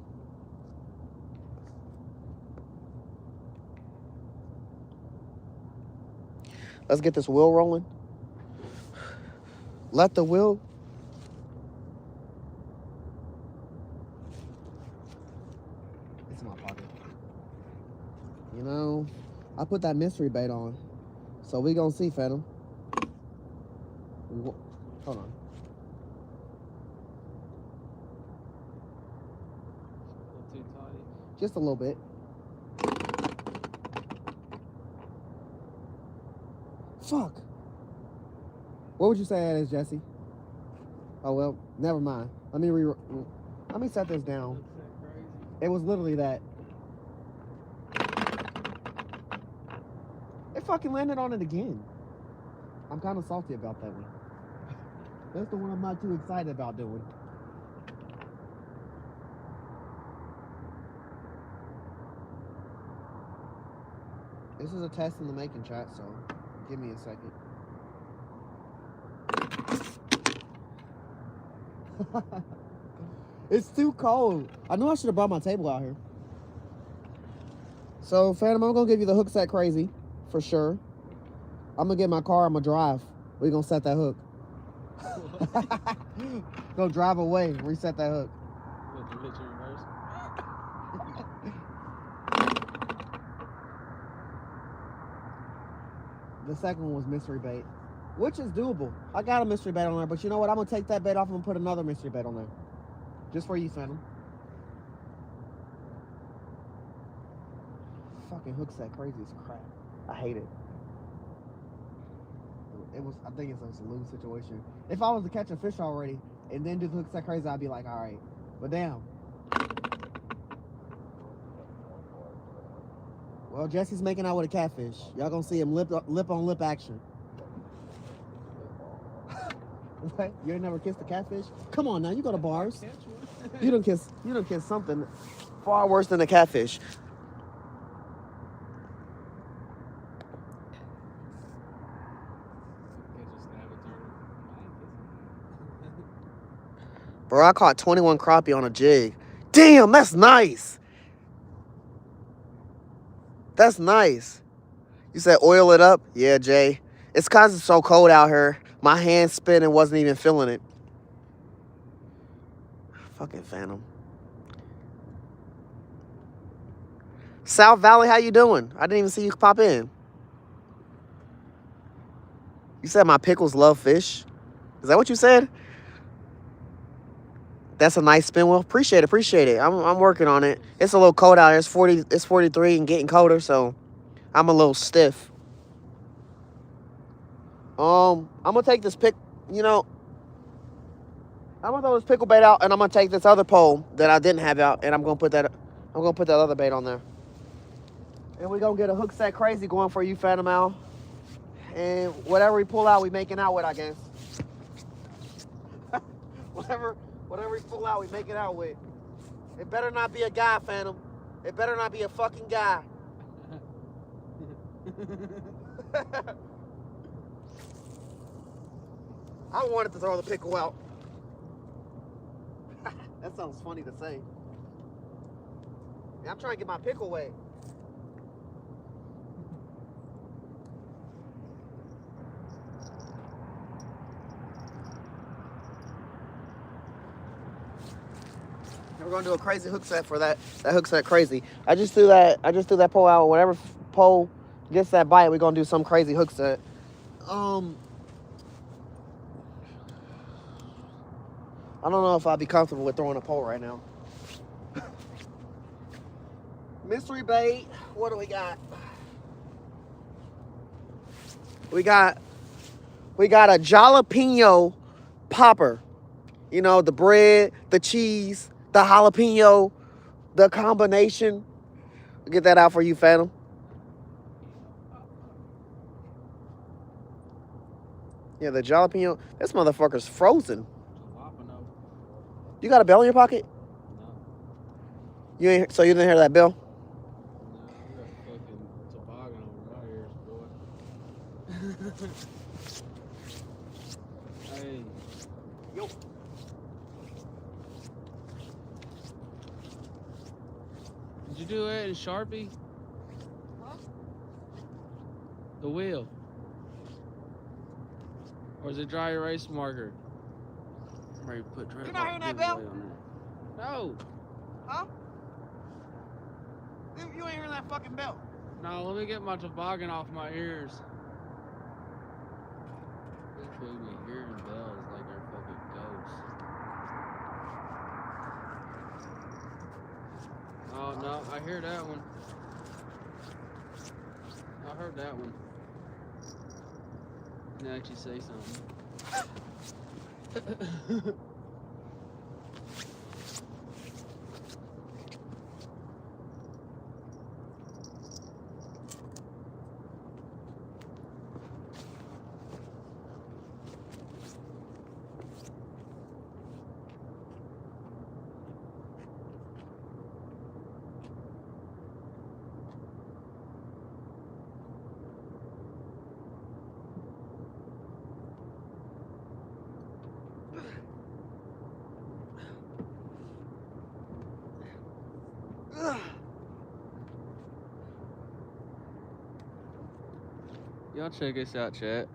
S1: Let's get this wheel rolling. Let the wheel. It's in my pocket. You know, I put that mystery bait on. So we gonna see, Phantom. Hold on.
S3: Too tight.
S1: Just a little bit. Fuck. What would you say that is, Jesse? Oh well, never mind. Let me set this down. It was literally that. It fucking landed on it again. I'm kind of salty about that one. That's the one I'm not too excited about doing. This is a test in the making, chat, so give me a second. It's too cold. I knew I should have brought my table out here. So, Phantom, I'm going to give you the hook set crazy, for sure. I'm going to get my car, I'm going to drive. We're going to set that hook. Go drive away, reset that hook.
S3: With the bitch in reverse.
S1: The second one was mystery bait, which is doable. I got a mystery bait on there, but you know what? I'm going to take that bait off and put another mystery bait on there. Just for you, Phantom. Fucking hook set crazy as crap. I hate it. I think it's a lose situation. If I was to catch a fish already and then do the hook set crazy, I'd be like, all right. But damn, Well, Jesse's making out with a catfish. Y'all gonna see him lip on lip action. What? You ain't never kissed a catfish? Come on now, you go to bars. You don't kiss something far worse than a catfish. Bro, I caught 21 crappie on a jig. Damn, that's nice. That's nice. You said oil it up? Yeah, Jay. It's because it's so cold out here. My hand spin and wasn't even feeling it. Fucking Phantom. South Valley, how you doing? I didn't even see you pop in. You said my pickles love fish? Is that what you said? That's a nice spin wheel. Appreciate it. I'm working on it. It's a little cold out here. It's 43 and getting colder, so I'm a little stiff. I'm gonna take this I'm gonna throw this pickle bait out, and I'm gonna take this other pole that I didn't have out, and I'm gonna put that other bait on there. And we're gonna get a hook set crazy going for you, Phantom Al. And whatever we pull out, we making out with, I guess. whatever we pull out, we make it out with. It better not be a guy, Phantom. It better not be a fucking guy. I wanted to throw the pickle out. That sounds funny to say. Yeah, I'm trying to get my pickle wet. We're gonna do a crazy hook set for that hook set crazy. I just threw that pole out. Whatever pole gets that bite, we're gonna do some crazy hook set. I don't know if I'll be comfortable with throwing a pole right now. Mystery bait. What do we got? We got a jalapeno popper. You know, the bread, the cheese, the jalapeno, the combination. We'll get that out for you, Phantom. Yeah, the jalapeno. This motherfucker's frozen. You got a bell in your pocket?
S3: No.
S1: So you didn't hear that bell?
S3: No, I got fucking toboggan over my ears, boy. Hey.
S1: Yo.
S3: Did you do it in Sharpie?
S1: Huh?
S3: The wheel. Or is it dry erase marker?
S1: You're not hearing that bell?
S3: No.
S1: Huh? You ain't hearing that fucking bell.
S3: No, let me get my toboggan off my ears. This fool be hearing bells like they're fucking ghosts. Oh, no, I hear that one. I heard that one. Now actually say something. Y'all check this out, chat.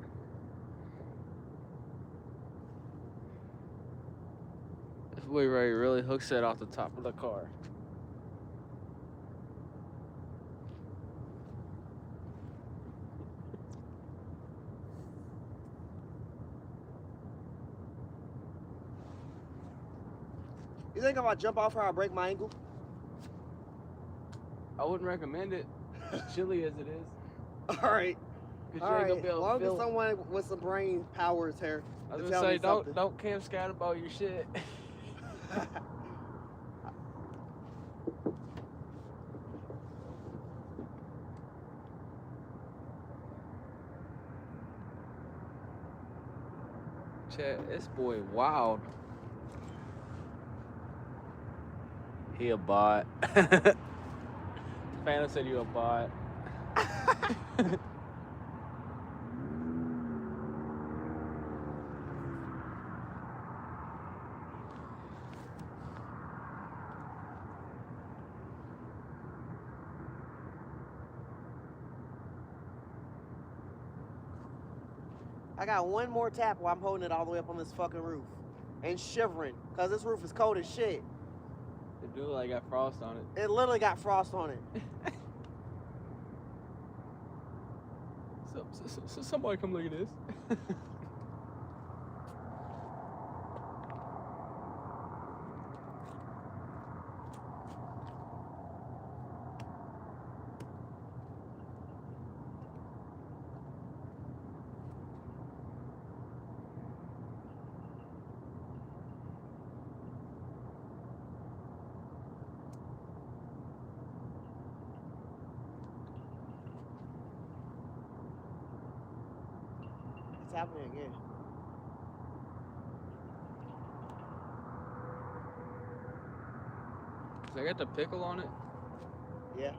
S3: If we ready to really hook set off the top of the car.
S1: You think if I jump off her, I'll break my ankle?
S3: I wouldn't recommend it, as chilly as it is.
S1: All right.
S3: Cause
S1: All
S3: you ain't
S1: right.
S3: gonna be able
S1: As long
S3: to
S1: as
S3: feel.
S1: someone with some brain power is here.
S3: I was
S1: to
S3: gonna
S1: tell
S3: say,
S1: me something.
S3: don't camp scout about your shit.
S2: chat. This boy wild.
S4: He a bot. Phantom said you a bot.
S1: I got one more tap while I'm holding it all the way up on this fucking roof. And shivering, because this roof is cold as shit.
S2: It do like got frost on it.
S1: It literally got frost on it.
S2: So somebody come look at this.
S1: It's happening again.
S2: So I got the pickle on it.
S1: Yeah.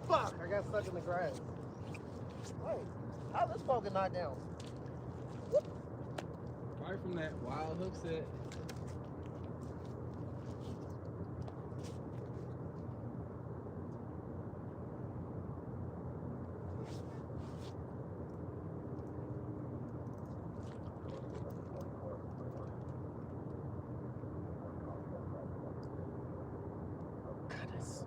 S1: Fuck, I got stuck in the grass. Wait, how this fucking not down?
S2: Right from that wild hook set.
S1: Goodness.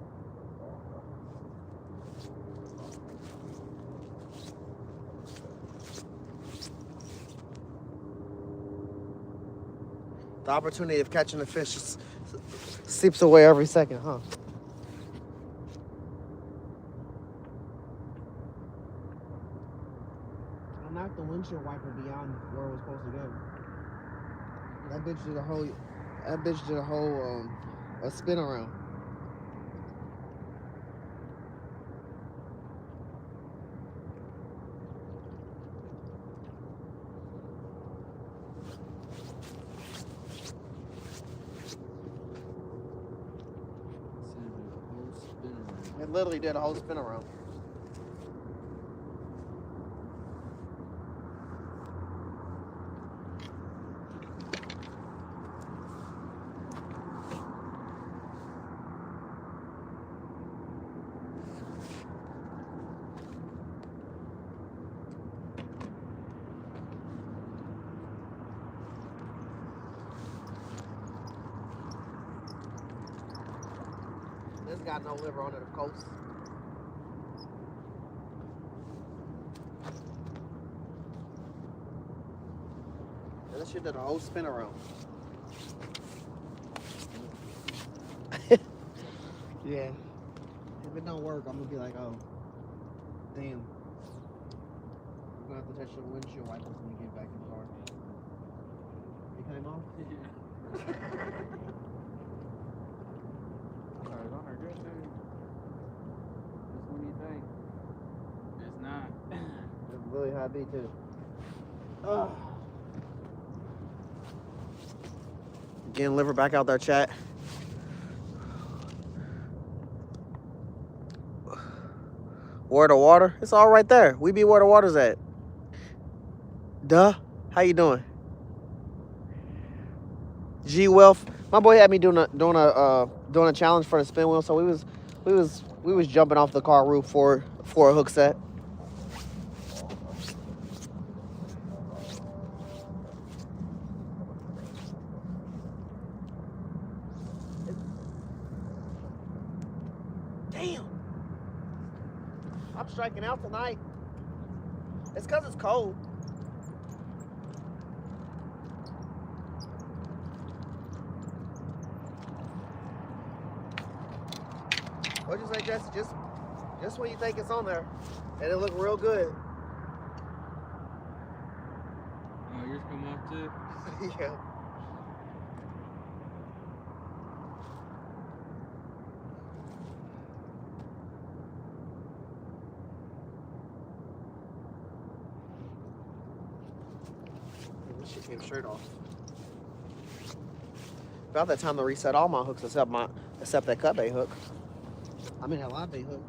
S1: The opportunity of catching a fish seeps away every second, huh? I knocked the windshield wiper beyond where it was supposed to go. That bitch did a whole a spin around. It literally did a whole spin around. This got no liver on it, of course. And this shit did a whole spin around. Yeah. If it don't work, I'm gonna be like, oh, damn. I'm gonna have to touch the windshield wipers when we get back in the car. It came off?
S2: Cars on are good, dude. Just when you think. It's not.
S1: It's really high B too. Getting liver back out there, chat. Where the water? It's all right there. We be where the water's at. Duh. How you doing? G Wealth. My boy had me doing a challenge for the spin wheel, so we was jumping off the car roof for a hook set. striking out tonight. It's because it's cold. What'd you say, Jesse? Just when you think it's on there, and it look real good.
S3: Oh, yours come off too?
S1: Yeah. This shit came straight off. About that time to reset all my hooks except that cut bait hook. I mean that live bait hook.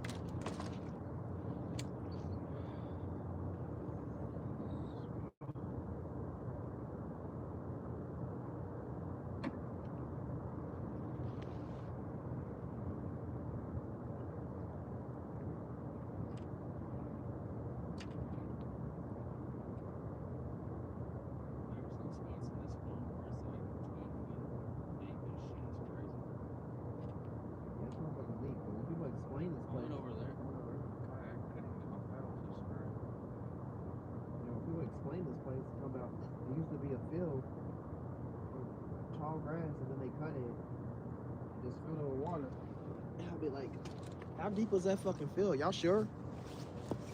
S1: How deep was that fucking field? Y'all sure?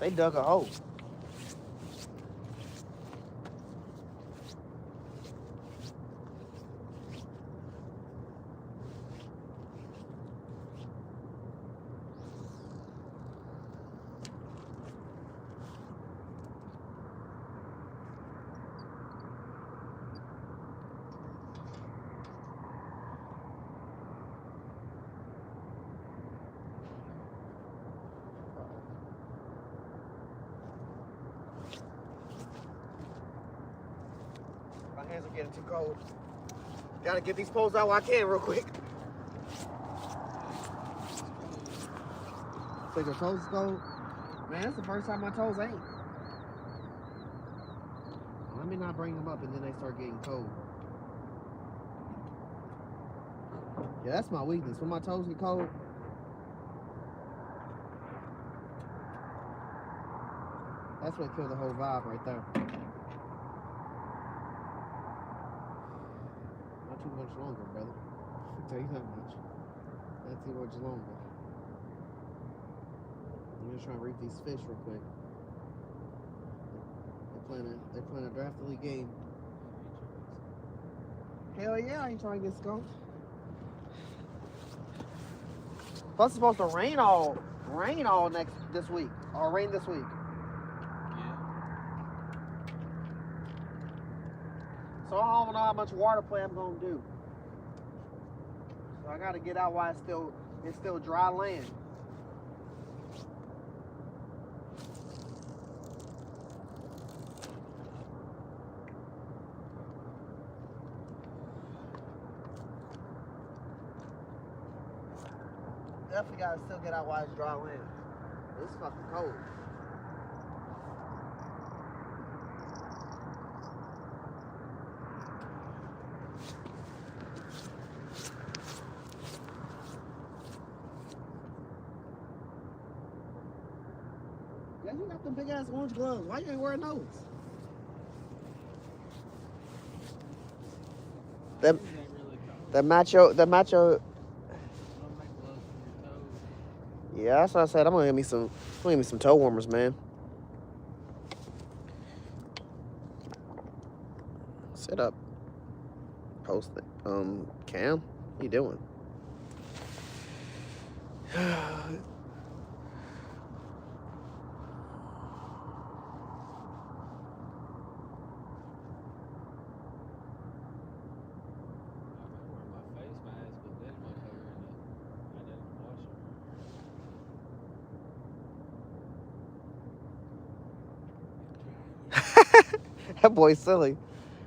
S1: They dug a hole. My hands are getting too cold. Gotta get these poles out while I can real quick. Think your toes cold? Man, that's the first time my toes ain't. Let me not bring them up and then they start getting cold. Yeah, that's my weakness. When my toes get cold, that's what killed the whole vibe right there. Not too much longer, brother. I'll tell you that much. Not too much longer. I'm just trying to reap these fish real quick. They're playing a draft league game. Hell yeah, I ain't trying to get skunked. Plus it's supposed to rain all this week. Or rain this week.
S3: Yeah.
S1: So I don't know how much water play I'm gonna do. So I gotta get out while it's still dry land. Definitely gotta still get out while it's dry land. It's fucking cold. Yeah, you got them big ass orange gloves. Why you ain't wearing those? The macho. Yeah, that's what I said. I'm gonna give me some toe warmers, man. Sit up. Post it. Cam, what you doing? That boy's silly.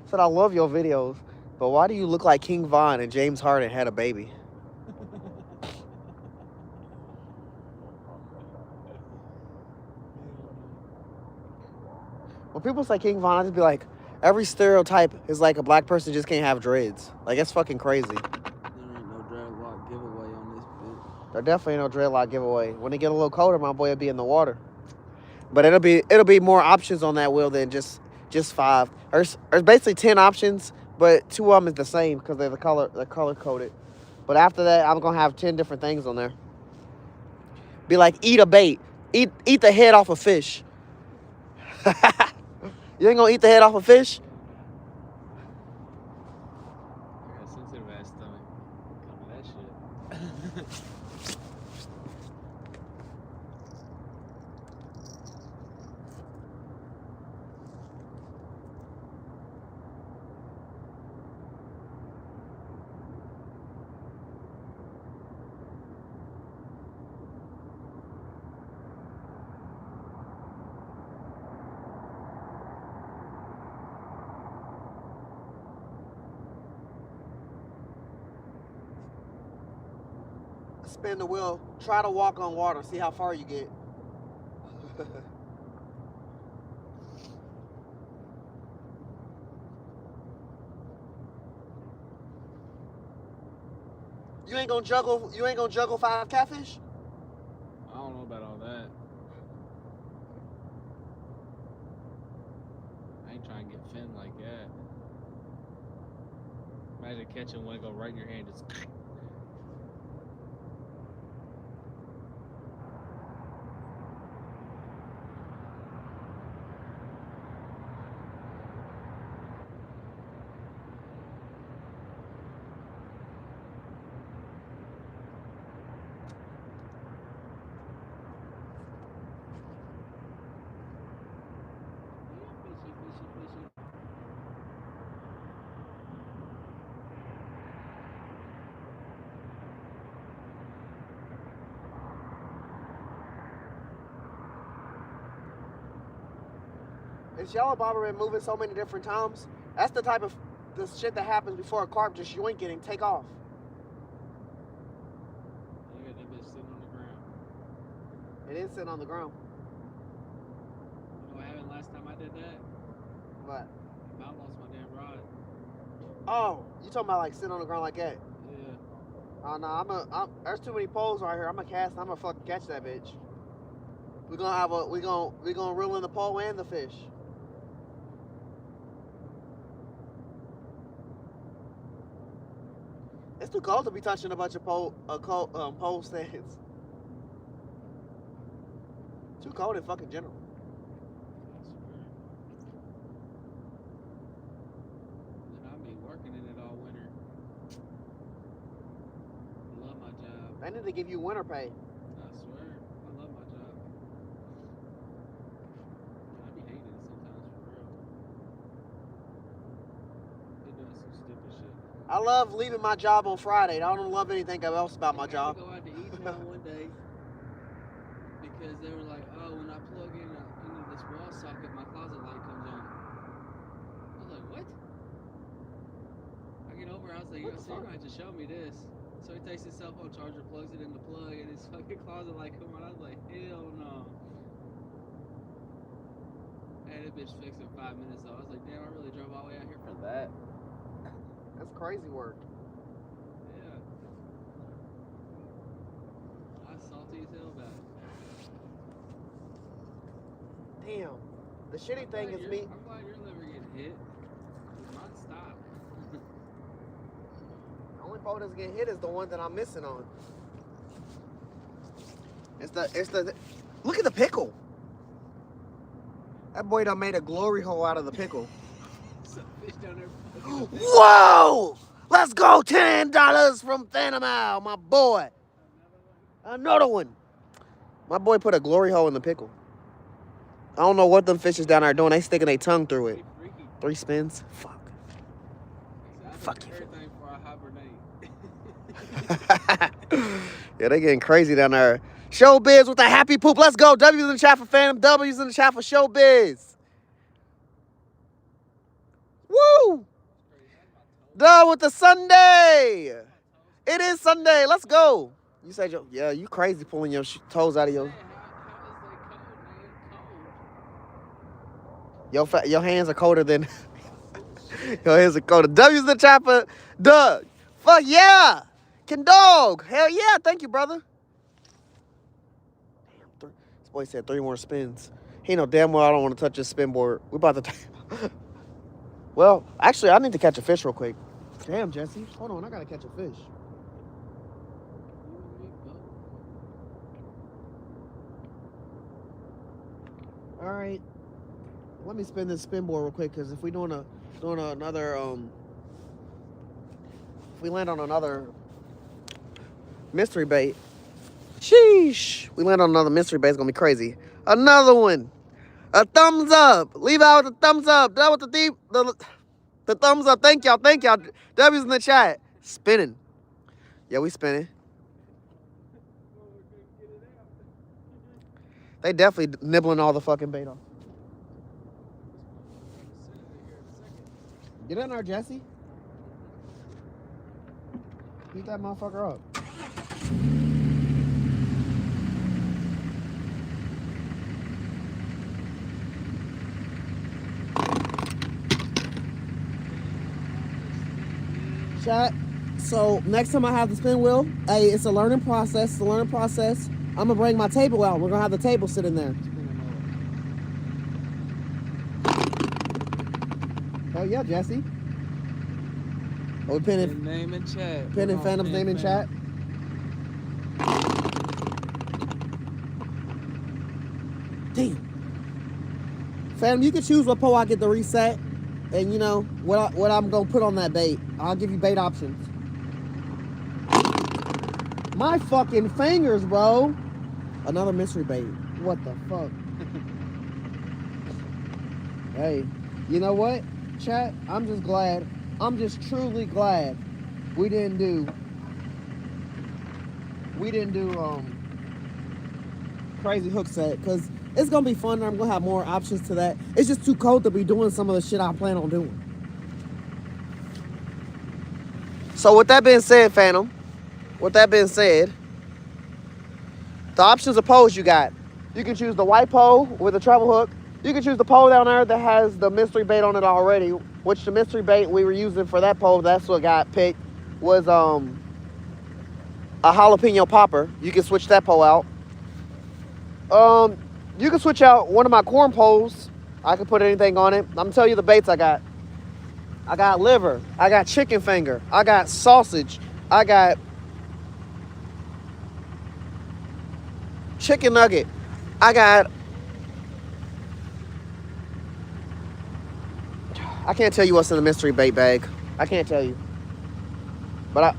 S1: Said, I love your videos, but why do you look like King Von and James Harden had a baby? When people say King Von, I just be like, every stereotype is like a black person just can't have dreads. Like, it's fucking crazy.
S2: There ain't no dreadlock giveaway on this bitch.
S1: There definitely ain't no dreadlock giveaway. When it get a little colder, my boy will be in the water. But it'll be more options on that wheel than just 5. There's basically 10 options, but 2 of them is the same because they're color coded. But after that, I'm gonna have 10 different things on there. Be like, eat a bait, eat the head off a fish. You ain't gonna eat the head off a fish?
S3: I got a sensitive ass stomach. Come to that shit.
S1: Spin the wheel. Try to walk on water. See how far you get. You ain't gonna juggle 5 catfish?
S3: I don't know about all that. I ain't trying to get fin like that. Imagine catching one go right in your hand. Just.
S1: This yellow bobber been moving so many different times. That's the type of the shit that happens before a carp just yoink it and take off.
S3: Look at that bitch sitting on the ground.
S1: It is sitting on the ground.
S3: You know what happened last time I did that?
S1: What?
S3: I lost my damn rod.
S1: Oh, you talking about like sitting on the ground like that?
S3: Yeah.
S1: Oh no, there's too many poles right here. I'm gonna cast. I'm gonna fucking catch that bitch. We're gonna reel in the pole and the fish. It's too cold to be touching a bunch of pole stands. Too cold in fucking general.
S3: I swear. Then I'll be working in it all winter. I love my job.
S1: They need to give you winter pay.
S3: I swear. I love my job. I be hating it sometimes for real. They doing some stupid shit.
S1: I love leaving my job on Friday. I don't love anything else about my
S3: I had
S1: job.
S3: to go out to eat one day because they were like, "Oh, when I plug into this wall socket, my closet light comes on." I was like, "What?" I get over, I was like,
S1: What
S3: "Yo,
S1: the
S3: so you're
S1: fuck?
S3: gonna have to show me this." So he takes his cell phone charger, plugs it in the plug, and his fucking closet light come on. I was like, "Hell no!" I had that bitch fixed in 5 minutes though. I was like, "Damn, I really drove all the way out here for that."
S1: That's crazy work.
S3: Yeah. I was salty as hell about it.
S1: Damn. The shitty thing is me.
S3: I'm glad you're never getting hit. Mine stopped.
S1: The only pole that's getting hit is the one that I'm missing on. It's the look at the pickle. That boy done made a glory hole out of the pickle.
S3: Some fish down there.
S1: Whoa! Let's go, $10 from Thanamau, my boy. Another one. My boy put a glory hole in the pickle. I don't know what them fishes down there are doing. They sticking their tongue through it.
S3: Freaky.
S1: 3 spins. Fuck.
S3: I
S1: Fuck
S3: do
S1: you.
S3: everything before I hibernate.
S1: Yeah, they getting crazy down there. Showbiz with the happy poop. Let's go. W's in the chat for Phantom. W's in the chat for Showbiz. Woo! Done with the Sunday. It is Sunday. Let's go. You said, yeah, you crazy pulling your toes out of your...
S3: How is they cold, man? Cold.
S1: Your hands are colder than... Your hands are colder. W's in the chat for Doug. Fuck yeah. Can dog. Hell yeah. Thank you, brother. Damn, this boy said 3 more spins. He know damn well I don't want to touch his spin board. We about to. Well, actually, I need to catch a fish real quick. Damn, Jesse. Hold on, I gotta catch a fish. All right. Let me spin this spin board real quick, because if we doing another if we land on another mystery bait, sheesh, we land on another mystery bait, it's gonna be crazy. Another one. A thumbs up. Leave out with the thumbs up. That with the thumbs up. Thank y'all. Thank y'all. W's in the chat. Spinning. Yeah, we spinning. They definitely nibbling all the fucking bait off. Get in there, Jesse. Beat that motherfucker up. Chat. So next time I have the spin wheel, hey, it's a learning process. It's a learning process. I'm gonna bring my table out. We're gonna have the table sit in there. Hell yeah, Jesse. Oh, we pinning
S3: name in chat.
S1: Pinning Phantom's name in chat. Damn. Phantom, you can choose what pole I get to reset, and you know what I'm gonna put on that bait. I'll give you bait options. My fucking fingers, bro. Another mystery bait. What the fuck? Hey, you know what, chat? I'm just glad. I'm just truly glad we didn't do crazy hook set, because it's gonna be fun and I'm gonna have more options to that. It's just too cold to be doing some of the shit I plan on doing. So with that being said, Phantom, the options of poles you got. You can choose the white pole with a treble hook. You can choose the pole down there that has the mystery bait on it already, which the mystery bait we were using for that pole, that's what got picked, was a jalapeno popper. You can switch that pole out. You can switch out one of my corn poles. I can put anything on it. I'm gonna tell you the baits I got. I got liver. I got chicken finger. I got sausage. I got chicken nugget. I can't tell you what's in the mystery bait bag. I can't tell you. But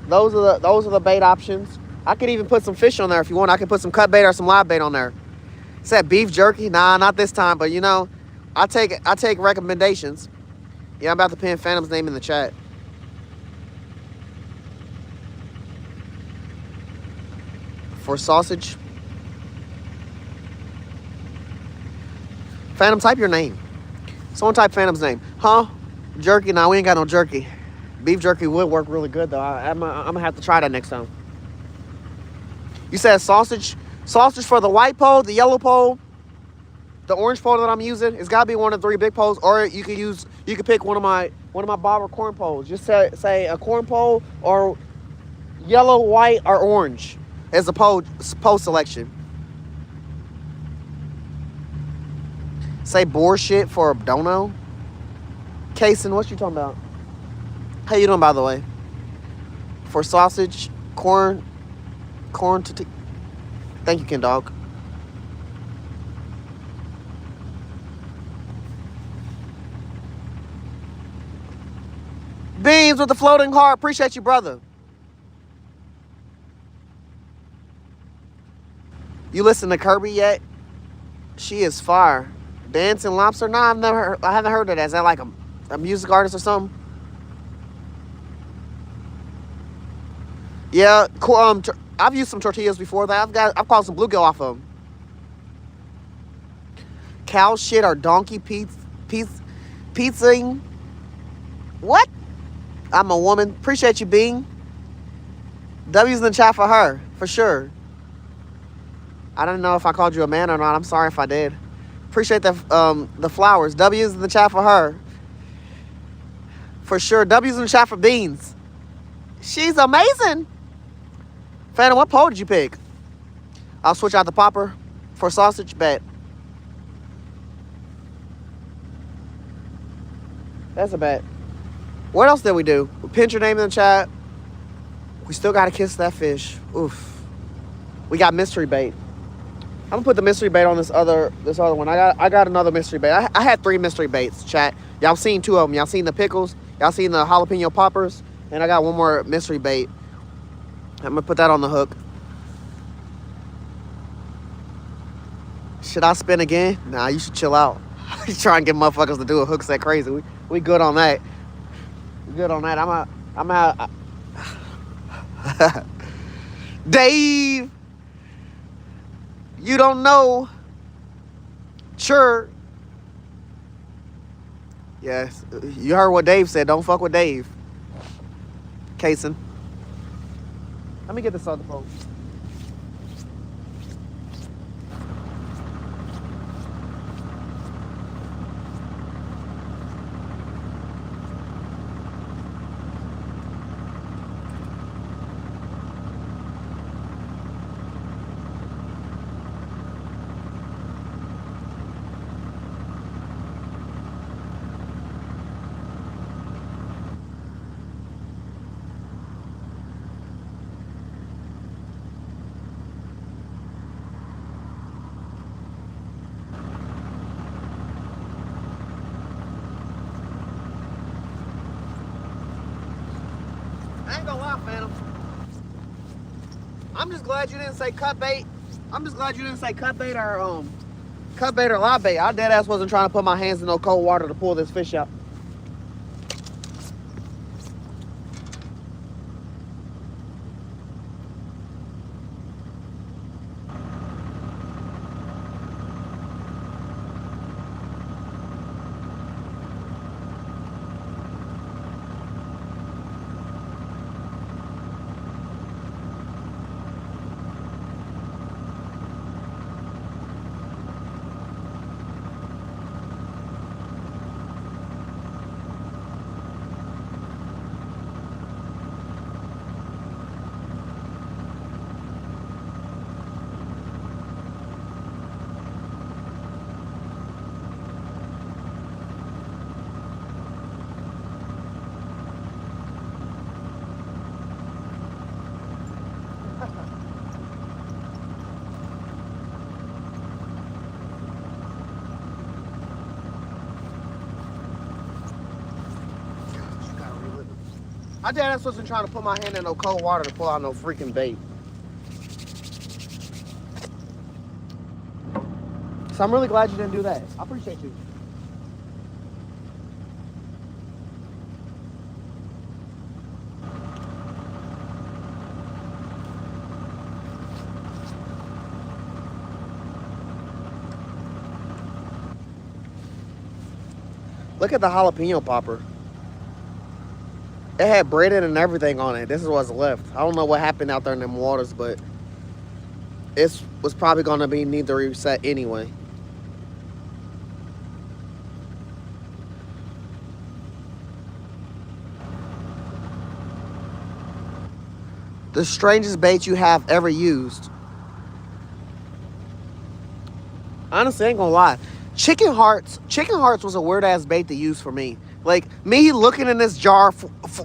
S1: those are the bait options. I could even put some fish on there if you want. I could put some cut bait or some live bait on there. Is that beef jerky? Nah, not this time. But you know, I take recommendations. Yeah, I'm about to pin Phantom's name in the chat. For sausage. Phantom, type your name. Someone type Phantom's name. Huh? Jerky? Nah, we ain't got no jerky. Beef jerky would work really good, though. I'm gonna have to try that next time. You said sausage? Sausage for the white pole, the yellow pole, the orange pole that I'm using. It's gotta be one of the 3 big poles, or you could pick one of my bobber corn poles. Just say a corn pole or yellow, white, or orange as a pole selection. Say boar shit for a dono. Kason, what you talking about? How you doing, by the way? For sausage, corn thank you, Ken Dog. Beans with the floating heart. Appreciate you, brother. You listen to Kirby yet? She is fire. Dancing Lobster? Nah, I haven't heard of that. Is that like a music artist or something? Yeah, I've used some tortillas before. I've caught some bluegill off of them. Cow shit or donkey pizzaing? What? I'm a woman. Appreciate you, Bing. W's in the chat for her, for sure. I don't know if I called you a man or not. I'm sorry if I did. Appreciate the flowers. W's in the chat for her. For sure. W's in the chat for Beans. She's amazing. Phantom, what pole did you pick? I'll switch out the popper for sausage. Bet. That's a bet. What else did we do? We pinned your name in the chat. We still got to kiss that fish. Oof. We got mystery bait. I'm gonna put the mystery bait on this other one. I got another mystery bait. I had 3 mystery baits, chat. Y'all seen 2 of them. Y'all seen the pickles. Y'all seen the jalapeno poppers. And I got one more mystery bait. I'm gonna put that on the hook. Should I spin again? Nah, you should chill out. You try and get motherfuckers to do a hook set crazy. We good on that. We good on that. I'm out. Dave, you don't know. Sure. Yes, you heard what Dave said. Don't fuck with Dave. Kason. Let me get this other boat. I ain't gonna lie, Phantom. I'm just glad you didn't say cut bait. I'm just glad you didn't say cut bait or live bait. I dead ass wasn't trying to put my hands in no cold water to pull this fish out. I dead ass wasn't trying to put my hand in no cold water to pull out no freaking bait. So I'm really glad you didn't do that. I appreciate you. Look at the jalapeno popper. It had bread in and everything on it. This is what's left. I don't know what happened out there in them waters, but it was probably going to be need to reset anyway. The strangest bait you have ever used. Honestly, I ain't gonna lie. Chicken hearts was a weird ass bait to use for me. Like me looking in this jar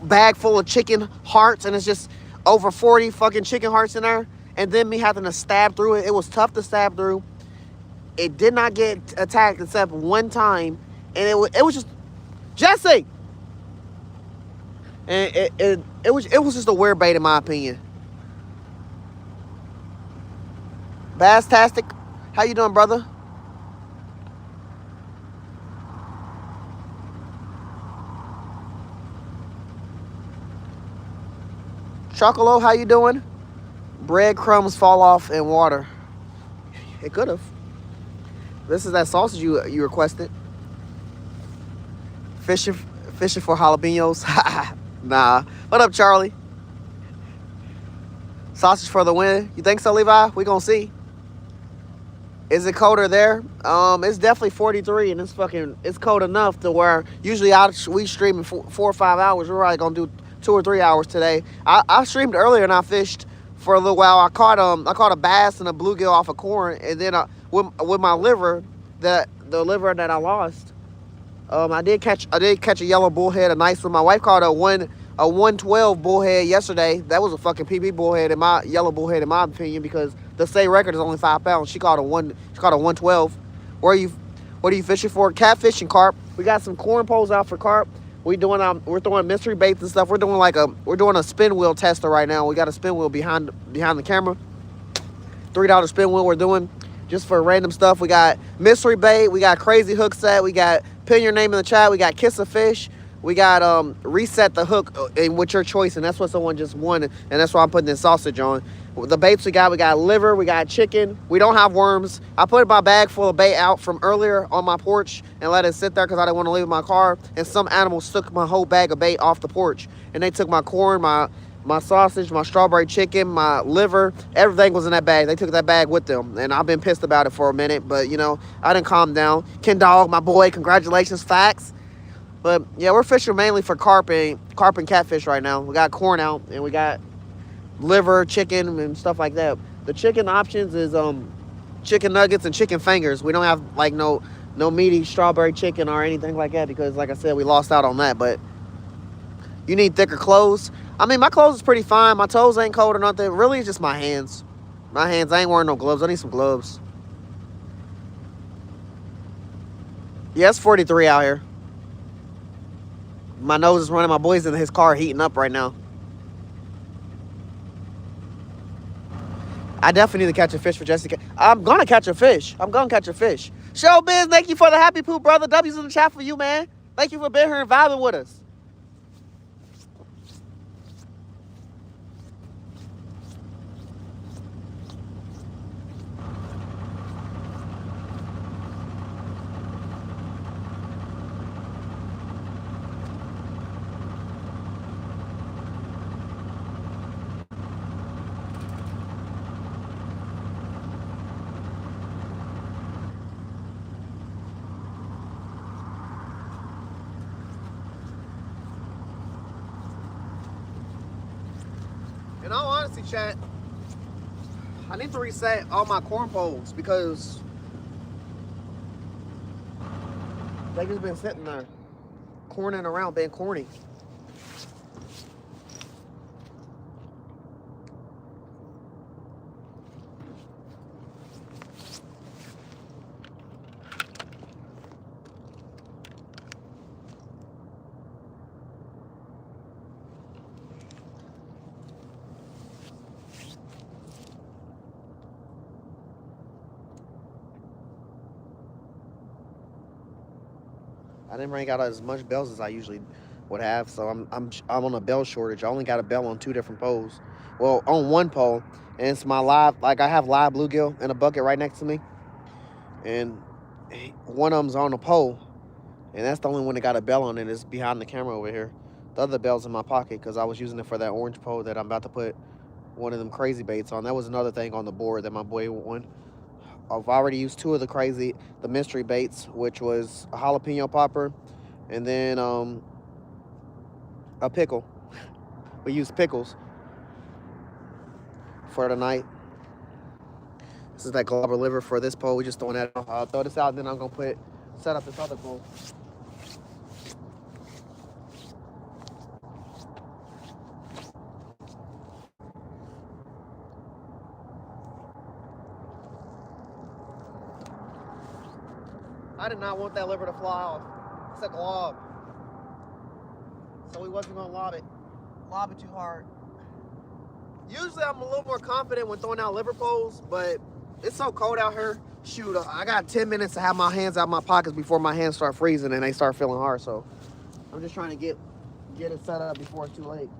S1: bag full of chicken hearts, and it's just over 40 fucking chicken hearts in there, and then me having to stab through it. It was tough to stab through. It did not get attacked except one time, and it was just Jesse. And it was just a weird bait in my opinion. Basstastic, how you doing, brother? Chocolo, how you doing? Breadcrumbs fall off in water. It could have. This is that sausage you requested. Fishing for jalapenos. Nah. What up, Charlie? Sausage for the win. You think so, Levi? We gonna see. Is it colder there? It's definitely 43, and it's cold enough to where usually we stream in 4 or 5 hours. We're probably gonna do 2 or 3 hours today. I streamed earlier and I fished for a little while. I caught a bass and a bluegill off a corn, and then with my liver, the liver that I lost, I did catch a yellow bullhead, a nice one. My wife caught a 112 bullhead yesterday. That was a fucking PB bullhead in my yellow bullhead in my opinion because the state record is only 5 pounds. She caught a 112. What are you fishing for? Catfish and carp. We got some corn poles out for carp. We're throwing mystery baits and stuff. We're doing a spin wheel tester right now. We got a spin wheel behind the camera. $3 spin wheel we're doing just for random stuff. We got mystery bait. We got crazy hook set. We got pin your name in the chat. We got kiss a fish. We got reset the hook with your choice, and that's what someone just won, and that's why I'm putting this sausage on. The baits we got liver, we got chicken. We don't have worms. I put my bag full of bait out from earlier on my porch and let it sit there because I didn't want to leave it in my car, and some animals took my whole bag of bait off the porch, and they took my corn, my sausage, my strawberry chicken, my liver, everything was in that bag. They took that bag with them, and I've been pissed about it for a minute, but, you know, I didn't calm down. Ken Dog, my boy, congratulations, facts. But, yeah, we're fishing mainly for carp and catfish right now. We got corn out, and we got liver, chicken, and stuff like that. The chicken options is chicken nuggets and chicken fingers. We don't have, like, no meaty strawberry chicken or anything like that because, like I said, we lost out on that, but you need thicker clothes. I mean, my clothes is pretty fine. My toes ain't cold or nothing. Really, it's just my hands. My hands. I ain't wearing no gloves. I need some gloves. Yeah, it's 43 out here. My nose is running. My boy's in his car heating up right now. I definitely need to catch a fish for Jessica. I'm going to catch a fish. Showbiz, thank you for the happy poop, brother. W's in the chat for you, man. Thank you for being here and vibing with us. In all honesty, chat, I need to reset all my corn poles because they just been sitting there corning around, being corny. I didn't bring out as much bells as I usually would have, so I'm on a bell shortage. I only got a bell on 2 different poles. Well, on one pole, and it's my live, like I have live bluegill in a bucket right next to me, and one of them's on a pole, and that's the only one that got a bell on it. It's behind the camera over here. The other bell's in my pocket because I was using it for that orange pole that I'm about to put one of them crazy baits on. That was another thing on the board that my boy won. I've already used 2 of the mystery baits, which was a jalapeno popper and then a pickle. We used pickles for the night. This is that globber liver for this pole. We just throwing that out. I'll throw this out, and then I'm gonna set up this other pole. I did not want that liver to fly off. It's a glob. So we wasn't gonna lob it too hard. Usually I'm a little more confident when throwing out liver poles, but it's so cold out here. Shoot, I got 10 minutes to have my hands out of my pockets before my hands start freezing and they start feeling hard. So I'm just trying to get it set up before it's too late.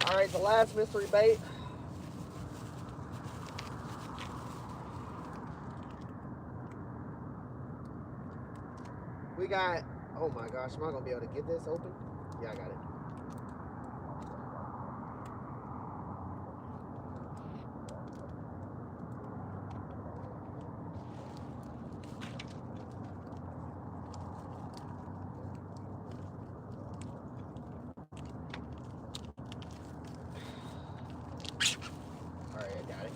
S1: All right, the last mystery bait. We got, oh my gosh, am I gonna be able to get this open? Yeah, I got it. All right, I got it.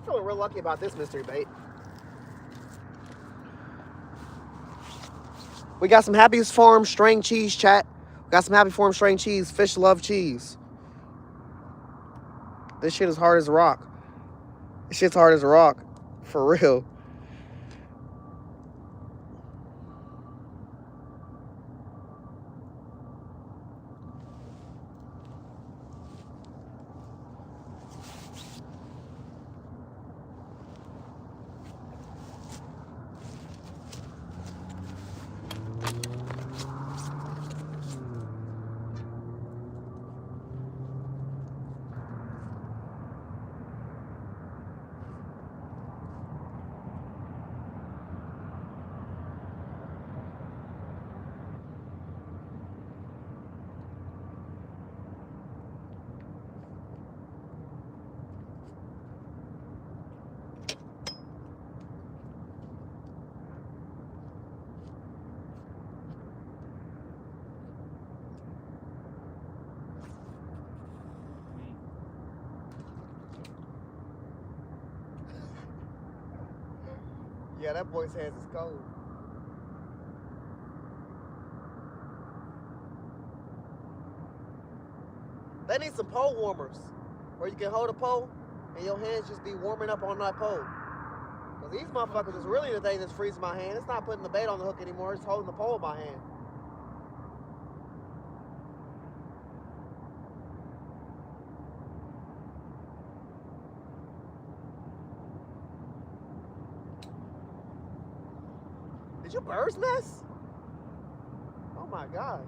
S1: feeling real lucky about this mystery bait. We got some Happy Farm string cheese, chat. We got some Happy Farm string cheese. Fish love cheese. This shit is hard as a rock. This shit's hard as a rock. For real. Yeah, that boy's hands is cold. They need some pole warmers where you can hold a pole and your hands just be warming up on that pole. Because these motherfuckers is really the thing that's freezing my hand. It's not putting the bait on the hook anymore, it's holding the pole in my hand. Did you bird's nest? Oh my gosh.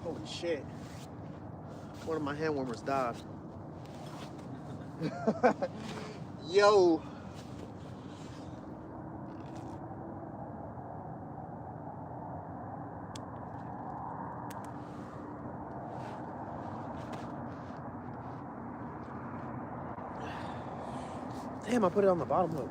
S1: Holy shit. One of my hand warmers died. Yo. Damn, I put it on the bottom hook.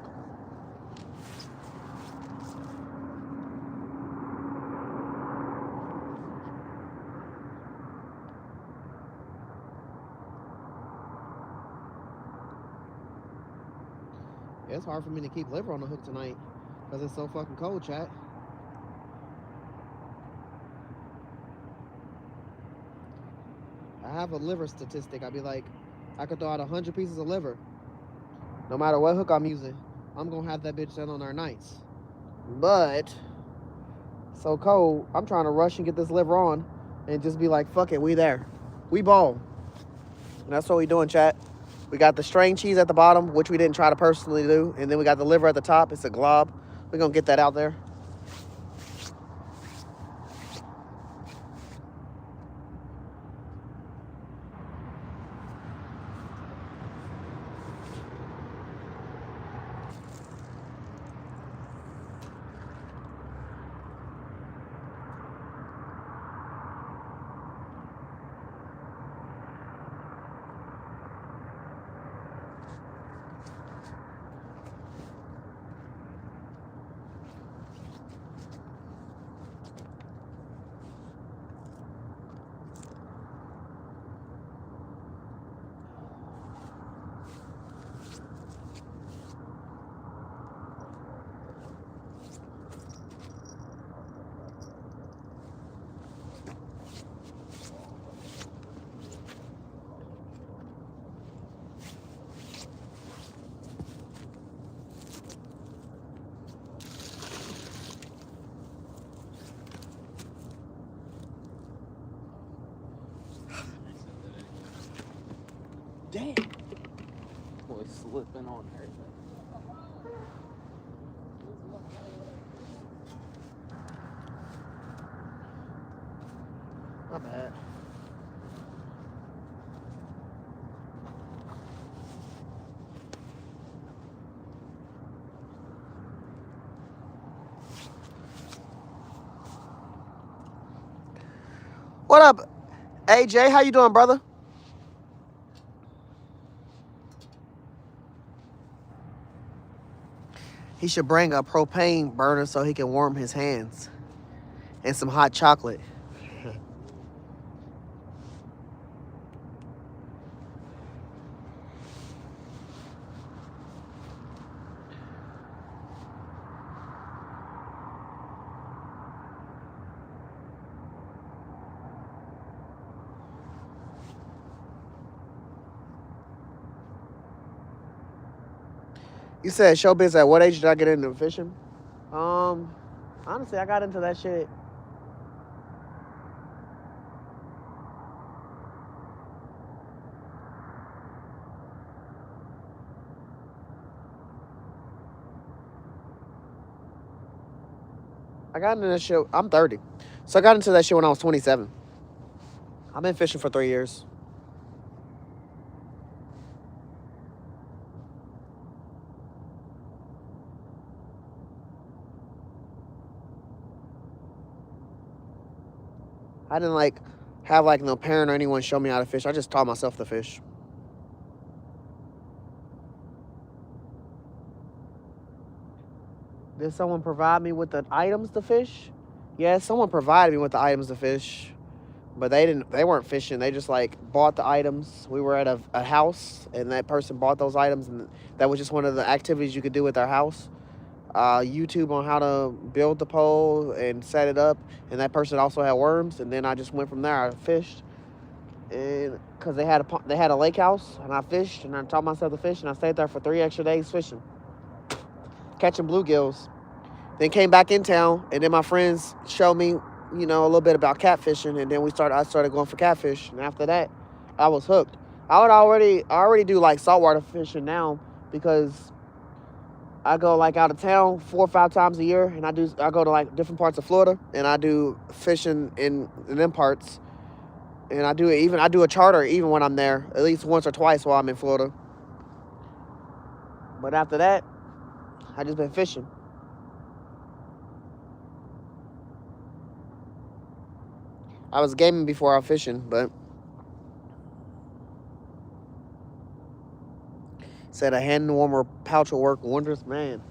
S1: Yeah, it's hard for me to keep liver on the hook tonight because it's so fucking cold, chat. I have a liver statistic. I'd be like, I could throw out 100 pieces of liver. No matter what hook I'm using, I'm gonna have that bitch set on our nights. But, so cold, I'm trying to rush and get this liver on and just be like, fuck it, we there. We ball. And that's what we doing, chat. We got the string cheese at the bottom, which we didn't try to personally do. And then we got the liver at the top. It's a glob. We're gonna get that out there.
S4: Damn. Boy, slipping on everything.
S1: My bad. What up, AJ? How you doing, brother? He should bring a propane burner so he can warm his hands and some hot chocolate. You said showbiz, at what age did I get into fishing? Honestly, I got into that shit. I got into that shit. I'm 30. So I got into that shit when I was 27. I've been fishing for 3 years. I didn't like have like no parent or anyone show me how to fish. I just taught myself to fish. Did someone provide me with the items to fish? Yeah, someone provided me with the items to fish, but they weren't fishing. They just like bought the items. We were at a house, and that person bought those items, and that was just one of the activities you could do with our house. YouTube on how to build the pole and set it up, and that person also had worms, and then I just went from there. I fished, and because they had a lake house, and I fished, and I taught myself to fish, and I stayed there for 3 extra days fishing, catching bluegills. Then came back in town, and then my friends showed me, a little bit about catfishing, and then I started going for catfish, and after that, I was hooked. I already do like saltwater fishing now because I go like out of town 4 or 5 times a year, and I go to like different parts of Florida, and I do fishing in them parts, and I do a charter even when I'm there, at least once or twice while I'm in Florida. But after that, I just been fishing. I was gaming before I was fishing, but said a hand warmer pouch will work wonders, man.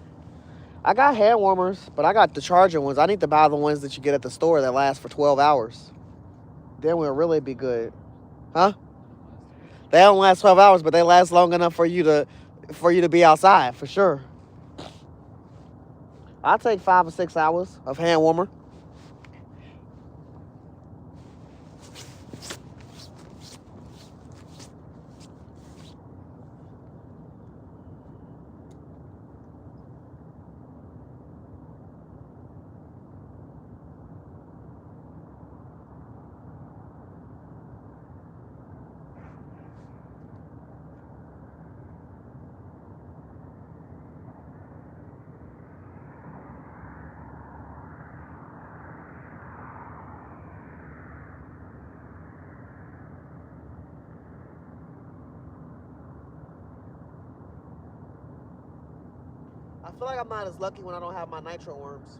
S1: I got hand warmers, but I got the charger ones. I need to buy the ones that you get at the store that last for 12 hours. Then we'll really be good. Huh? They don't last 12 hours, but they last long enough for you to be outside, for sure. I'll take 5 or 6 hours of hand warmer. I feel like I'm not as lucky when I don't have my nitro worms.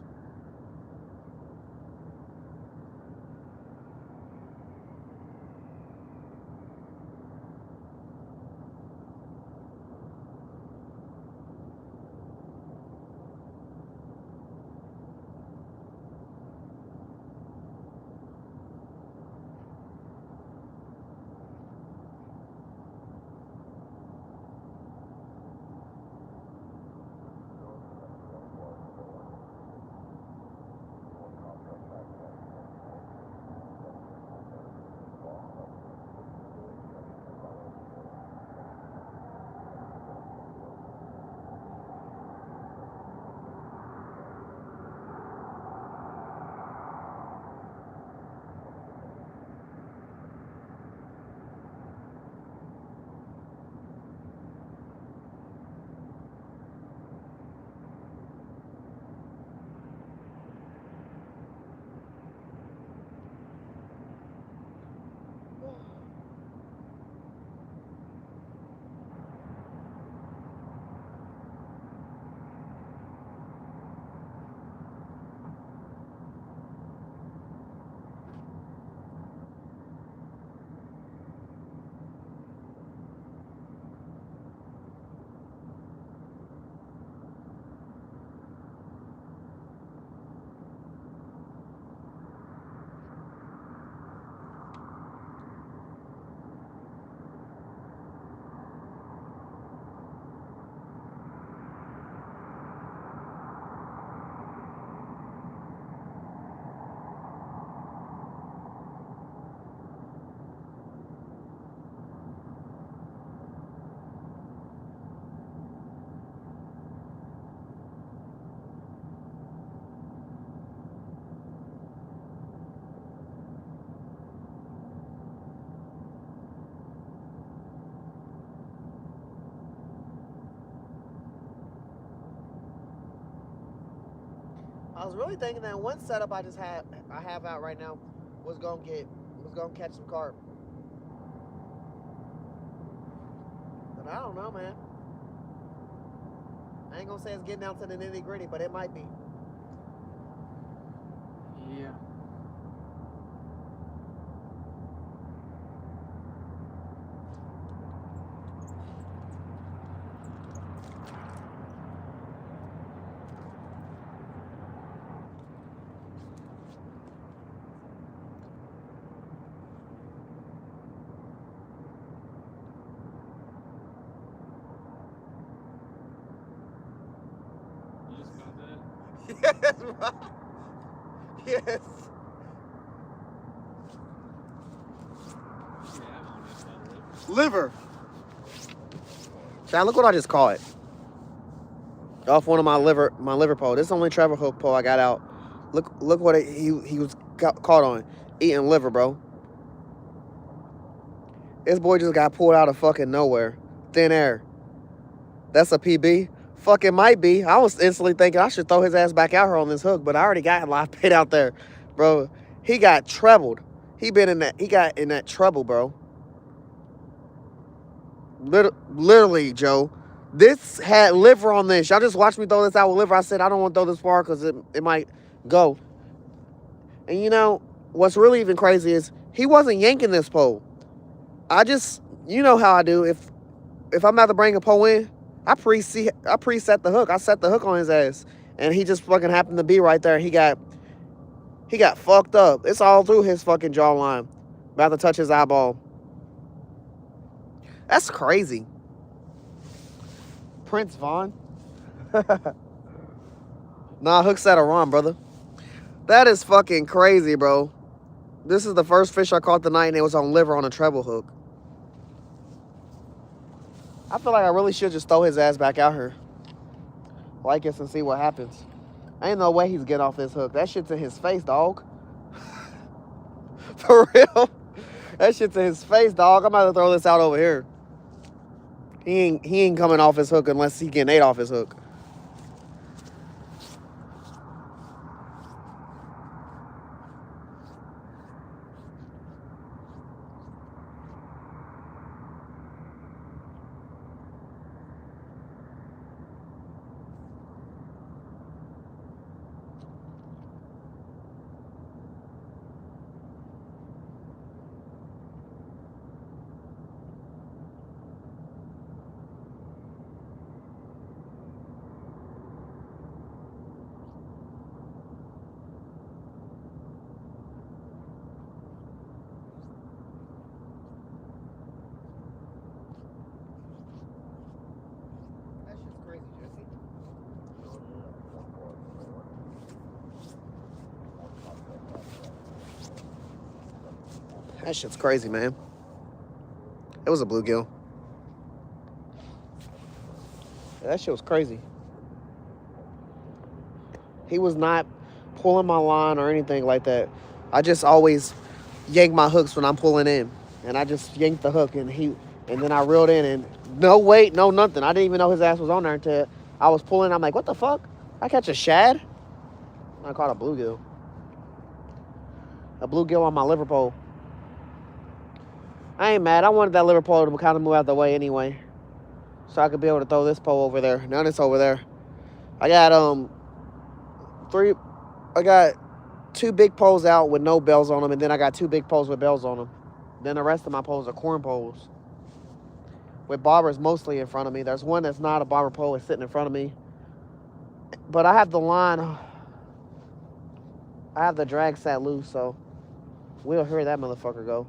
S1: I was really thinking that one setup I have out right now was gonna catch some carp. But I don't know, man. I ain't gonna say it's getting down to the nitty gritty, but it might be.
S3: Yeah. You just got that?
S1: Yes, bro. Yes.
S3: Yeah, I'm on that
S1: Liver. Chad, look what I just caught. Off one of my liver pole. This is the only travel hook pole I got out. Look what he was caught on. Eating liver, bro. This boy just got pulled out of fucking nowhere. Thin air. That's a PB? Fucking might be. I was instantly thinking I should throw his ass back out here on this hook, but I already got live bait out there. Bro, he got trebled. He got in that trouble, bro. Literally, Joe. This had liver on this. Y'all just watched me throw this out with liver. I said I don't want to throw this far because it might go. And you know, what's really even crazy is he wasn't yanking this pole. You know how I do. If I'm about to bring a pole in, I preset the hook. I set the hook on his ass. And he just fucking happened to be right there. He got fucked up. It's all through his fucking jawline. About to touch his eyeball. That's crazy. Prince Vaughn. Nah, hook set are wrong, brother. That is fucking crazy, bro. This is the first fish I caught tonight, and it was on liver on a treble hook. I feel like I really should just throw his ass back out here. Like this and see what happens. Ain't no way he's getting off this hook. That shit's in his face, dog. For real. That shit's in his face, dog. I'm about to throw this out over here. He ain't coming off his hook unless he getting ate off his hook. That shit's crazy, man. It was a bluegill. That shit was crazy. He was not pulling my line or anything like that. I just always yank my hooks when I'm pulling in. And I just yanked the hook and then I reeled in and no weight, no nothing. I didn't even know his ass was on there until I was pulling. I'm like, what the fuck? I catch a shad? I caught a bluegill. A bluegill on my liver pole. I ain't mad. I wanted that liver pole to kind of move out the way anyway. So I could be able to throw this pole over there. Now it's over there. I got two big poles out with no bells on them, and then I got two big poles with bells on them. Then the rest of my poles are corn poles. With bobbers mostly in front of me. There's one that's not a bobber pole, it's sitting in front of me. But I have the line. I have the drag set loose, so we'll hear that motherfucker go.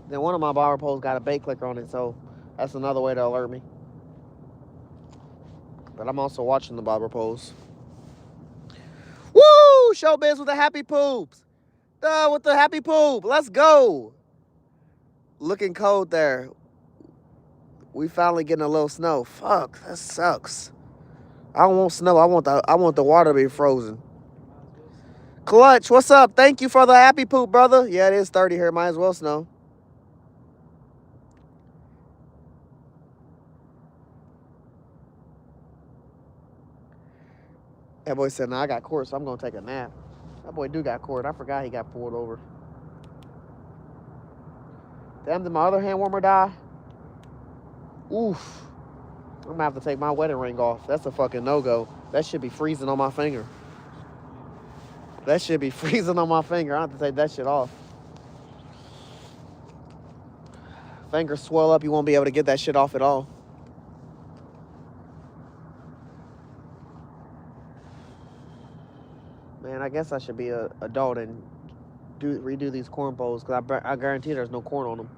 S1: Then one of my bobber poles got a bait clicker on it, so that's another way to alert me. But I'm also watching the bobber poles. Woo! Showbiz with the happy poops. With the happy poop. Let's go. Looking cold there. We finally getting a little snow. Fuck, that sucks. I don't want snow. I want the water to be frozen. Clutch, what's up? Thank you for the happy poop, brother. Yeah, it is 30 here. Might as well snow. That boy said, "Nah, I got court, so I'm gonna take a nap." That boy do got court. I forgot he got pulled over. Damn, did my other hand warmer die? Oof. I'm gonna have to take my wedding ring off. That's a fucking no-go. That should be freezing on my finger. That should be freezing on my finger. I have to take that shit off. Fingers swell up, you won't be able to get that shit off at all. Man, I guess I should be an adult and redo these corn bowls because I guarantee there's no corn on them.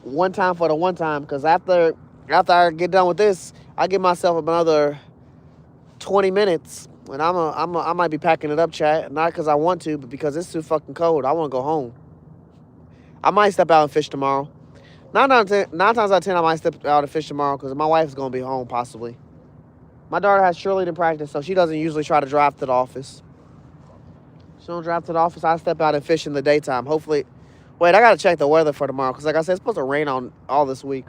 S1: One time for the one time, because after I get done with this, I give myself another 20 minutes, and I might be packing it up, chat. Not because I want to, but because it's too fucking cold. I want to go home. I might step out and fish tomorrow. 9 times out of 10, I might step out and fish tomorrow because my wife's going to be home possibly. My daughter has cheerleading practice, so she doesn't usually try to drive to the office. She don't drive to the office. I step out and fish in the daytime. Hopefully. Wait, I got to check the weather for tomorrow because, like I said, it's supposed to rain on all this week.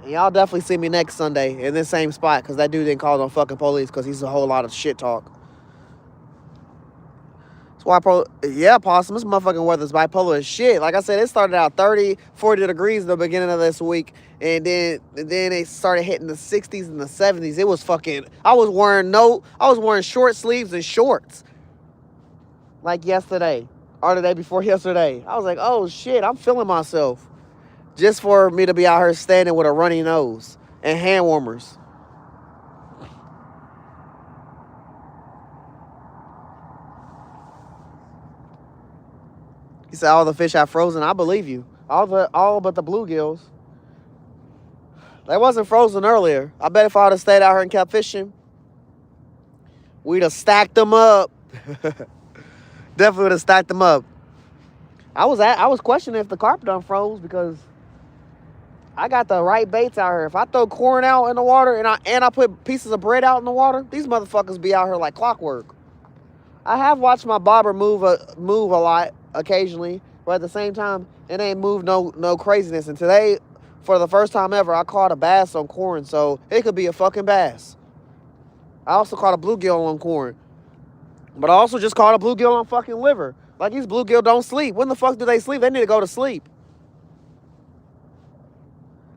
S1: And y'all definitely see me next Sunday in this same spot because that dude didn't call no fucking police because he's a whole lot of shit talk. That's why, Possum, this motherfucking weather's bipolar as shit. Like I said, it started out 30, 40 degrees in the beginning of this week, and then it started hitting the 60s and the 70s. It was fucking, I was wearing short sleeves and shorts. Like yesterday, or the day before yesterday. I was like, oh shit, I'm feeling myself. Just for me to be out here standing with a runny nose and hand warmers. He said all the fish have frozen. I believe you. All but the bluegills. They wasn't frozen earlier. I bet if I would have stayed out here and kept fishing, we'd have stacked them up. Definitely would have stacked them up. I was questioning if the carp done froze because I got the right baits out here. If I throw corn out in the water and I put pieces of bread out in the water, these motherfuckers be out here like clockwork. I have watched my bobber move a lot occasionally, but at the same time, it ain't moved no craziness. And today, for the first time ever, I caught a bass on corn, so it could be a fucking bass. I also caught a bluegill on corn, but I also just caught a bluegill on fucking liver. Like, these bluegill don't sleep. When the fuck do they sleep? They need to go to sleep.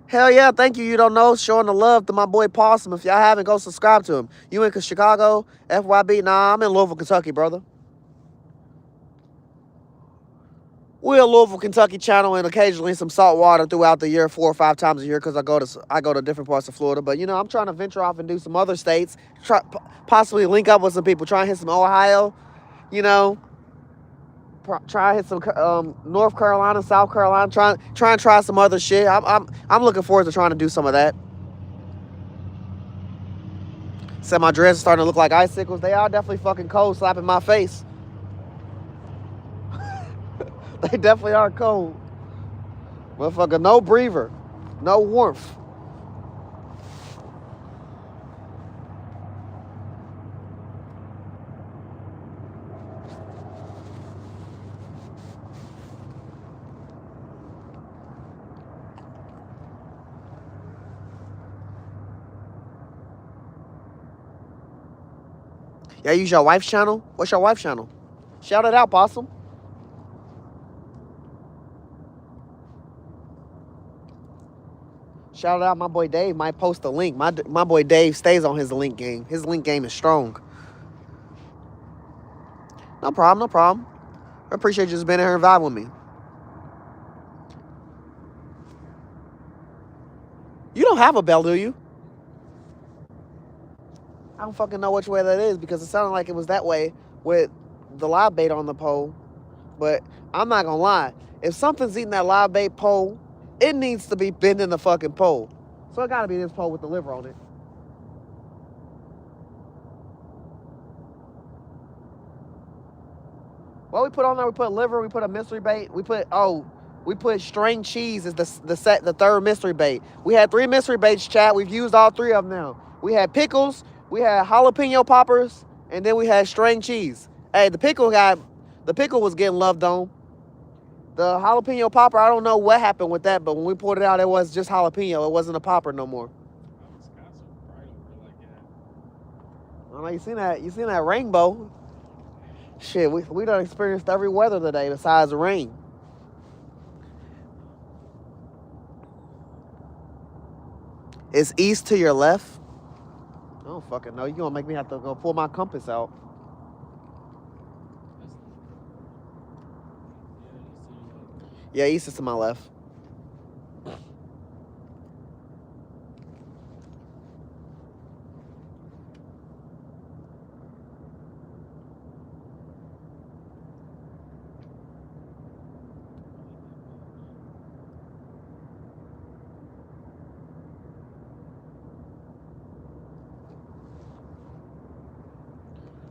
S1: Hell yeah, thank you. You don't know, showing the love to my boy Possum. If y'all haven't, go subscribe to him. You in Chicago, FYB? Nah, I'm in Louisville, Kentucky, brother. We're a Louisville, Kentucky channel and occasionally some salt water throughout the year, 4 or 5 times a year because I go to different parts of Florida. But, you know, I'm trying to venture off and do some other states, possibly link up with some people, try and hit some Ohio, you know. Try to hit some North Carolina, South Carolina. Try and try some other shit. I'm looking forward to trying to do some of that. Said my dreads are starting to look like icicles. They are definitely fucking cold, slapping my face. They definitely are cold. Motherfucker, no breather, no warmth. Yeah, use your wife's channel? What's your wife's channel? Shout it out, Possum. Shout out my boy Dave. Might post a link. My boy Dave stays on his link game. His link game is strong. No problem, no problem. I appreciate you just being here and vibing with me. You don't have a bell, do you? I don't fucking know which way that is because it sounded like it was that way with the live bait on the pole. But I'm not gonna lie. If something's eating that live bait pole, it needs to be bending the fucking pole. So it gotta be this pole with the liver on it. What we put on there, we put liver, we put a mystery bait, we put string cheese as the third mystery bait. We had 3 mystery baits, chat. We've used all 3 of them now. We had pickles, we had jalapeno poppers, and then we had string cheese. Hey, the pickle was getting loved on. The jalapeno popper, I don't know what happened with that, but when we poured it out, it was just jalapeno. It wasn't a popper no more.
S5: That was Wisconsin.
S1: know you seen that. You seen that rainbow? Shit, we done experienced every weather today besides the rain. It's east to your left. I don't fucking know. You gonna make me have to go pull my compass out. Yeah, east is to my left.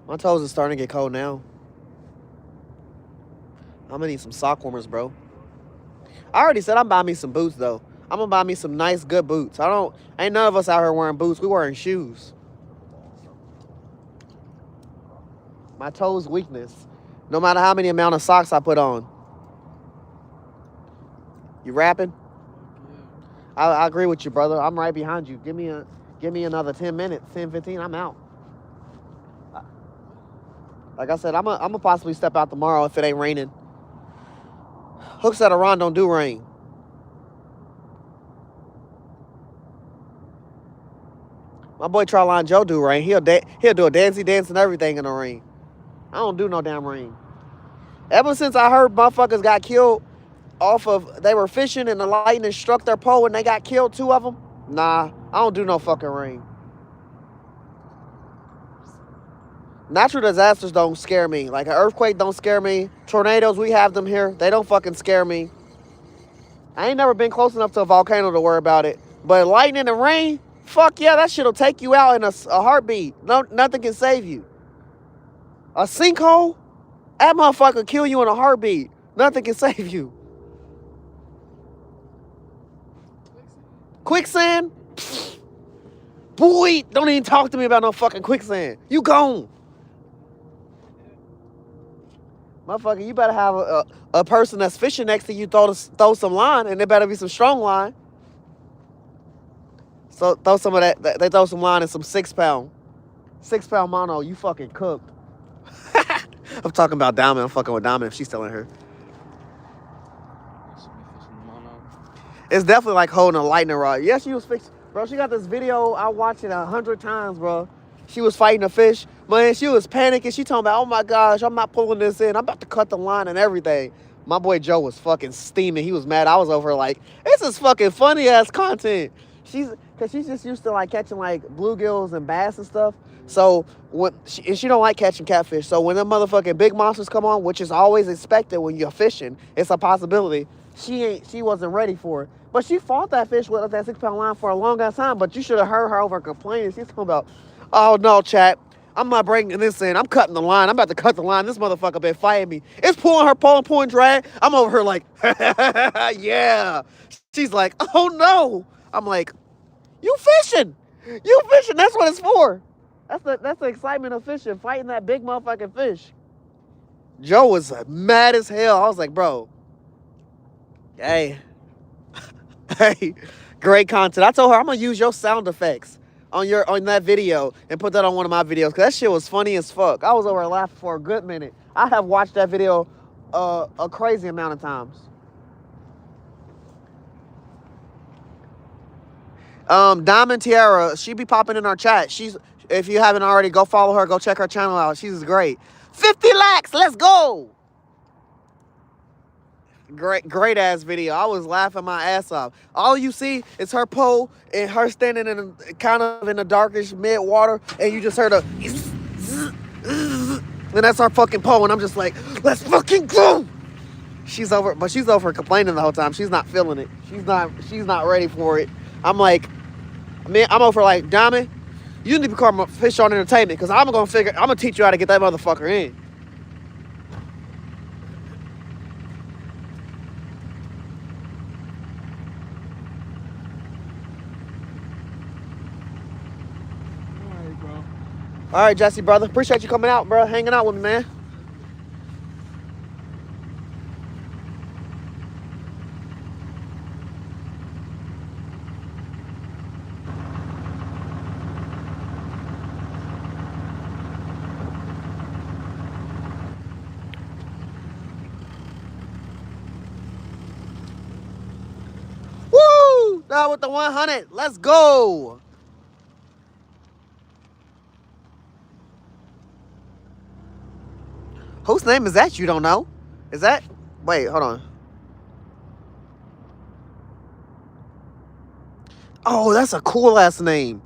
S1: My toes are starting to get cold now. I'm gonna need some sock warmers, bro. I already said I'm buying me some boots though. I'm gonna buy me some nice, good boots. Ain't none of us out here wearing boots. We wearing shoes. My toes weakness. No matter how many amount of socks I put on. You rapping? I agree with you, brother. I'm right behind you. Give me another 10 minutes, 10, 15, I'm out. Like I said, I'm gonna possibly step out tomorrow if it ain't raining. Hooks at Iran don't do rain. My boy Trylon Joe do rain. He'll do a dancey dance and everything in the rain. I don't do no damn rain. Ever since I heard motherfuckers got killed they were fishing and the lightning struck their pole and they got killed, 2 of them. Nah, I don't do no fucking rain. Natural disasters don't scare me. Like an earthquake don't scare me. Tornadoes, we have them here. They don't fucking scare me. I ain't never been close enough to a volcano to worry about it. But lightning and rain, fuck yeah, that shit'll take you out in a heartbeat. No, nothing can save you. A sinkhole, that motherfucker kill you in a heartbeat. Nothing can save you. Quicksand? Pfft. Boy, don't even talk to me about no fucking quicksand. You gone. Motherfucker, you better have a person that's fishing next to you throw some line, and there better be some strong line. So throw some of that. They throw some line and some 6-pound. 6-pound mono, you fucking cooked. I'm talking about Diamond. I'm fucking with Diamond if she's telling her. It's definitely like holding a lightning rod. Yeah, she was fixing. Bro, she got this video. I watched it 100 times, bro. She was fighting a fish. Man, she was panicking. She talking about, oh my gosh, I'm not pulling this in. I'm about to cut the line and everything. My boy Joe was fucking steaming. He was mad. I was over like, this is fucking funny ass content. Cause she's just used to like catching like bluegills and bass and stuff. So she don't like catching catfish. So when them motherfucking big monsters come on, which is always expected when you're fishing, it's a possibility. She wasn't ready for it. But she fought that fish with that 6-pound line for a long ass time. But you should have heard her over complaining. She's talking about, oh no, chat, I'm not bringing this in. I'm cutting the line. I'm about to cut the line. This motherfucker been fighting me. It's pulling her pole and pulling drag. I'm over here like, yeah. She's like, oh no. I'm like, you fishing. You fishing. That's what it's for. That's the excitement of fishing, fighting that big motherfucking fish. Joe was mad as hell. I was like, bro, hey, hey, great content. I told her I'm gonna use your sound effects on that video and put that on one of my videos, because that shit was funny as fuck. I was over laughing for a good minute. I have watched that video a crazy amount of times. Diamond Tiara, she be popping in our chat. If you haven't already, go follow her. Go check her channel out. She's great. 50 likes. Let's go. Great ass video. I was laughing my ass off. All you see is her pole and her standing in kind of in the darkish mid water, and you just heard a and that's our fucking pole, and I'm just like, let's fucking go. She's over complaining the whole time. She's not feeling it. She's not ready for it. I'm like, man, I'm over like, Diamond, you need to become a Fish on Entertainment, because I'm gonna teach you how to get that motherfucker in. All right, Jesse, brother. Appreciate you coming out, bro. Hanging out with me, man. Start with the 100. Let's go. Whose name is that? You don't know? Is that? Wait, hold on. Oh, that's a cool ass name.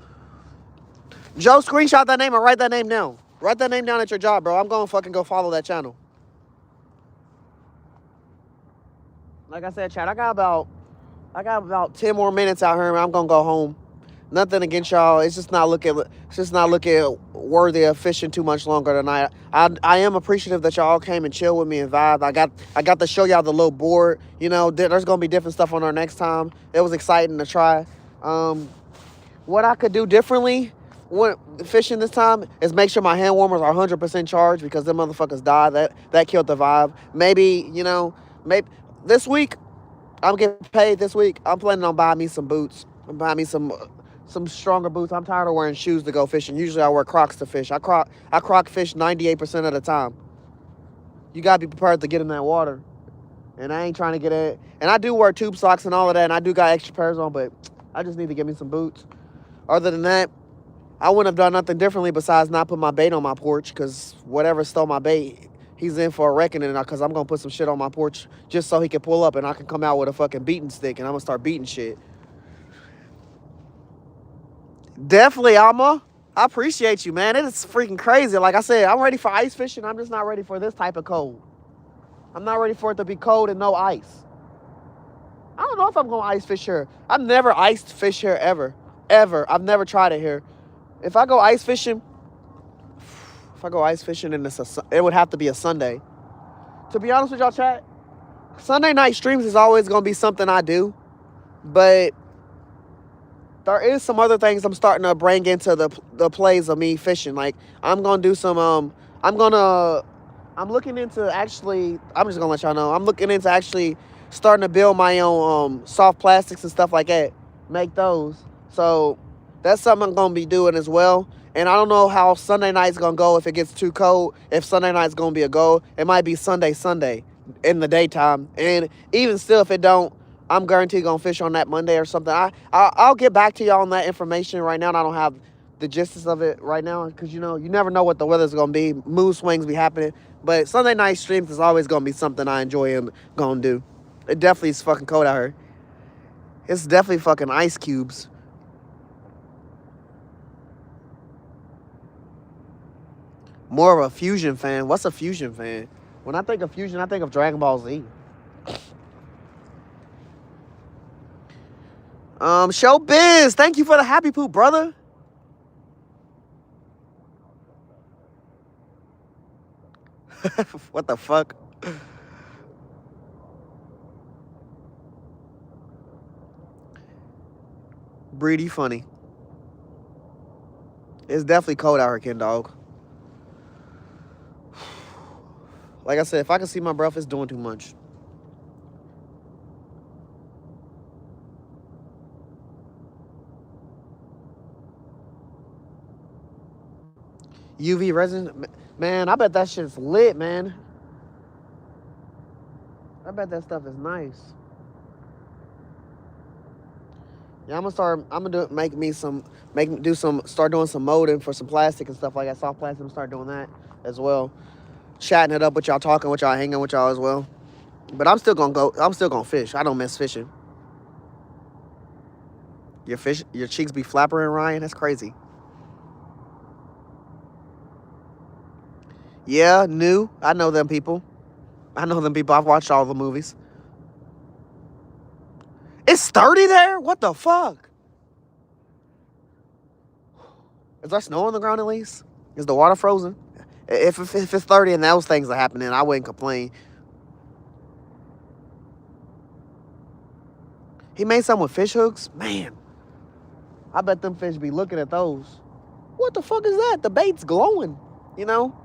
S1: Joe, screenshot that name and write that name down. Write that name down at your job, bro. I'm gonna fucking go follow that channel. Like I said, Chad, I got about 10 more minutes out here and I'm gonna go home. Nothing against y'all. It's just not looking worthy of fishing too much longer tonight. I am appreciative that y'all came and chill with me and vibe. I got to show y'all the little board. You know, there's gonna be different stuff on our next time. It was exciting to try. What I could do differently when fishing this time is make sure my hand warmers are 100% charged because them motherfuckers died. That killed the vibe. Maybe, you know, maybe this week, I'm getting paid this week. I'm planning on buying me some boots. I'm buying me some stronger boots. I'm tired of wearing shoes to go fishing. Usually I wear Crocs to fish. I croc fish 98% of the time. You gotta be prepared to get in that water. And I ain't trying to get it. And I do wear tube socks and all of that, and I do got extra pairs on, but I just need to get me some boots. Other than that, I wouldn't have done nothing differently besides not put my bait on my porch, because whatever stole my bait, he's in for a reckoning, because I'm going to put some shit on my porch just so he can pull up and I can come out with a fucking beating stick and I'm going to start beating shit. Definitely, Alma. I appreciate you, man. It is freaking crazy. Like I said, I'm ready for ice fishing. I'm just not ready for this type of cold. I'm not ready for it to be cold and no ice. I don't know if I'm going to ice fish here. I've never iced fish here ever. Ever. I've never tried it here. If I go ice fishing, and it would have to be a Sunday. To be honest with y'all, chat, Sunday night streams is always going to be something I do. But there is some other things I'm starting to bring into the plays of me fishing. Like, I'm going to do some, I'm looking into actually, I'm just going to let y'all know, I'm looking into actually starting to build my own soft plastics and stuff like that. Make those. So that's something I'm going to be doing as well. And I don't know how Sunday night's going to go if it gets too cold. If Sunday night's going to be a go, it might be Sunday in the daytime. And even still, if it don't, I'm guaranteed going to fish on that Monday or something. I'll get back to y'all on that information right now. And I don't have the gist of it right now because, you know, you never know what the weather's going to be. Mood swings be happening. But Sunday night streams is always going to be something I enjoy and going to do. It definitely is fucking cold out here. It's definitely fucking ice cubes. More of a Fusion fan. What's a Fusion fan? When I think of Fusion, I think of Dragon Ball Z. Showbiz, thank you for the happy poop, brother. What the fuck? Breedy funny. It's definitely cold out here, Ken Dog. Like I said, if I can see my breath, it's doing too much. UV resin, man, I bet that shit's lit, man. I bet that stuff is nice. Yeah, start doing some molding for some plastic and stuff like that, soft plastic. I'm start doing that as well. Chatting it up with y'all, talking with y'all, hanging with y'all as well. But I'm still gonna fish. I don't miss fishing. Your cheeks be flappering, Ryan? That's crazy. Yeah, new. I know them people. I've watched all the movies. It's 30 there? What the fuck? Is there snow on the ground at least? Is the water frozen? If it's 30 and those things are happening, I wouldn't complain. He made some with fish hooks? Man, I bet them fish be looking at those. What the fuck is that? The bait's glowing, you know?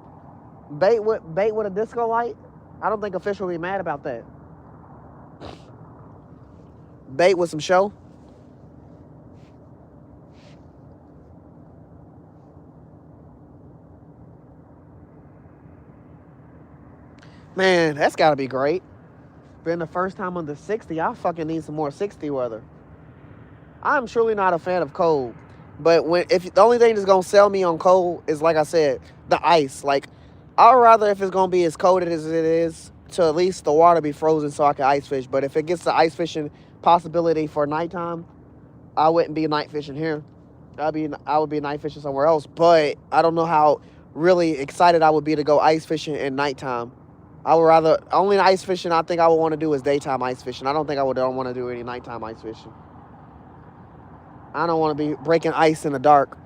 S1: Bait with a disco light? I don't think a fish will be mad about that. Bait with some show? Man, that's gotta be great. Been the first time under 60. I fucking need some more 60 weather. I'm truly not a fan of cold. But if the only thing that's gonna sell me on cold is, like I said, the ice. Like, I'd rather if it's gonna be as cold as it is to at least the water be frozen so I can ice fish. But if it gets the ice fishing possibility for nighttime, I wouldn't be night fishing here. I would be night fishing somewhere else. But I don't know how really excited I would be to go ice fishing at nighttime. I would rather only ice fishing I think I would want to do is daytime ice fishing. I don't think don't want to do any nighttime ice fishing. I don't want to be breaking ice in the dark.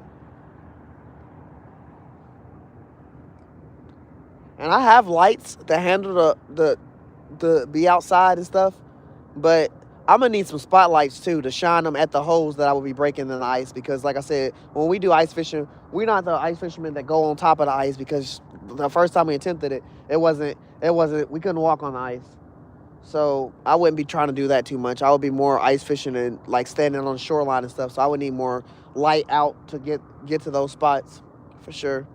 S1: And I have lights to handle the be outside and stuff, but I'm gonna need some spotlights too to shine them at the holes that I will be breaking in the ice. Because, like I said, when we do ice fishing, we're not the ice fishermen that go on top of the ice. Because the first time we attempted it, it wasn't. We couldn't walk on the ice. So I wouldn't be trying to do that too much. I would be more ice fishing and like standing on the shoreline and stuff. So I would need more light out to get to those spots for sure.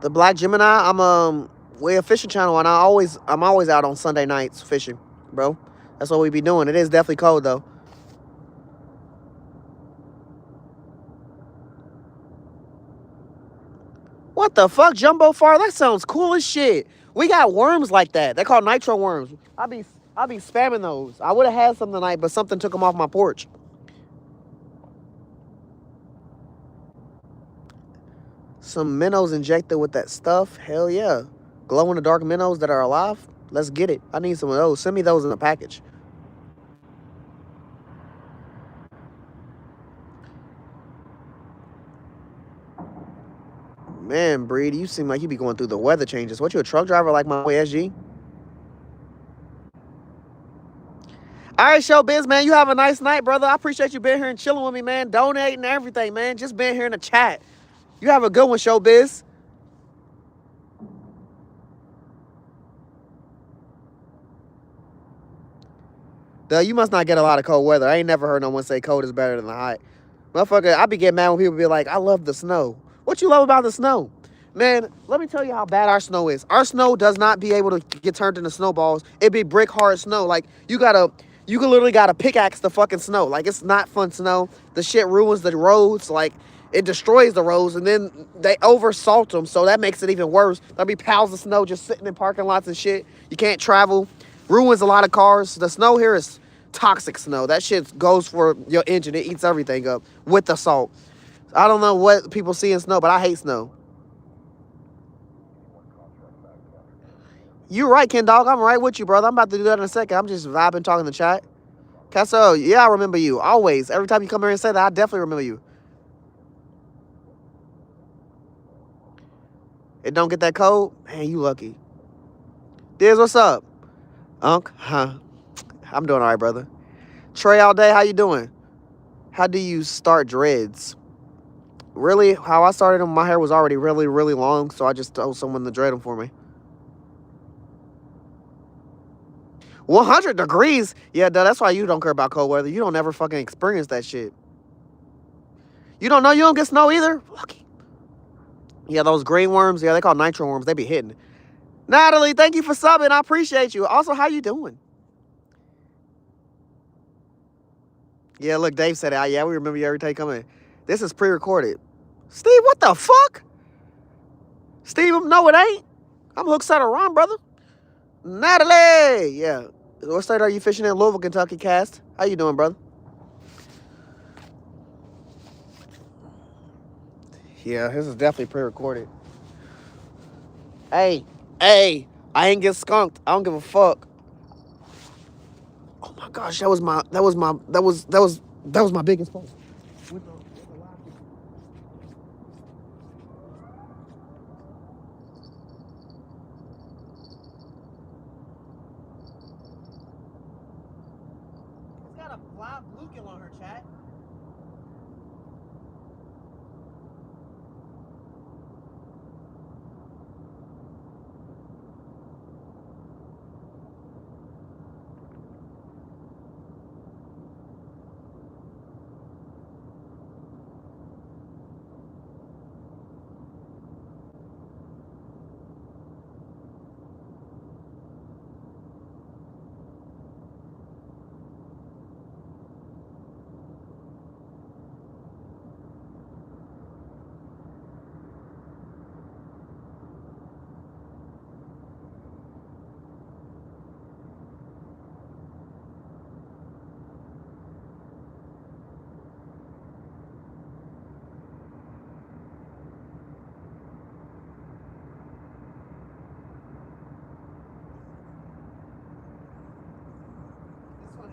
S1: The Black Gemini, we're a fishing channel, and I'm always out on Sunday nights fishing, bro. That's what we be doing. It is definitely cold though. What the fuck, Jumbo Far? That sounds cool as shit. We got worms like that. They're called nitro worms. I be spamming those. I would have had some tonight, but something took them off my porch. Some minnows injected with that stuff. Hell yeah. Glow in the dark minnows that are alive. Let's get it. I need some of those. Send me those in a package. Man, Breed, you seem like you be going through the weather changes. What, you a truck driver like my boy SG? All right, Showbiz, man. You have a nice night, brother. I appreciate you being here and chilling with me, man. Donating and everything, man. Just being here in the chat. You have a good one, Showbiz. Duh, you must not get a lot of cold weather. I ain't never heard no one say cold is better than the hot. Motherfucker, I be getting mad when people be like, I love the snow. What you love about the snow? Man, let me tell you how bad our snow is. Our snow does not be able to get turned into snowballs. It be brick hard snow. Like, you literally gotta pickaxe the fucking snow. Like, it's not fun snow. The shit ruins the roads. Like, it destroys the roads, and then they over salt them, so that makes it even worse. There'll be piles of snow just sitting in parking lots and shit. You can't travel. Ruins a lot of cars. The snow here is toxic snow. That shit goes for your engine. It eats everything up with the salt. I don't know what people see in snow, but I hate snow. You right, Ken Dog. I'm right with you, brother. I'm about to do that in a second. I'm just vibing, talking in the chat. Casso, yeah, I remember you. Always. Every time you come here and say that, I definitely remember you. It don't get that cold? Man, you lucky. Diz, what's up? Unc? Huh? I'm doing all right, brother. Trey all day, how you doing? How do you start dreads? Really, how I started them, my hair was already really, really long, so I just told someone to dread them for me. 100 degrees? Yeah, duh, that's why you don't care about cold weather. You don't ever fucking experience that shit. You don't know you don't get snow either? Lucky. Yeah, those green worms, yeah, they call nitro worms. They be hitting. Natalie, thank you for subbing. I appreciate you. Also, how you doing? Yeah, look, Dave said it. Yeah, we remember you every time you come in. This is pre-recorded. Steve, what the fuck? Steve, no, it ain't. I'm hooked side of Ron, brother. Natalie, yeah. What state are you fishing in? Louisville, Kentucky, Cast. How you doing, brother? Yeah, this is definitely pre-recorded. Hey, I ain't get skunked. I don't give a fuck. Oh my gosh, that was my biggest post. It's got a fly bluegill on her, chat.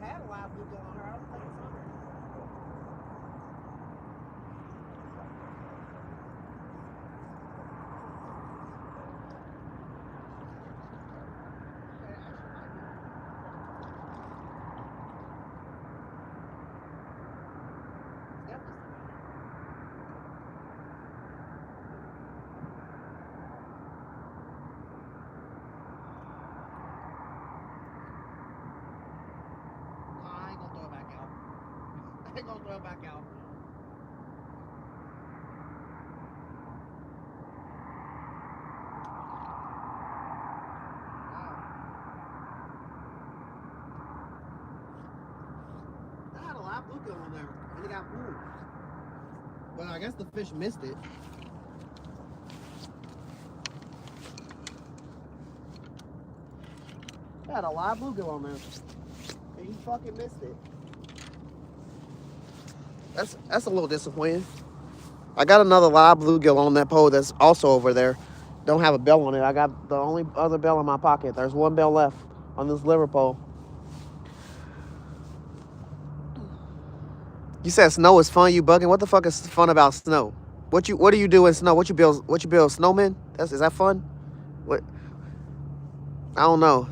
S1: had a live bluegill on her. I don't think it's on her. I ain't gonna throw it back out. I had a live bluegill on there, and it got moved. But I guess the fish missed it. I had a live bluegill on there, and he fucking missed it. That's a little disappointing. I got another live bluegill on that pole that's also over there. Don't have a bell on it. I got the only other bell in my pocket. There's one bell left on this liver pole. You said snow is fun. You bugging? What the fuck is fun about snow? What do you do in snow? What you build snowmen? Is that fun? What? I don't know.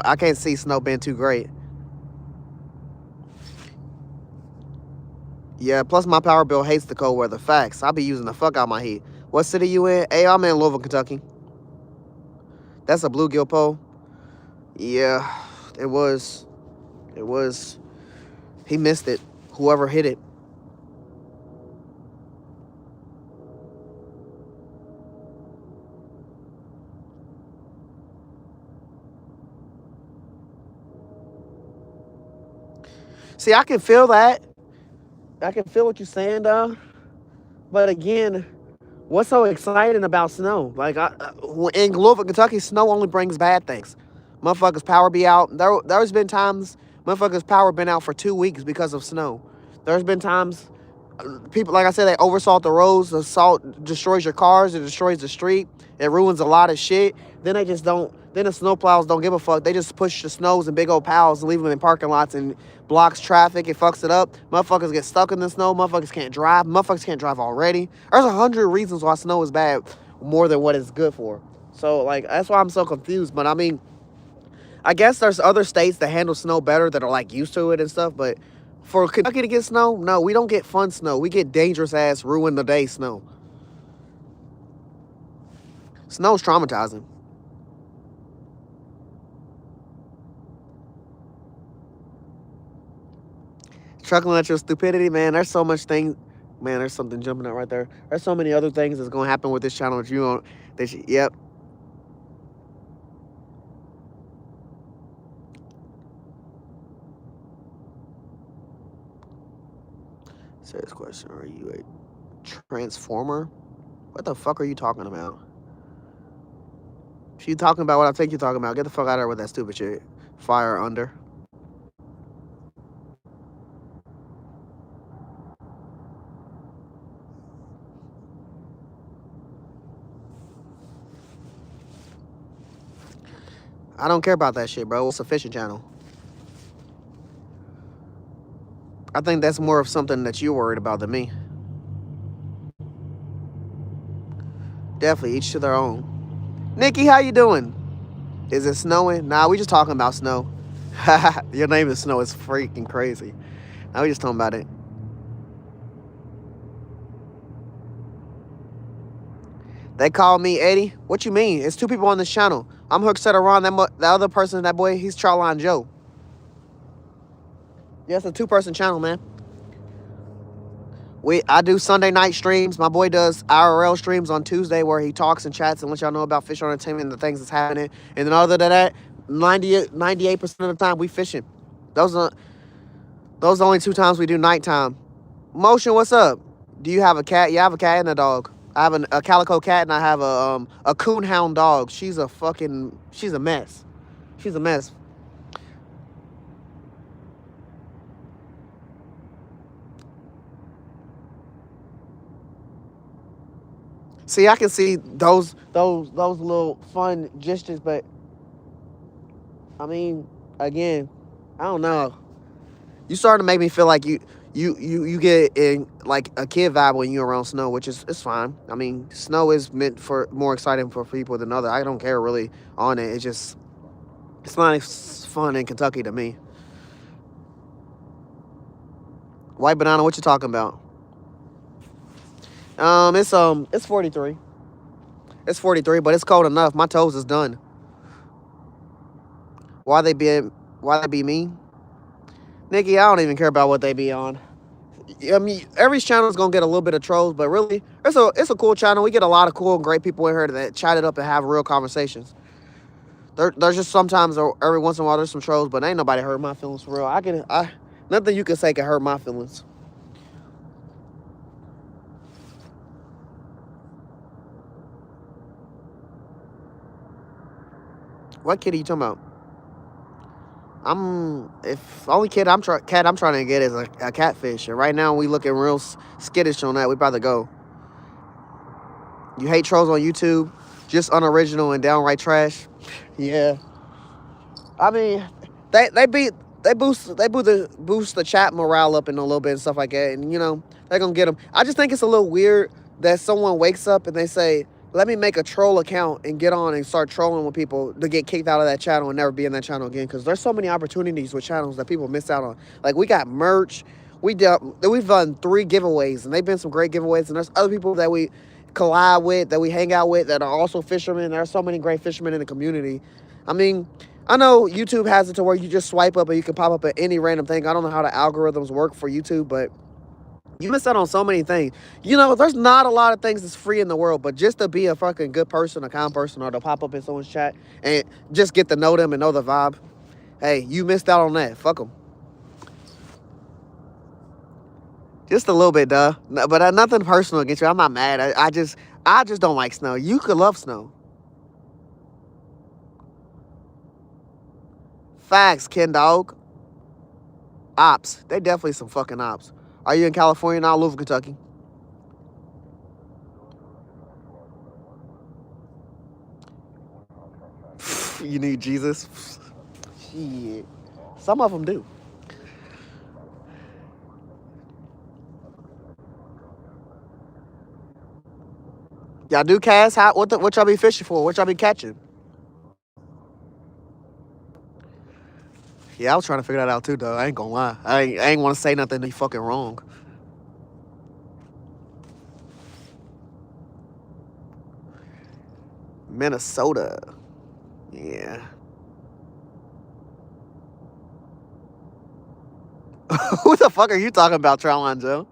S1: I can't see snow being too great. Yeah, plus my power bill hates the cold weather. Facts. I'll be using the fuck out my heat. What city you in? Hey, I'm in Louisville, Kentucky. That's a bluegill pole. Yeah, it was. He missed it. Whoever hit it. See, I can feel that. I can feel what you're saying, though. But again, what's so exciting about snow? Like, in Louisville, Kentucky, snow only brings bad things. Motherfuckers' power be out. There's been times motherfuckers' power been out for 2 weeks because of snow. There's been times people, like I said, they oversalt the roads. The salt destroys your cars. It destroys the street. It ruins a lot of shit. Then they just don't. Then the snowplows don't give a fuck. They just push the snows in big old piles and leave them in parking lots and blocks traffic. It fucks it up. Motherfuckers get stuck in the snow. Motherfuckers can't drive. Motherfuckers can't drive already. There's 100 reasons why snow is bad, more than what it's good for. So, like, that's why I'm so confused. But, I mean, I guess there's other states that handle snow better that are, like, used to it and stuff. But for Kentucky to get snow, no, we don't get fun snow. We get dangerous-ass, ruin-the-day snow. Snow's traumatizing. Chuckling at your stupidity, man. There's so much things. Man, there's something jumping out right there. There's so many other things that's gonna happen with this channel that you don't. Yep. Serious question. Are you a transformer? What the fuck are you talking about? If you talking about what I think you're talking about, get the fuck out of there with that stupid shit. Fire under. I don't care about that shit, bro. It's a fishing channel. I think that's more of something that you're worried about than me. Definitely, each to their own. Nikki, how you doing? Is it snowing? Nah, we just talking about snow. Your name is Snow. It's freaking crazy. Now we just talking about it. They call me Eddie. What you mean? It's two people on this channel. I'm Hookset Aron. The other person, that boy, he's Charline Joe. Yeah, it's a two-person channel, man. I do Sunday night streams. My boy does IRL streams on Tuesday where he talks and chats and lets y'all know about fish entertainment and the things that's happening. And then other than that, 98% of the time we fishing. Those are the only 2 times we do nighttime. Motion, what's up? Do you have a cat? Yeah, I have a cat and a dog. I have a calico cat and I have a coonhound dog. She's a mess. She's a mess. See, I can see those little fun gestures, but I mean, again, I don't know. You starting to make me feel like you get in like a kid vibe when you're around Snow, which is it's fine. I mean, Snow is meant for more exciting for people than other. I don't care really on it. It's not as fun in Kentucky to me. White banana, what you talking about? It's 43. It's 43, but it's cold enough. My toes is done. Why they be mean? Nikki, I don't even care about what they be on. I mean, every channel is gonna get a little bit of trolls, but really, it's a cool channel. We get a lot of cool and great people in here that chat it up and have real conversations. There's just sometimes or every once in a while there's some trolls, but ain't nobody hurt my feelings for real. Nothing you can say can hurt my feelings. What kid are you talking about? If only kid I'm trying to get is a catfish, and right now we looking real skittish on that. We about to go. You hate trolls on YouTube, just unoriginal and downright trash. Yeah, I mean, they boost the chat morale up in a little bit and stuff like that, and they're gonna get them. I just think it's a little weird that someone wakes up and they say, let me make a troll account and get on and start trolling with people to get kicked out of that channel and never be in that channel again. Because there's so many opportunities with channels that people miss out on. Like, we got merch. We've done 3 giveaways, and they've been some great giveaways. And there's other people that we collide with, that we hang out with, that are also fishermen. There are so many great fishermen in the community. I mean, I know YouTube has it to where you just swipe up and you can pop up at any random thing. I don't know how the algorithms work for YouTube, but you miss out on so many things. There's not a lot of things that's free in the world, but just to be a fucking good person, a kind person, or to pop up in someone's chat and just get to know them and know the vibe, hey, you missed out on that. Fuck them. Just a little bit, duh. But nothing personal against you. I'm not mad. I just don't like Snow. You could love Snow. Facts, Ken Dog. Ops. They definitely some fucking ops. Are you in California now? Louisville, Kentucky. You need Jesus? Shit. Some of them do. Y'all do cast? What y'all be fishing for? What y'all be catching? Yeah, I was trying to figure that out too, though. I ain't gonna lie. I ain't want to say nothing to be fucking wrong. Minnesota. Yeah. Who the fuck are you talking about, Trowline Joe?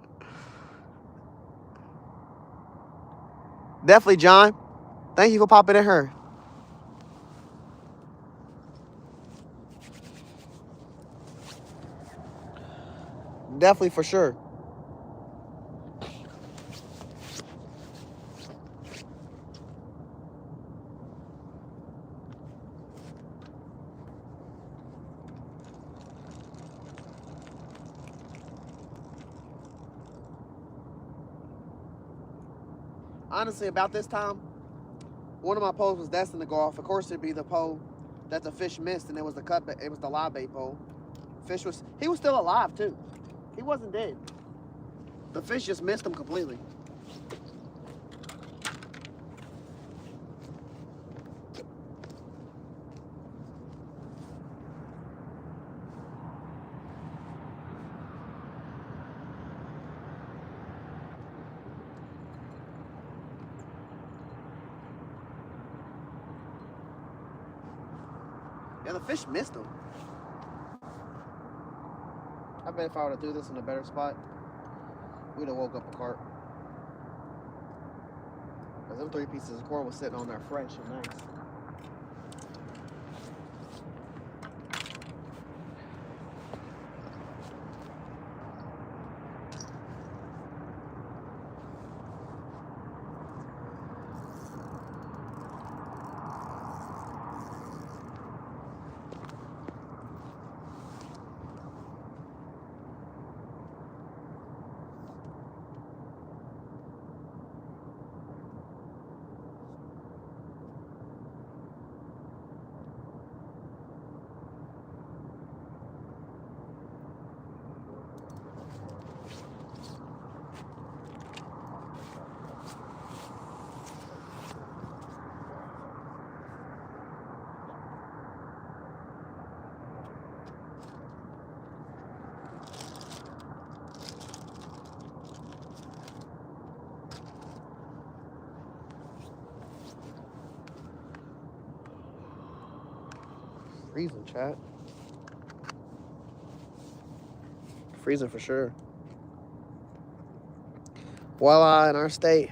S1: Definitely, John. Thank you for popping in her. Definitely, for sure. Honestly, about this time, one of my poles was destined to go off. Of course, it'd be the pole that the fish missed, and it was the live bait pole. He was still alive too. He wasn't dead. The fish just missed him completely. Yeah, the fish missed him. I bet if I were to do this in a better spot, we'd have woke up a carp. Because them 3 pieces of coral was sitting on there fresh and nice. Freezing, chat. Freezing for sure. Walleye in our state.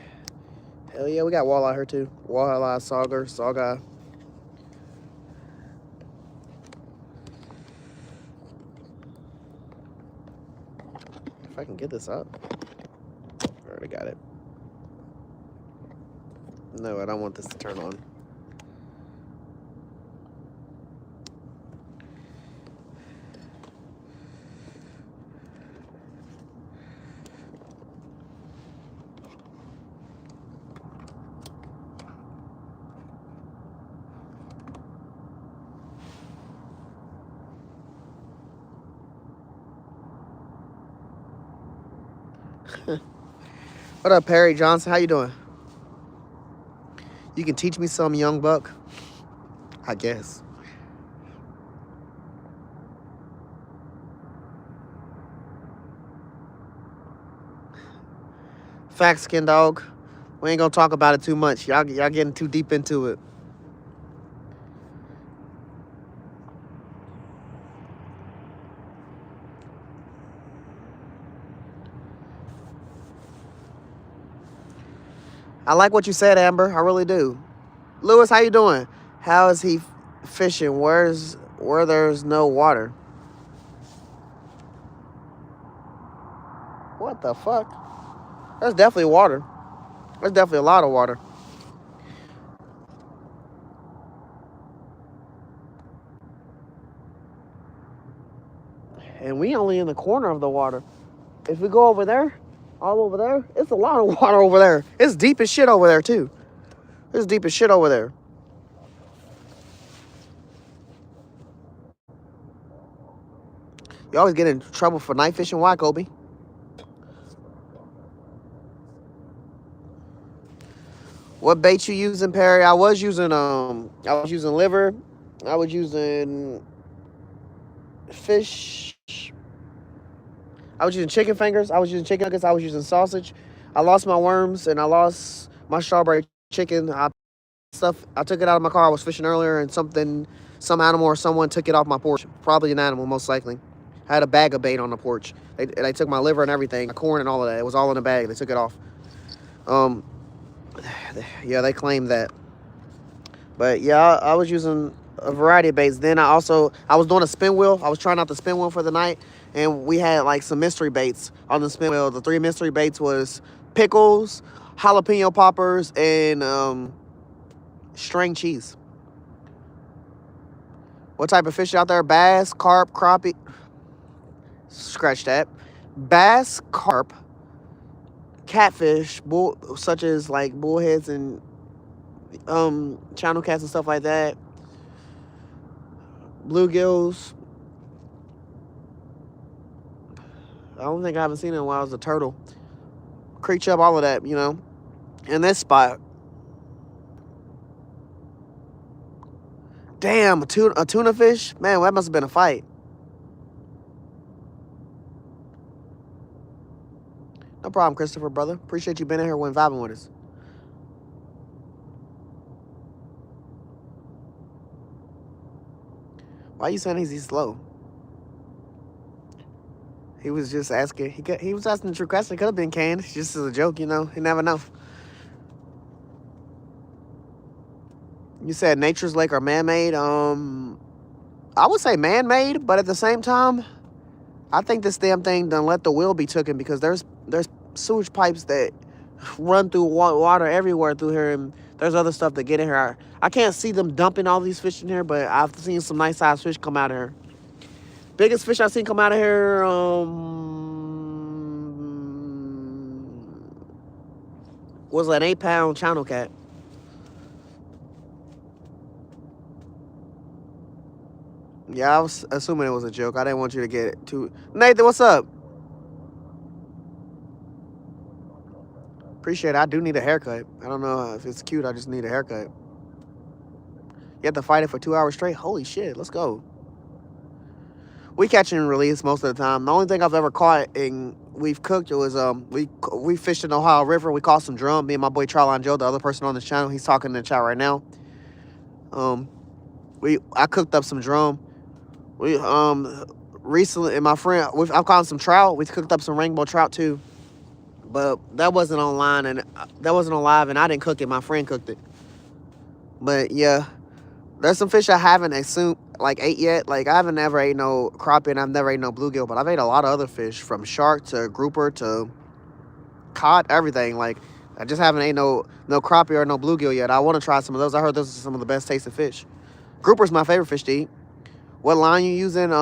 S1: Hell yeah, we got walleye here too. Walleye, sauger, saugai. If I can get this up. I already got it. No, I don't want this to turn on. What up, Perry Johnson? How you doing? You can teach me some, young buck? I guess. Fact, Skin Dog. We ain't gonna talk about it too much. Y'all getting too deep into it. I like what you said, Amber. I really do. Lewis, how you doing? How is he fishing? Where there's no water? What the fuck? There's definitely water. There's definitely a lot of water. And we only in the corner of the water. If we go over there, all over there, it's a lot of water over there. It's deep as shit over there too. It's deep as shit over there. You always get in trouble for night fishing. Why, Kobe? What bait you using, Perry? I was using liver. I was using fish. I was using chicken fingers. I was using chicken nuggets. I was using sausage. I lost my worms and I lost my strawberry chicken. I took it out of my car. I was fishing earlier and some animal or someone took it off my porch. Probably an animal, most likely. I had a bag of bait on the porch. They took my liver and everything, my corn and all of that. It was all in a bag. They took it off. Yeah, they claimed that. But yeah, I was using a variety of baits. Then I was doing a spin wheel. I was trying out the spin wheel for the night. And we had like some mystery baits on the spin wheel. The 3 mystery baits was pickles, jalapeno poppers, and string cheese. What type of fish out there? Bass, carp, crappie. Scratch that. Bass, carp, catfish, such as like bullheads and channel cats and stuff like that. Bluegills. I don't think I haven't seen it in a while. It's a turtle. Creek chub, all of that, you know. In this spot. Damn, a tuna fish? Man, that must have been a fight. No problem, Christopher, brother. Appreciate you being in here when vibing with us. Why are you saying he's slow? He was just asking. He was asking the true question. It could have been canned. It's just as a joke, you know. You never know. You said nature's lake or man-made. I would say man-made, but at the same time, I think this damn thing done let the wheel be taken because there's sewage pipes that run through water everywhere through here, and there's other stuff that get in here. I can't see them dumping all these fish in here, but I've seen some nice sized fish come out of here. Biggest fish I've seen come out of here, was an 8-pound channel cat. Yeah, I was assuming it was a joke. I didn't want you to get it too. Nathan, what's up? Appreciate it. I do need a haircut. I don't know if it's cute. I just need a haircut. You have to fight it for 2 hours straight? Holy shit, let's go. We catch and release most of the time. The only thing I've ever caught and we've cooked was we fished in the Ohio River. We caught some drum. Me and my boy Charline Joe, the other person on this channel, he's talking in the chat right now. I cooked up some drum. We recently, and my friend, I've caught some trout. We cooked up some rainbow trout too, but that wasn't online and that wasn't on live, and I didn't cook it. My friend cooked it. But yeah, there's some fish I haven't ate yet. Like I haven't ever ate no crappie, and I've never ate no bluegill, but I've ate a lot of other fish, from shark to grouper to cod, everything. Like I just haven't ate no crappie or no bluegill yet. I want to try some of those. I heard those are some of the best tasting fish. Grouper's my favorite fish to eat. What line you using?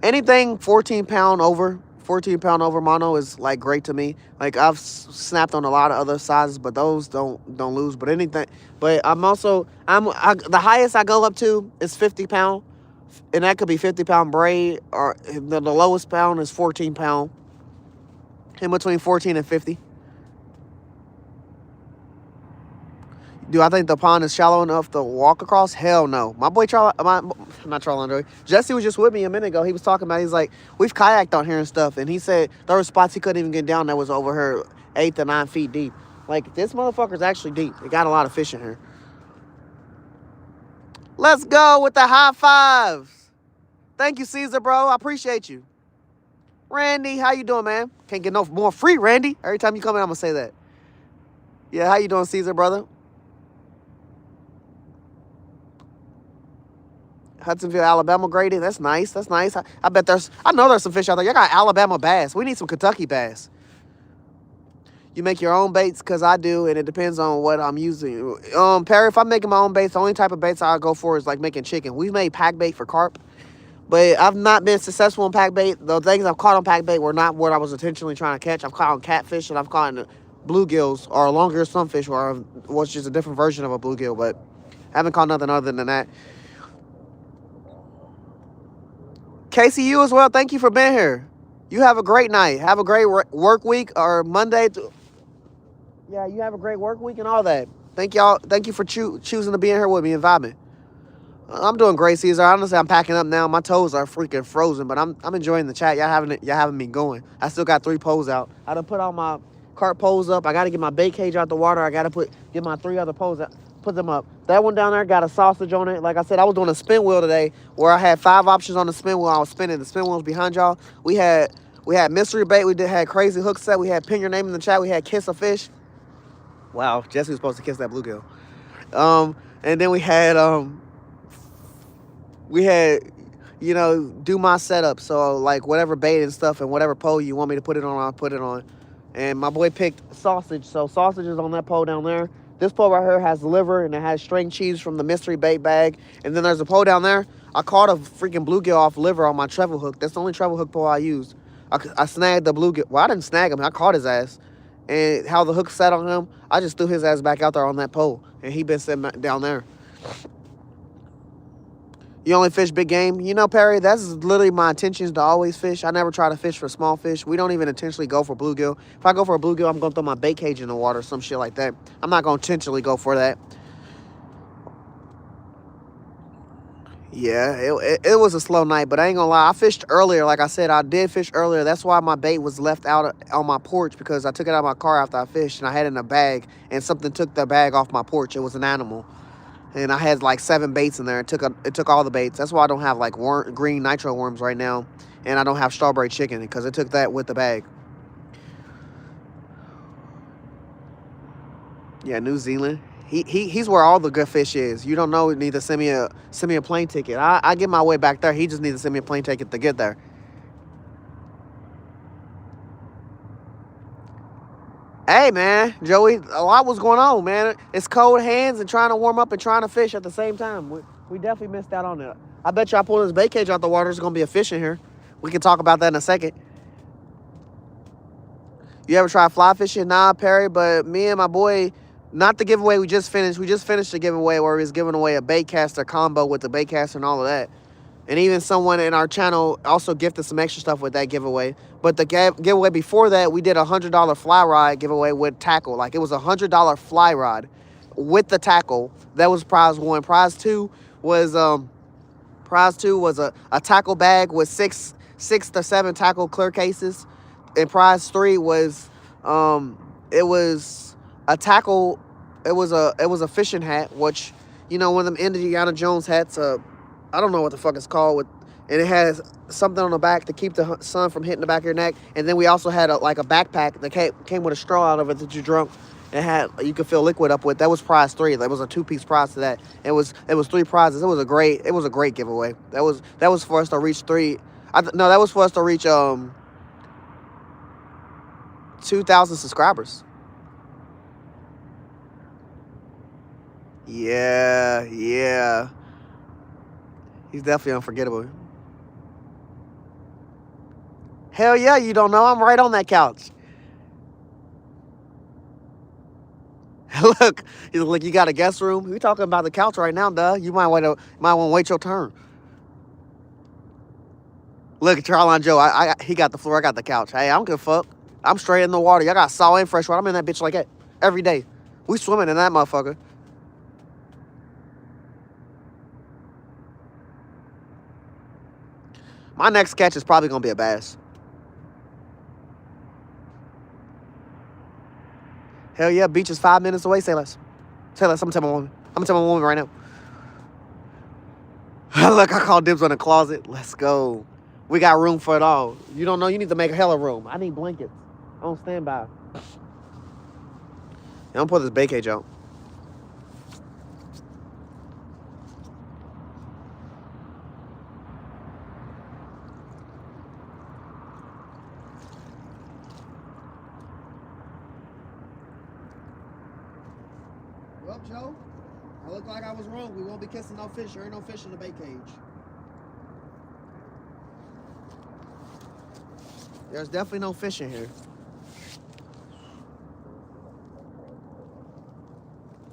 S1: Anything 14-pound over. 14-pound over mono is like great to me. Like I've snapped on a lot of other sizes, but those don't lose. But anything, but the highest I go up to is 50-pound, and that could be 50-pound braid, or the lowest pound is 14-pound. In between 14 and 50. Do I think the pond is shallow enough to walk across? Hell no. My boy not Charlie Andre. Jesse was just with me a minute ago. He was talking about, he's like, we've kayaked on here and stuff. And he said there were spots he couldn't even get down that was over here 8 to 9 feet deep. Like, this motherfucker's actually deep. It got a lot of fish in here. Let's go with the high fives. Thank you, Caesar, bro. I appreciate you. Randy, how you doing, man? Can't get no more free, Randy. Every time you come in, I'm going to say that. Yeah, how you doing, Caesar, brother? Hudsonville, Alabama grading. That's nice. That's nice. I bet I know there's some fish out there. Y'all got Alabama bass. We need some Kentucky bass. You make your own baits, because I do, and it depends on what I'm using. Perry, if I'm making my own baits, the only type of baits I go for is like making chicken. We've made pack bait for carp, but I've not been successful in pack bait. The things I've caught on pack bait were not what I was intentionally trying to catch. I've caught on catfish, and I've caught on bluegills, or longer sunfish, which is a different version of a bluegill, but I haven't caught nothing other than that. Casey, you as well. Thank you for being here. You have a great night. Have a great work week, or Monday. Yeah, you have a great work week and all that. Thank y'all. Thank you for choosing to be in here with me and vibing. I'm doing great, Caesar. Honestly, I'm packing up now. My toes are freaking frozen, but I'm enjoying the chat. Y'all having me going. I still got 3 poles out. I done put all my carp poles up. I got to get my bait cage out the water. I got to get my 3 other poles out. Put them up. That one down there got a sausage on it. Like I said, I was doing a spin wheel today where I had 5 options on the spin wheel. I was spinning. The spin wheels behind y'all. We had mystery bait. Had crazy hook set. We had pin your name in the chat. We had kiss a fish. Wow, Jesse was supposed to kiss that bluegill. And then we had do my setup. So like whatever bait and stuff and whatever pole you want me to put it on, I'll put it on. And my boy picked sausage. So sausage is on that pole down there. This pole right here has liver, and it has string cheese from the mystery bait bag. And then there's a pole down there. I caught a freaking bluegill off liver on my treble hook. That's the only treble hook pole I used. I snagged the bluegill. Well, I didn't snag him. I caught his ass. And how the hook sat on him, I just threw his ass back out there on that pole. And he been sitting down there. You only fish big game? You know, Perry, that's literally my intentions to always fish. I never try to fish for small fish. We don't even intentionally go for bluegill. If I go for a bluegill, I'm going to throw my bait cage in the water, some shit like that. I'm not going to intentionally go for that. Yeah, it was a slow night, but I ain't going to lie. I fished earlier. Like I said, I did fish earlier. That's why my bait was left out on my porch, because I took it out of my car after I fished, and I had it in a bag, and something took the bag off my porch. It was an animal. And I had like 7 baits in there. It took all the baits. That's why I don't have like green nitro worms right now. And I don't have strawberry chicken, because it took that with the bag. Yeah, New Zealand. He's where all the good fish is. You don't know, need to send me a plane ticket. I get my way back there. He just needs to send me a plane ticket to get there. Hey, man, Joey, a lot was going on, man. It's cold hands and trying to warm up and trying to fish at the same time. We definitely missed out on that. I bet you I pull this bait cage out the water, there's going to be a fish in here. We can talk about that in a second. You ever try fly fishing? Nah, Perry, but me and my boy, not the giveaway we just finished. We just finished the giveaway where we was giving away a baitcaster combo with the baitcaster and all of that. And even someone in our channel also gifted some extra stuff with that giveaway. But the giveaway before that, we did a $100 fly rod giveaway with tackle. Like, it was a $100 fly rod with the tackle. That was prize 1. Prize 2 was a tackle bag with 6 to 7 tackle clear cases. And prize 3 was it was a tackle. It was a fishing hat, which you know, one of them Indiana Jones hats. I don't know what the fuck it's called, and it has something on the back to keep the sun from hitting the back of your neck. And then we also had a backpack that came with a straw out of it that you drunk. It had, you could fill liquid up with. That was prize 3. That was a 2-piece prize to that. It was 3 prizes. It was a great giveaway. That was for us to reach 3. No, that was for us to reach 2,000 subscribers. Yeah. He's definitely unforgettable. Hell yeah, you don't know. I'm right on that couch. Look, he's like, you got a guest room? We talking about the couch right now, duh. You might want to wait your turn. Look, Charline Joe, he got the floor, I got the couch. Hey, I don't give a fuck. I'm straight in the water. Y'all got salt and fresh water. I'm in that bitch like that every day. We swimming in that motherfucker. My next catch is probably gonna be a bass. Hell yeah, beach is 5 minutes away. Say less. Say less. I'm gonna tell my woman right now. Look, I called dibs on the closet. Let's go. We got room for it all. You don't know, you need to make a hella room. I need blankets. I don't stand by. I'm gonna pull this bay cage out. Well, Joe, I look like I was wrong. We won't be kissing no fish. There ain't no fish in the bait cage. There's definitely no fish in here.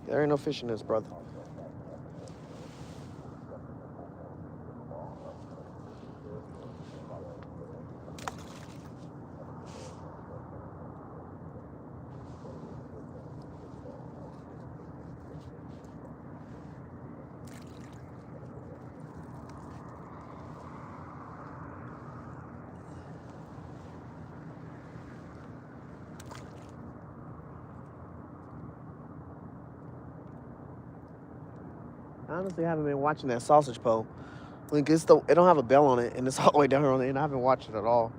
S1: There ain't no fish in this, brother. I honestly haven't been watching that sausage pole. Like, it don't have a bell on it, and it's all the way down here on the end. I haven't watched it at all.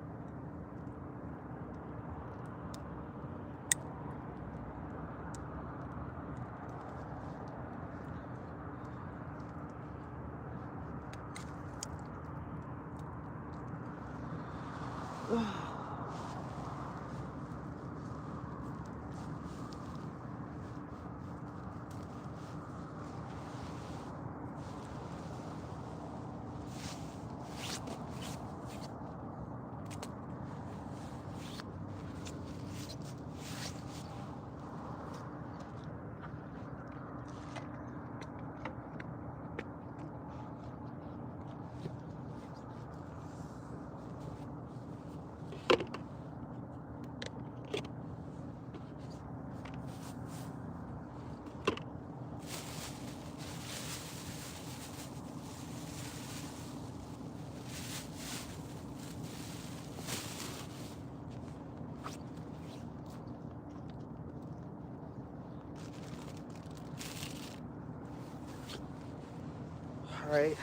S1: All right.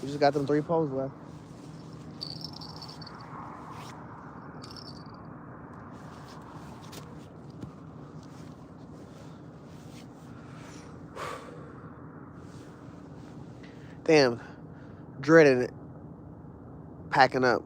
S1: We just got them 3 poles left. Damn. Dreading it. Packing up.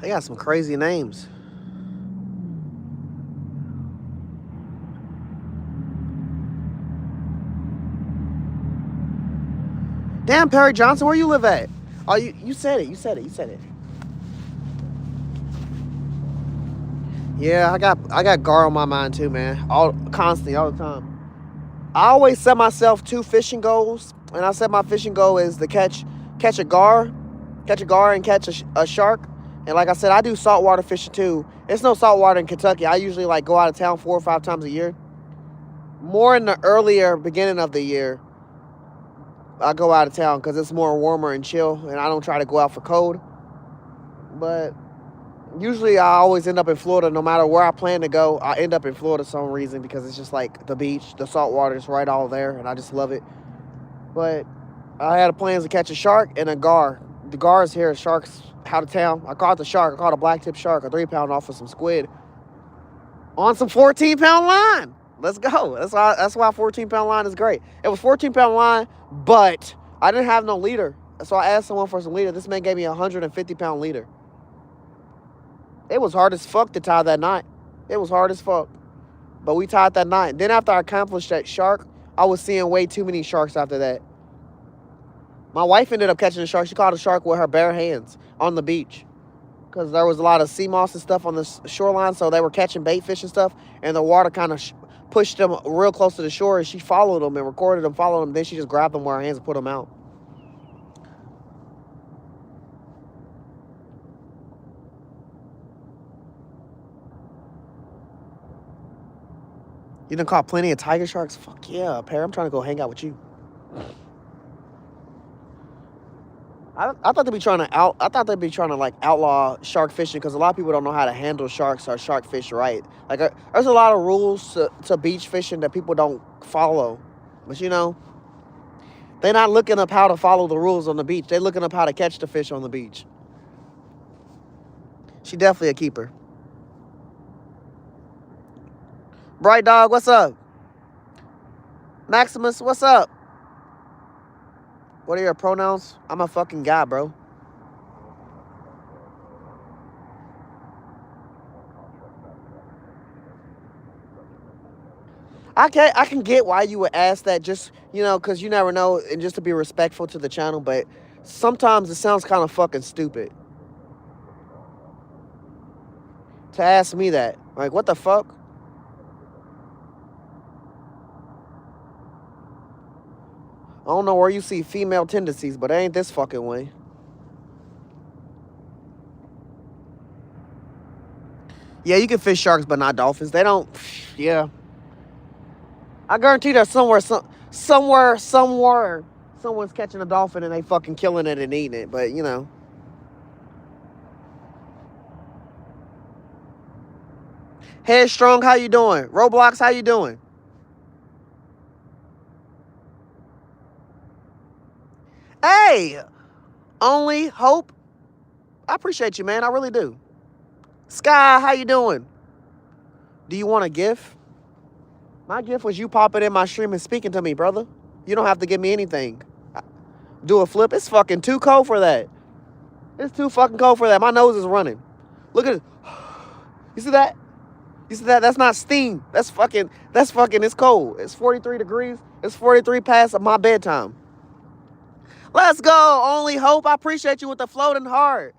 S1: They got some crazy names. Damn, Perry Johnson, where you live at? Oh, you said it. You said it. Yeah, I got gar on my mind too, man. Constantly, all the time. I always set myself 2 fishing goals, and I said my fishing goal is to catch a gar and catch a shark, And like I said, I do saltwater fishing too. It's no saltwater in Kentucky. I usually like go out of town 4 or 5 times a year. More in the earlier beginning of the year, I go out of town because it's more warmer and chill, and I don't try to go out for cold. But usually I always end up in Florida. No matter where I plan to go, I end up in Florida for some reason because it's just like the beach, the salt water is right all there, and I just love it. But I had plans to catch a shark and a gar. The gar is here, sharks out of town. I caught the shark. I caught a black-tip shark, a 3-pound off of some squid on some 14-pound line. Let's go. That's why 14-pound line is great. It was 14-pound line, but I didn't have no leader. So I asked someone for some leader. This man gave me a 150-pound leader. It was hard as fuck to tie that knot. It was hard as fuck. But we tied that knot. Then after I accomplished that shark, I was seeing way too many sharks after that. My wife ended up catching a shark. She caught a shark with her bare hands on the beach. Because there was a lot of sea moss and stuff on the shoreline, so they were catching bait fish and stuff, and the water kind of pushed them real close to the shore, and she followed them and recorded them, followed them. Then she just grabbed them with her hands and put them out. You done caught plenty of tiger sharks? Fuck yeah, Perry. I'm trying to go hang out with you. I thought they'd be trying to like outlaw shark fishing because a lot of people don't know how to handle sharks or shark fish right. Like there's a lot of rules to beach fishing that people don't follow. But you know, they're not looking up how to follow the rules on the beach. They're looking up how to catch the fish on the beach. She definitely a keeper. Bright Dog, what's up? Maximus, what's up? What are your pronouns? I'm a fucking guy, bro. I can get why you would ask that, just, you know, because you never know, and just to be respectful to the channel, but sometimes it sounds kind of fucking stupid to ask me that. Like, what the fuck? I don't know where you see female tendencies, but it ain't this fucking way. Yeah, you can fish sharks, but not dolphins. They don't. Yeah. I guarantee there's somewhere, someone's catching a dolphin and they fucking killing it and eating it. But, you know. Headstrong, how you doing? Roblox, how you doing? Hey, Only Hope. I appreciate you, man. I really do. Sky, how you doing? Do you want a gift? My gift was you popping in my stream and speaking to me, brother. You don't have to give me anything. Do a flip. It's fucking too cold for that. It's too fucking cold for that. My nose is running. Look at it. You see that? You see that? That's not steam. That's fucking, it's cold. It's 43 degrees. It's 43 past my bedtime. Let's go, Only Hope. I appreciate you with the floating heart.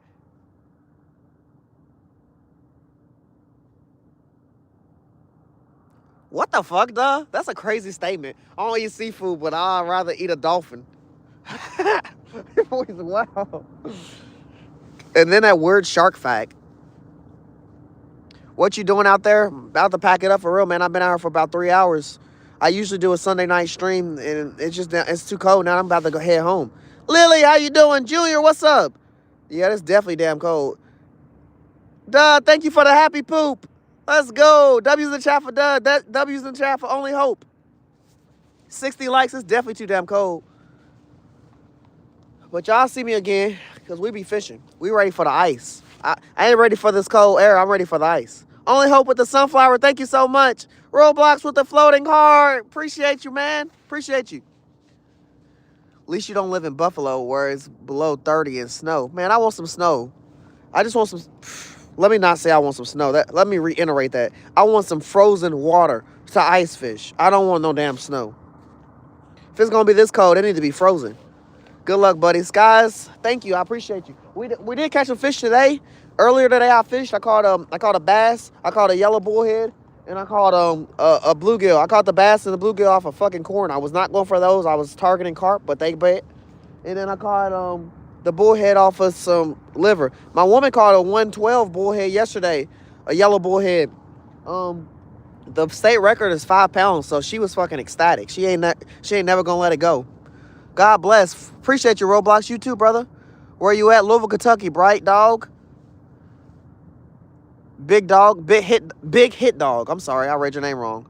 S1: What the fuck, duh? That's a crazy statement. I don't eat seafood, but I'd rather eat a dolphin. Wow. And then that word shark fact. What you doing out there? About to pack it up for real, man. I've been out here for about 3 hours. I usually do a Sunday night stream, and it's too cold now. I'm about to go head home. Lily, how you doing? Junior, what's up? Yeah, it's definitely damn cold. Duh, thank you for the happy poop. Let's go. W's in the chat for Duh. W's in the chat for Only Hope. 60 likes. It's definitely too damn cold. But y'all see me again, because we be fishing. We ready for the ice. I ain't ready for this cold air. I'm ready for the ice. Only Hope with the sunflower. Thank you so much. Roblox with the floating heart. Appreciate you, man. Appreciate you. At least you don't live in Buffalo where it's below 30 and snow. Man, I want some snow. I just want some... Let me not say I want some snow. Let me reiterate that. I want some frozen water to ice fish. I don't want no damn snow. If it's going to be this cold, it needs to be frozen. Good luck, buddies. Guys, thank you. I appreciate you. We did catch some fish today. Earlier today, I fished. I caught a bass. I caught a yellow bullhead. And I caught a bluegill. I caught the bass and the bluegill off a fucking corn. I was not going for those. I was targeting carp, but they bit. And then I caught the bullhead off of some liver. My woman caught a 112 bullhead yesterday, a yellow bullhead. The state record is 5 pounds, so she was fucking ecstatic. She ain't never gonna let it go. God bless. Appreciate you, Roblox. You too, brother. Where you at? Louisville, Kentucky. Bright dog. Big dog. Big hit dog. I'm sorry, I read your name wrong.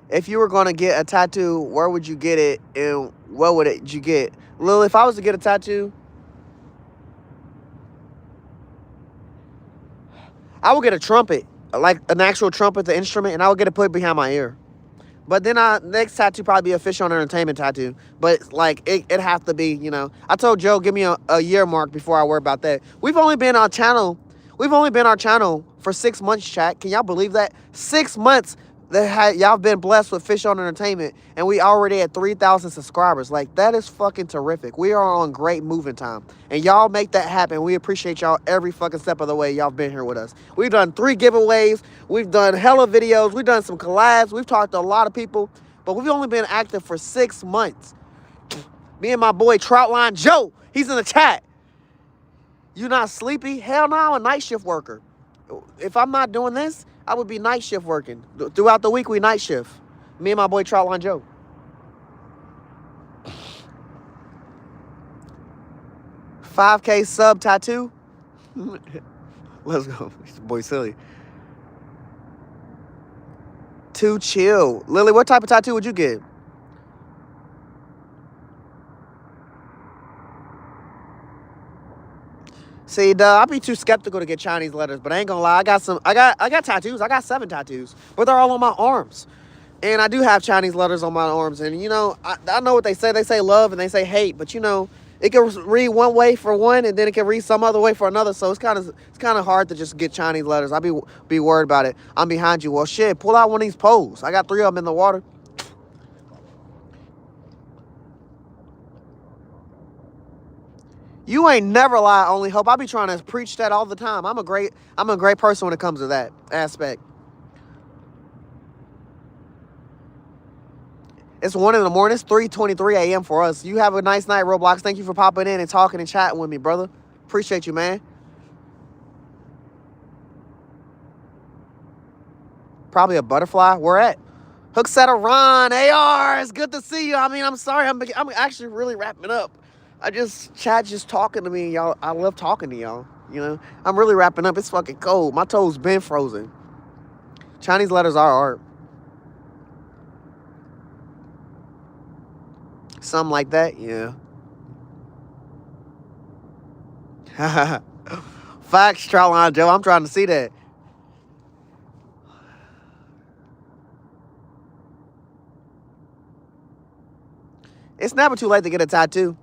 S1: If you were gonna get a tattoo, where would you get it, and what would you get? Lil, if I was to get a tattoo, I would get a trumpet, like an actual trumpet, the instrument, and I would get it put behind my ear. But then next tattoo probably be a Fish on Entertainment tattoo. But like it have to be, you know. I told Joe give me a year mark before I worry about that. We've only been on channel for 6 months, chat. Can y'all believe that? 6 months that y'all been blessed with Fish on Entertainment, and we already at 3,000 subscribers. Like, that is fucking terrific. We are on great moving time, and y'all make that happen. We appreciate y'all every fucking step of the way. Y'all been here with us. We've done 3 giveaways. We've done hella videos. We've done some collabs. We've talked to a lot of people, but we've only been active for 6 months. Me and my boy Troutline Joe, he's in the chat. You not sleepy? Hell no, I'm a night shift worker. If I'm not doing this, I would be night shift working. Throughout the week, we night shift. Me and my boy Troutline Joe. $5K sub tattoo. Let's go. Boy silly. Too chill. Lily, what type of tattoo would you get? See, I'd be too skeptical to get Chinese letters, but I ain't gonna lie. I got tattoos. I got 7 tattoos, but they're all on my arms. And I do have Chinese letters on my arms. And, you know, I know what they say. They say love and they say hate, but, you know, it can read one way for one and then it can read some other way for another. So it's kind of hard to just get Chinese letters. I be worried about it. I'm behind you. Well, shit, pull out one of these poles. I got 3 of them in the water. You ain't never lie, Only Hope. I be trying to preach that all the time. I'm a great person when it comes to that aspect. It's 1 in the morning. It's 3:23 a.m. for us. You have a nice night, Roblox. Thank you for popping in and talking and chatting with me, brother. Appreciate you, man. Probably a butterfly. Where at? Hook set of Ron. AR, it's good to see you. I mean, I'm sorry. I'm actually really wrapping up. Chad just talking to me, y'all. I love talking to y'all, you know. I'm really wrapping up. It's fucking cold. My toes been frozen. Chinese letters are art. Something like that, yeah. Facts, Troutline Joe. I'm trying to see that. It's never too late to get a tattoo.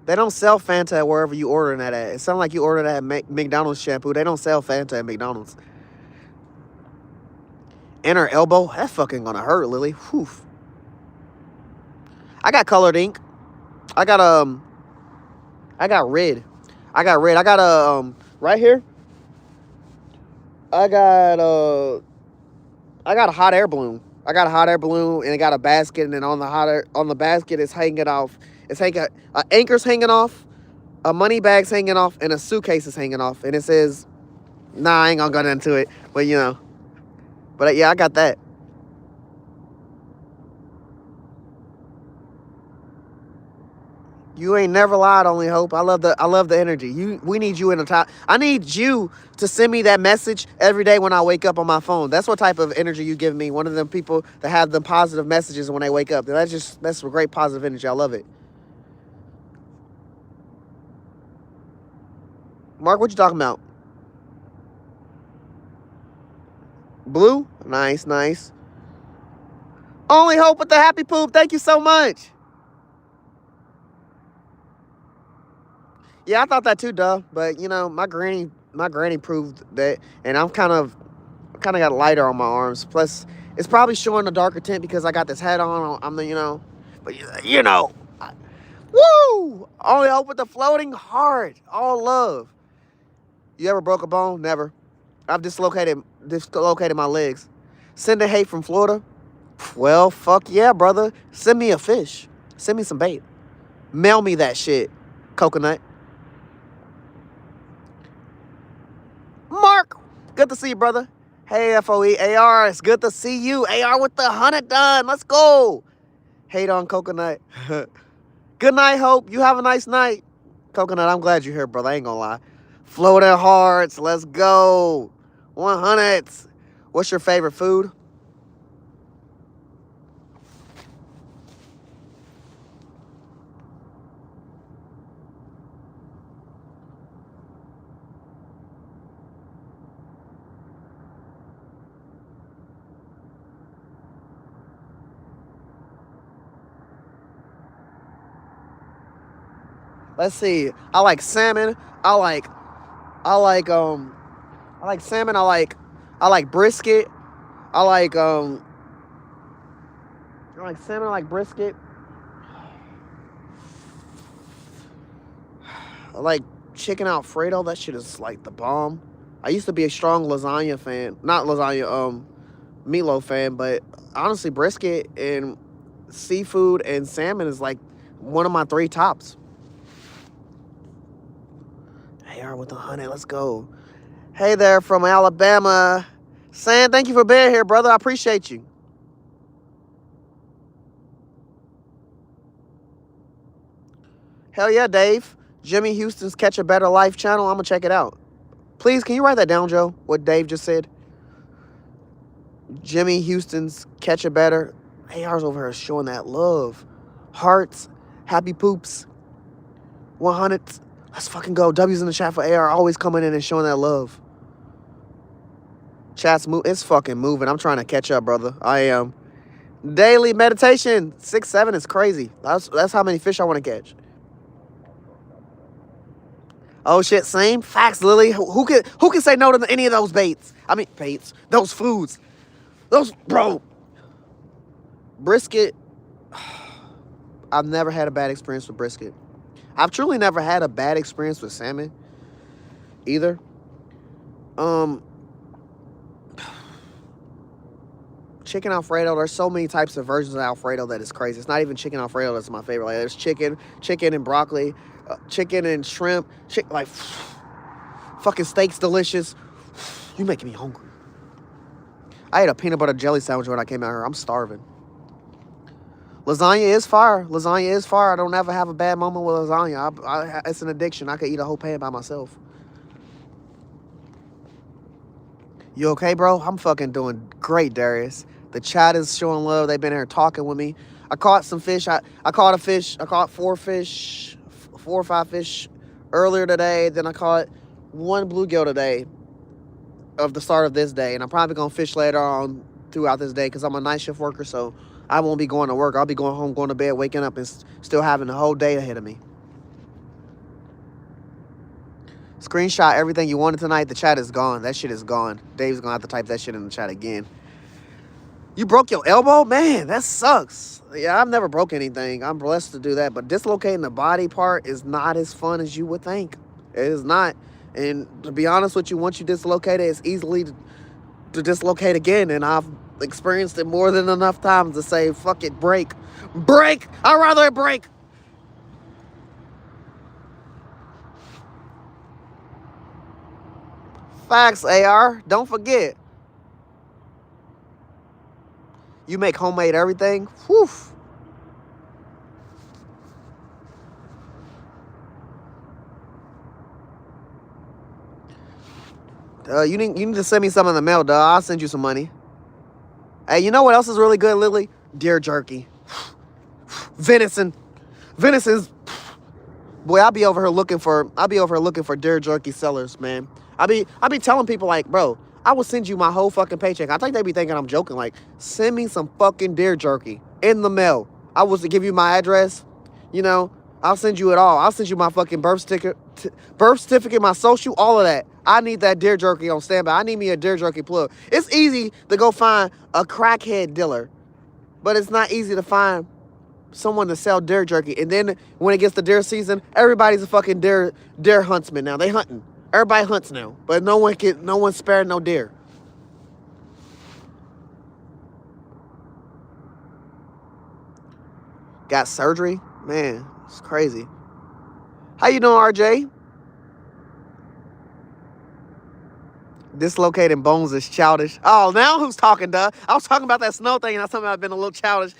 S1: They don't sell Fanta at wherever you ordering that at. It sounds like you ordered that at McDonald's shampoo. They don't sell Fanta at McDonald's. Inner elbow? That's fucking gonna hurt, Lily. Whew. I got colored ink. I got red. I got right here. I got a hot air balloon. I got a hot air balloon and it got a basket, and then on the basket it's hanging off. It's hanging, an anchor's hanging off, a money bag's hanging off, and a suitcase is hanging off. And it says, nah, I ain't gonna go into it, but you know. But yeah, I got that. You ain't never lied, Only Hope. I love the energy. We need you in the top. I need you to send me that message every day when I wake up on my phone. That's what type of energy you give me. One of them people that have the positive messages when they wake up. That's a great positive energy. I love it. Mark, what you talking about? Blue? Nice, nice. Only Hope with the happy poop. Thank you so much. Yeah, I thought that too, duh. But you know, my granny proved that, and I'm kind of got lighter on my arms. Plus, it's probably showing a darker tint because I got this hat on. I'm the, you know, but you know, woo! Only Hope with the floating heart. All love. You ever broke a bone? Never. I've dislocated my legs. Send a hate from Florida. Well, fuck yeah, brother. Send me a fish. Send me some bait. Mail me that shit, Coconut. Mark, good to see you, brother. Hey, FOE, AR, it's good to see you. AR with the 100 done. Let's go. Hate on Coconut. Good night, Hope. You have a nice night. Coconut, I'm glad you're here, brother. I ain't gonna lie. Floating hearts. Let's go. 100s. What's your favorite food? Let's see. I like salmon. I like salmon. I like brisket. I like salmon. I like brisket. I like chicken Alfredo. That shit is like the bomb. I used to be a strong lasagna fan. Not lasagna, meatloaf fan, but honestly, brisket and seafood and salmon is like one of my 3 tops. AR with 100, let's go. Hey there from Alabama. Sam, thank you for being here, brother. I appreciate you. Hell yeah, Dave. Jimmy Houston's Catch a Better Life channel. I'm going to check it out. Please, can you write that down, Joe? What Dave just said? Jimmy Houston's Catch a Better. AR's over here showing that love. Hearts. Happy poops. 100. Let's fucking go. W's in the chat for AR. Always coming in and showing that love. Chat's it's fucking moving. I'm trying to catch up, brother. I am. Daily meditation. 6-7 is crazy. That's how many fish I want to catch. Oh shit, same facts, Lily. Who can say no to any of those baits? I mean baits. Those foods. Those bro. Brisket. I've never had a bad experience with brisket. I've truly never had a bad experience with salmon either. Chicken Alfredo, there's so many types of versions of Alfredo that is crazy. It's not even chicken Alfredo that's my favorite. Like, there's chicken and broccoli, chicken and shrimp, like fucking steak's delicious. You making me hungry. I ate a peanut butter jelly sandwich when I came out here. I'm starving. Lasagna is fire. Lasagna is fire. I don't ever have a bad moment with lasagna. It's an addiction. I could eat a whole pan by myself. You okay, bro? I'm fucking doing great, Darius. The chat is showing love. They've been here talking with me. I caught some fish. I caught a fish. I caught 4 or 5 fish earlier today. Then I caught 1 bluegill today of the start of this day. And I'm probably going to fish later on throughout this day because I'm a night shift worker, so I won't be going to work. I'll be going home, going to bed, waking up, and still having the whole day ahead of me. Screenshot everything you wanted tonight. The chat is gone. That shit is gone. Dave's going to have to type that shit in the chat again. You broke your elbow? Man, that sucks. Yeah, I've never broke anything. I'm blessed to do that. But dislocating the body part is not as fun as you would think. It is not. And to be honest with you, once you dislocate it, it's easily to dislocate again. And I've experienced it more than enough times to say, fuck it, break. Break! I'd rather it break. Facts, AR. Don't forget. You make homemade everything? Whew. You need to send me some in the mail, dog. I'll send you some money. Hey, you know what else is really good, Lily? Deer jerky. Venison. Venison's... Boy, I'll be over here looking for deer jerky sellers, man. I be telling people like, bro, I will send you my whole fucking paycheck. I think they be thinking I'm joking. Like, send me some fucking deer jerky in the mail. I was to give you my address, you know. I'll send you it all. I'll send you my fucking birth certificate, my social, all of that. I need that deer jerky on standby. I need me a deer jerky plug. It's easy to go find a crackhead dealer, but it's not easy to find someone to sell deer jerky. And then when it gets to deer season, everybody's a fucking deer huntsman now. They hunting. Everybody hunts now, but no one's sparing no deer. got surgery. Man, it's crazy. How you doing, RJ? Dislocating bones is childish. Oh, now who's talking, duh? I was talking about that snow thing, and I something I've been a little childish.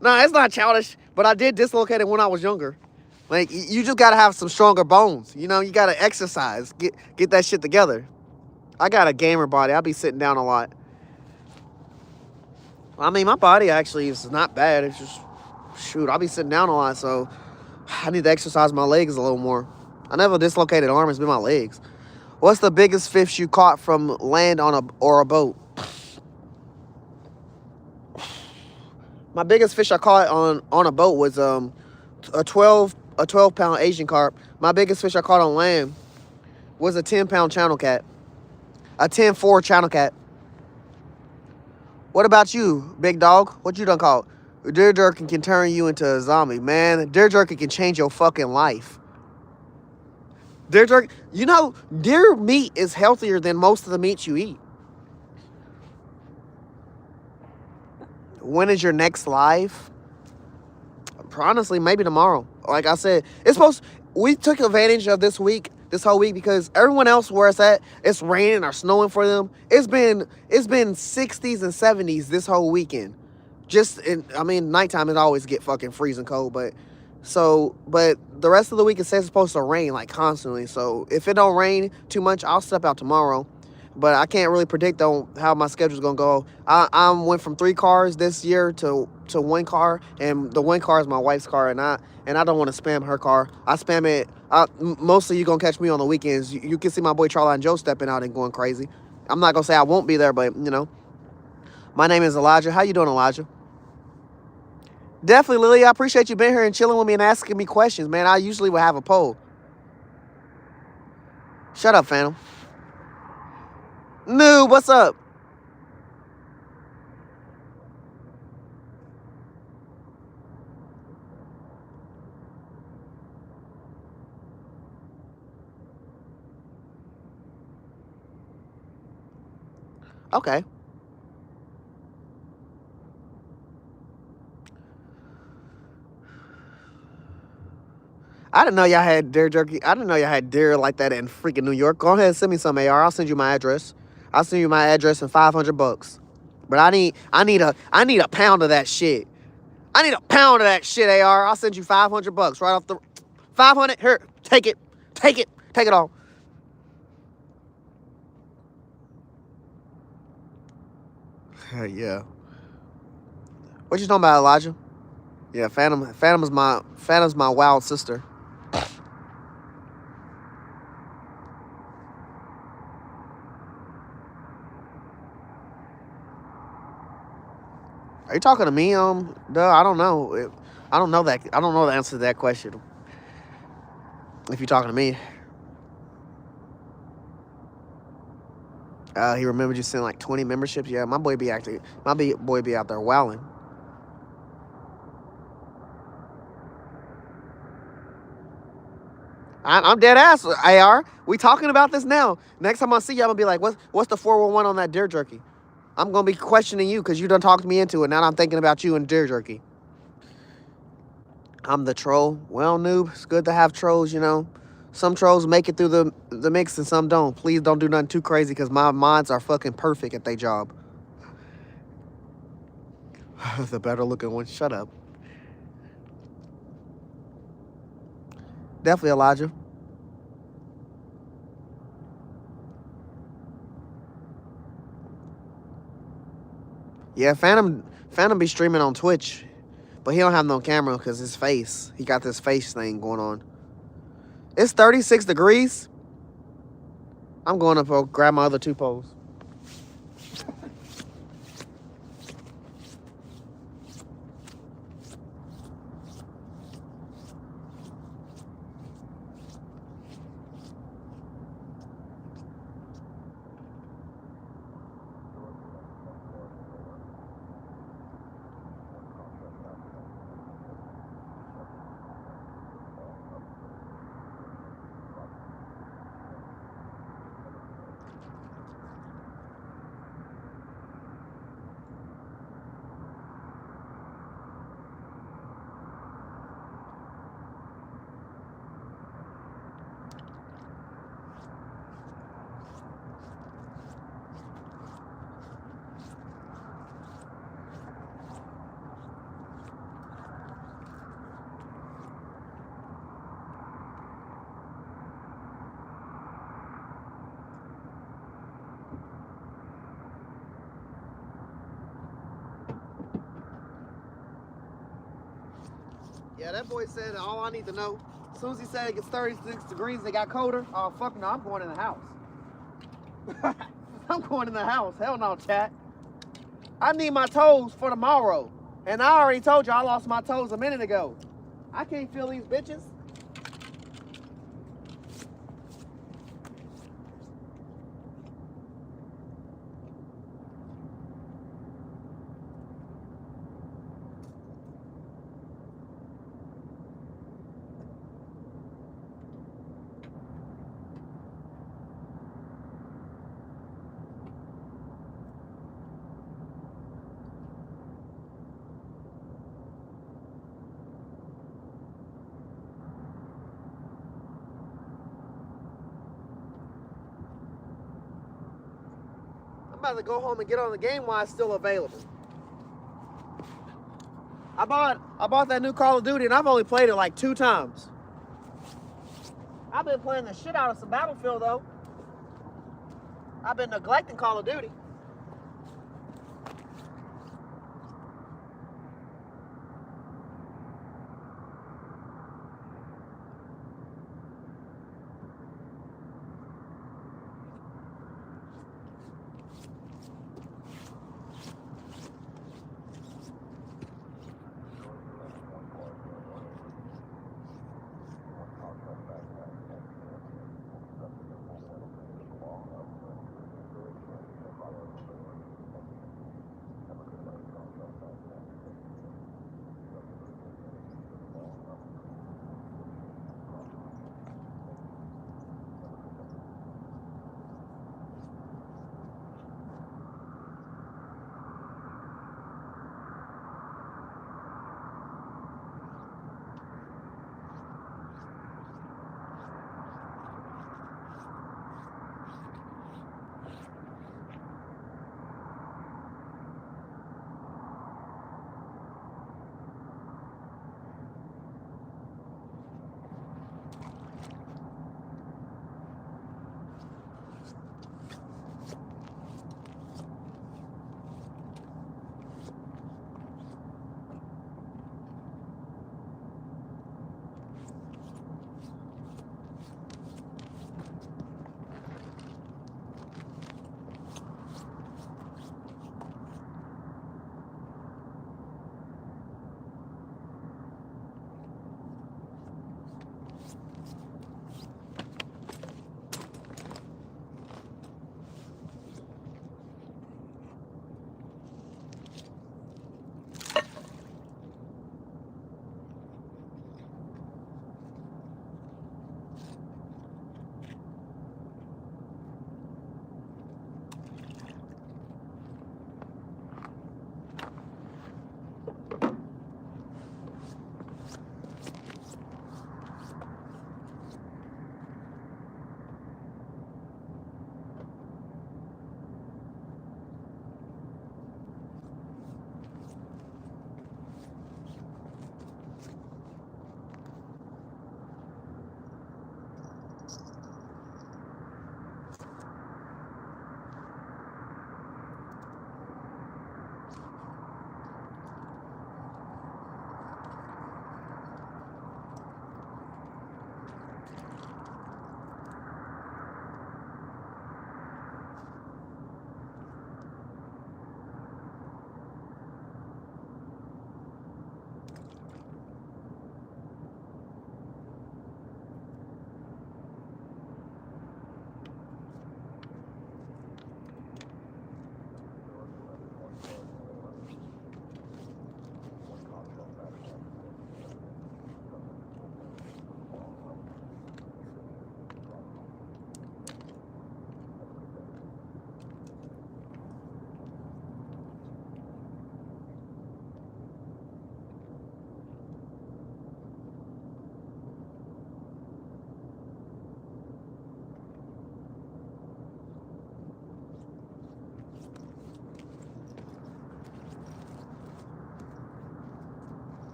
S1: No, it's not childish, but I did dislocate it when I was younger. Like, you just gotta have some stronger bones. You know, you gotta exercise. Get that shit together. I got a gamer body. I'll be sitting down a lot. I mean, my body actually is not bad. It's just, shoot, I'll be sitting down a lot, so I need to exercise my legs a little more. I never dislocated arm, it's been my legs. What's the biggest fish you caught from land on a boat? My biggest fish I caught on a boat was a 12-pound Asian carp. My biggest fish I caught on land was a 10-pound channel cat. A 10-4 channel cat. What about you, big dog? What you done caught? Deer jerky can turn you into a zombie. Man, deer jerky can change your fucking life. Deer jerky, you know, deer meat is healthier than most of the meats you eat. When is your next live? Honestly, maybe tomorrow. Like I said, we took advantage of this whole week, because everyone else where it's at, it's raining or snowing for them. It's been 60s and 70s this whole weekend. Nighttime it always get fucking freezing cold, but the rest of the week it says it's supposed to rain like constantly. So if it don't rain too much, I'll step out tomorrow. But I can't really predict on how my schedule's gonna go. I went from 3 cars this year to 1 car, and the 1 car is my wife's car, and I don't want to spam her car. I spam it. Mostly you gonna catch me on the weekends. You can see my boy Charlie and Joe stepping out and going crazy. I'm not gonna say I won't be there, but you know. My name is Elijah. How you doing, Elijah? Definitely, Lily. I appreciate you being here and chilling with me and asking me questions, man. I usually would have a poll. Shut up, Phantom. Noob, what's up? Okay. I didn't know y'all had deer jerky. I didn't know y'all had deer like that in freaking New York. Go ahead and send me some, AR. I'll send you my address. I'll send you my address and $500. But I need a pound of that shit. I need a pound of that shit, AR. I'll send you $500 right off the 500. Here, take it. Take it all. Yeah. What you talking about, Elijah? Yeah, Phantom's my wild sister. Are you talking to me? Duh, I don't know. I don't know that. I don't know the answer to that question. If you're talking to me. He remembered you sent like 20 memberships. Yeah, my boy be out there wilding. I'm dead ass, AR. We talking about this now. Next time I see you, I'm gonna be like, what's the 411 on that deer jerky? I'm gonna be questioning you because you done talked me into it. Now I'm thinking about you and deer jerky. I'm the troll. Well, noob, it's good to have trolls, you know. Some trolls make it through the mix and some don't. Please don't do nothing too crazy because my mods are fucking perfect at their job. The better looking one. Shut up. Definitely, Elijah. Yeah, Phantom be streaming on Twitch, but he don't have no camera because his face. He got this face thing going on. It's 36 degrees. I'm going to grab my other 2 poles. Yeah, that boy said all I need to know. As soon as he said it gets 36 degrees, it got colder. Oh, fuck no, I'm going in the house. I'm going in the house. Hell no, chat. I need my toes for tomorrow. And I already told you I lost my toes a minute ago. I can't feel these bitches. I'm about to go home and get on the game while it's still available. I bought that new Call of Duty and I've only played it like 2 times. I've been playing the shit out of some Battlefield though. I've been neglecting Call of Duty.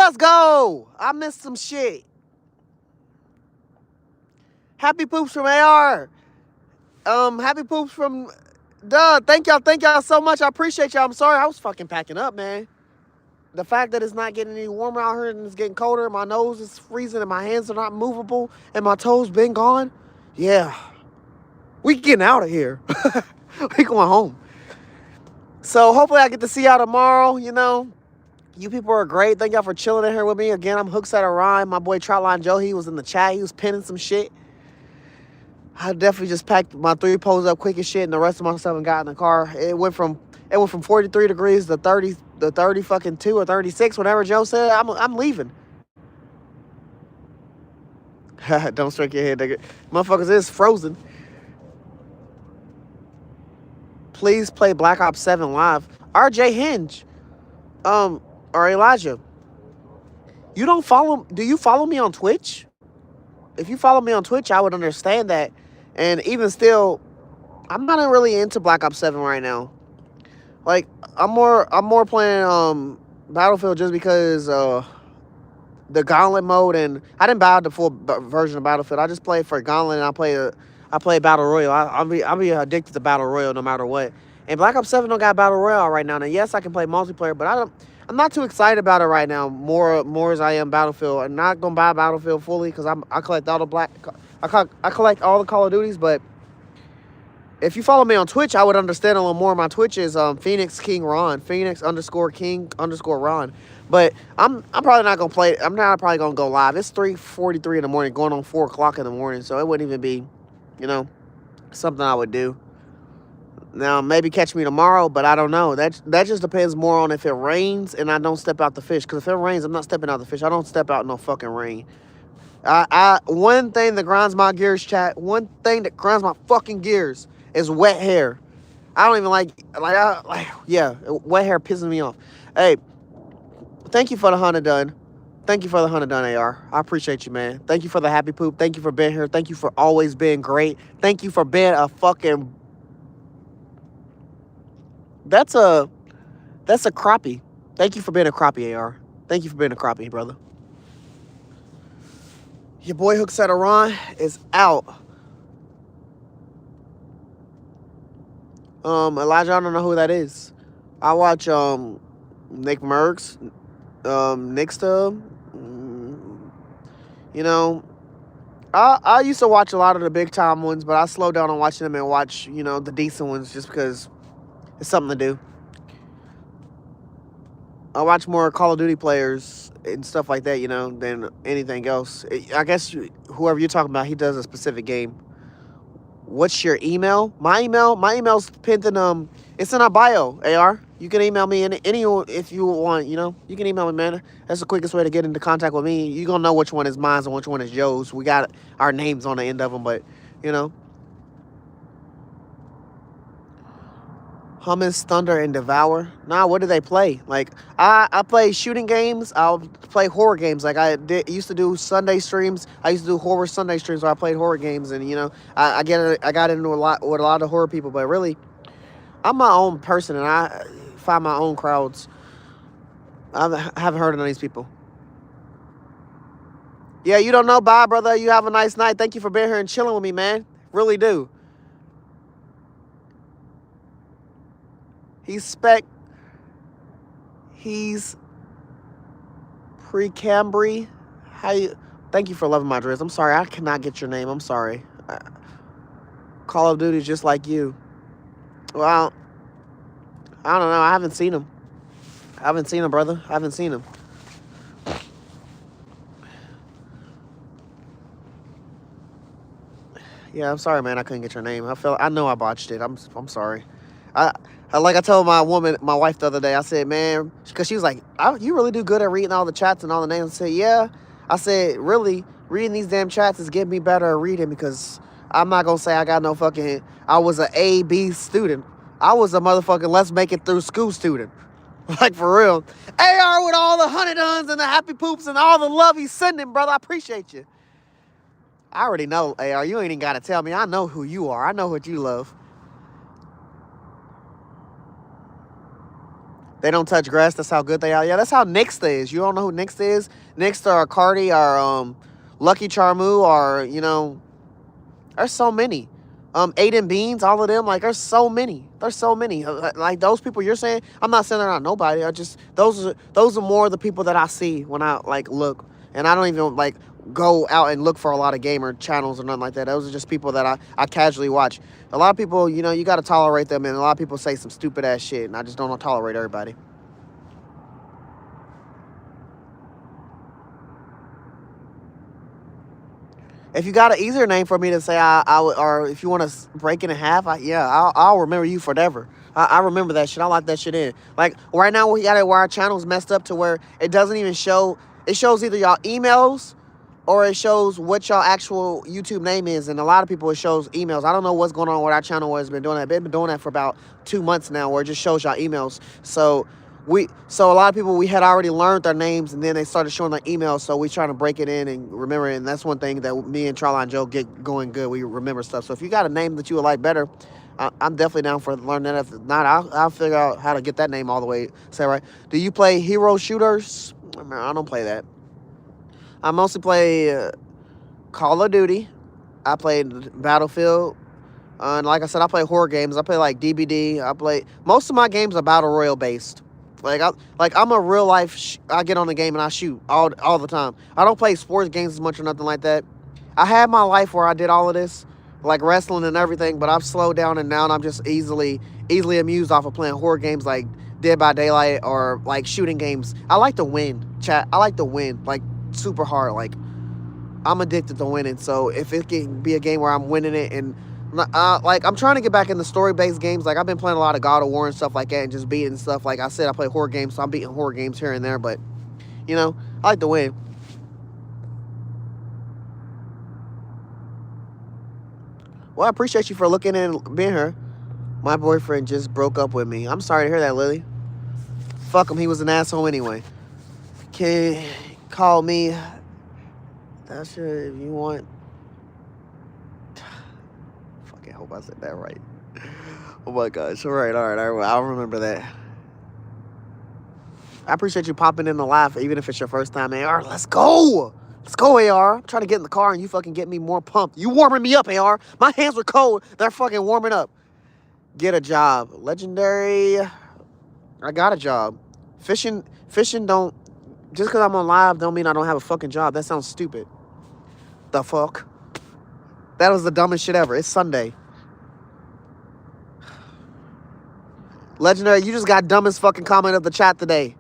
S1: Let's go. I missed some shit. Happy poops from AR. Happy poops from Doug. Thank y'all so much. I appreciate y'all. I'm sorry. I was fucking packing up, man. The fact that it's not getting any warmer out here and it's getting colder, my nose is freezing and my hands are not movable and my toes been gone. Yeah. We getting out of here. We going home. So hopefully I get to see y'all tomorrow, you know. You people are great. Thank y'all for chilling in here with me. Again, I'm Hooks at a Rhyme. My boy Troutline Joe, he was in the chat. He was pinning some shit. I definitely just packed my 3 poles up quick as shit, and the rest of my stuff and got in the car. It went from 43 degrees to 30 fucking 2 or 36. Whenever Joe said, I'm leaving. Don't strike your head, nigga. Motherfuckers is frozen. Please play Black Ops 7 live. RJ Hinge. Or Elijah. You don't follow... Do you follow me on Twitch? If you follow me on Twitch, I would understand that. And even still, I'm not really into Black Ops 7 right now. Like, I'm more playing Battlefield just because the Gauntlet mode, and I didn't buy the full version of Battlefield. I just play for Gauntlet, and I play Battle Royale. I'll be addicted to Battle Royale no matter what. And Black Ops 7 don't got Battle Royale right now. Now, yes, I can play multiplayer, but I'm not too excited about it right now. More as I am Battlefield. I'm not gonna buy Battlefield fully because I collect all the I collect all the Call of Duties. But if you follow me on Twitch, I would understand a little more. My Twitch is Phoenix King Ron, Phoenix_King_ Ron. But I'm probably not gonna play. I'm not probably gonna go live. It's 3:43 in the morning, going on 4 o'clock in the morning. So it wouldn't even be, you know, something I would do. Now, maybe catch me tomorrow, but I don't know. That just depends more on if it rains and I don't step out the fish. Because if it rains, I'm not stepping out the fish. I don't step out in no fucking rain. One thing that grinds my gears, chat, one thing that grinds my fucking gears is wet hair. I don't even like wet hair pisses me off. Hey, thank you for the 100 done. Thank you for the 100 done, AR. I appreciate you, man. Thank you for the happy poop. Thank you for being here. Thank you for always being great. Thank you for being a fucking... That's a crappie. Thank you for being a crappie, AR. Thank you for being a crappie, brother. Your boy Hooks at Iran is out. Elijah, I don't know who that is. I watch Nick Merckx, Nixta. You know, I used to watch a lot of the big time ones, but I slowed down on watching them and watch, you know, the decent ones just because it's something to do. I watch more Call of Duty players and stuff like that, you know, than anything else. I guess whoever you're talking about, he does a specific game. What's your email? My email's pinned in, it's in our bio, AR. You can email me any if you want, you know. You can email me, man. That's the quickest way to get into contact with me. You're going to know which one is mine and which one is Joe's. We got our names on the end of them, but, you know. Hummus, Thunder, and Devour. Nah, what do they play? Like, I play shooting games. I'll play horror games. Like, used to do Sunday streams. I used to do horror Sunday streams where I played horror games. And, you know, I got into a lot with a lot of horror people. But really, I'm my own person, and I find my own crowds. I haven't heard of none of these people. Yeah, you don't know. Bye, brother. You have a nice night. Thank you for being here and chilling with me, man. Really do. He's Precambry. Thank you for loving my dress. I'm sorry, I cannot get your name. I'm sorry. Call of Duty is just like you. Well, I don't know. I haven't seen him. Brother. I haven't seen him. Yeah, I'm sorry, man. I couldn't get your name. I know I botched it. I'm sorry. Like I told my wife the other day, I said, man, because she was like, you really do good at reading all the chats and all the names. I said, yeah. I said, really, reading these damn chats is getting me better at reading because I'm not going to say I got no fucking, I was an A, B student. I was a motherfucking let's make it through school student. Like, for real. AR with all the 100 duns and the happy poops and all the love he's sending, brother. I appreciate you. I already know, AR. You ain't even got to tell me. I know who you are. I know what you love. They don't touch grass. That's how good they are. Yeah, that's how Nixta is. You don't know who Nixta is? Nixta or Cardi or Lucky Charmu or, you know, there's so many. Aiden Beans, all of them, like there's so many. There's so many. Like those people you're saying, I'm not saying they're not nobody. I just those are more the people that I see when I like look. And I don't even like go out and look for a lot of gamer channels or nothing like that. Those are just people that I casually watch. A lot of people, you know, you got to tolerate them, and a lot of people say some stupid ass shit, and I just don't tolerate everybody. If you got an easier name for me to say, I would, or if you want to break it in half, I'll remember you forever. I remember that shit. I like that shit in. Like right now, we got it where our channel's messed up to where it doesn't even show. It shows either y'all emails or it shows what y'all actual YouTube name is. And a lot of people, it shows emails. I don't know what's going on with our channel. Has been doing that. They've been doing that for about 2 months now, where it just shows y'all emails. So a lot of people, we had already learned their names, and then they started showing their emails. So we trying to break it in and remember it. And that's one thing that me and Charlie and Joe get going good. We remember stuff. So if you got a name that you would like better, I'm definitely down for learning that. If not, I'll figure out how to get that name all the way. Say right. Do you play hero shooters? I don't play that. I mostly play Call of Duty. I played Battlefield. And like I said, I play horror games. I play like DBD. Most of my games are battle royale based. I'm a real life. I get on the game and I shoot all the time. I don't play sports games as much or nothing like that. I had my life where I did all of this, like wrestling and everything. But I've slowed down, and now I'm just easily amused off of playing horror games like Dead by Daylight or like shooting games. I like to win, chat. I like to win, like super hard. Like I'm addicted to winning. So if it can be a game where I'm winning it, and like I'm trying to get back into story-based games. Like I've been playing a lot of God of War and stuff like that, and just beating stuff. Like I said, I play horror games, so I'm beating horror games here and there. But you know, I like to win. Well, I appreciate you for looking and being here. My boyfriend just broke up with me. I'm sorry to hear that, Lily. Fuck him. He was an asshole anyway. Can call me. That's sure if you want. Fucking hope I said that right. Oh my gosh. All right. I'll remember that. I appreciate you popping in the live, even if it's your first time, AR. Let's go. Let's go, AR. I'm trying to get in the car and you fucking get me more pumped. You warming me up, AR. My hands were cold. They're fucking warming up. Get a job. Legendary. I got a job. Fishing don't... Just because I'm on live don't mean I don't have a fucking job. That sounds stupid. The fuck? That was the dumbest shit ever. It's Sunday. Legendary, you just got dumbest fucking comment of the chat today.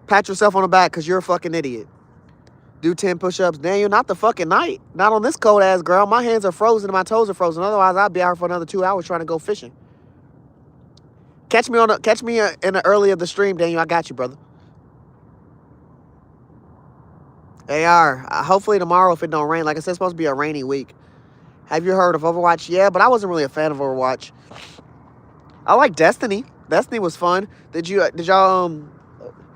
S1: Pat yourself on the back because you're a fucking idiot. Do 10 push-ups. Daniel, not the fucking night. Not on this cold-ass girl. My hands are frozen and my toes are frozen. Otherwise, I'd be out for another 2 hours trying to go fishing. Catch me in the early of the stream, Daniel. I got you, brother. AR, hopefully tomorrow if it don't rain. Like I said, it's supposed to be a rainy week. Have you heard of Overwatch? Yeah, but I wasn't really a fan of Overwatch. I like Destiny. Destiny was fun. Did y'all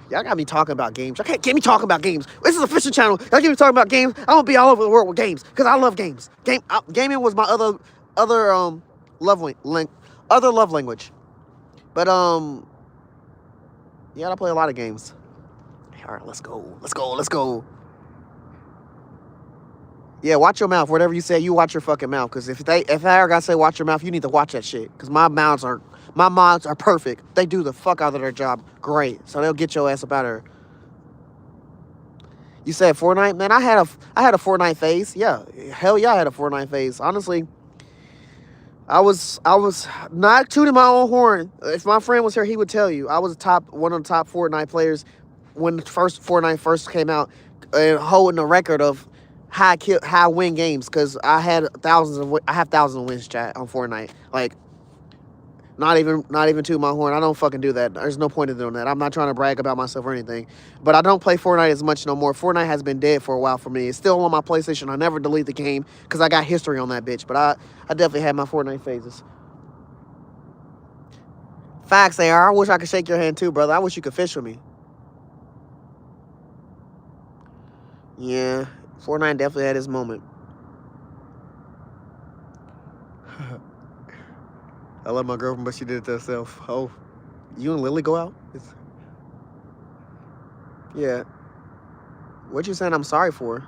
S1: y'all got me talking about games. Y'all can't get me talking about games. This is a fishing channel. Y'all get me talking about games. I'm gonna be all over the world with games because I love games. Gaming was my other love language. But yeah, I play a lot of games. All right, let's go. Yeah, watch your mouth. Whatever you say, you watch your fucking mouth. Because if I ever gotta say watch your mouth, you need to watch that shit. Because my mods are perfect. They do the fuck out of their job. Great. So they'll get your ass up out of here. You said Fortnite? Man, I had a Fortnite phase. Yeah. Hell yeah, I had a Fortnite phase. Honestly, I was not tooting my own horn. If my friend was here, he would tell you. I was one of the top Fortnite players when the first Fortnite first came out, and holding the record of high win games, because I have thousands of wins, chat, on Fortnite. Like, not even to my horn. I don't fucking do that. There's no point in doing that. I'm not trying to brag about myself or anything. But I don't play Fortnite as much no more. Fortnite has been dead for a while for me. It's still on my PlayStation. I never delete the game because I got history on that bitch. But I definitely had my Fortnite phases. Facts, AR. I wish I could shake your hand too, brother. I wish you could fish with me. Yeah. Fortnite definitely had his moment. I love my girlfriend, but she did it to herself. Oh, You and Lily go out? Yeah. What you saying I'm sorry for?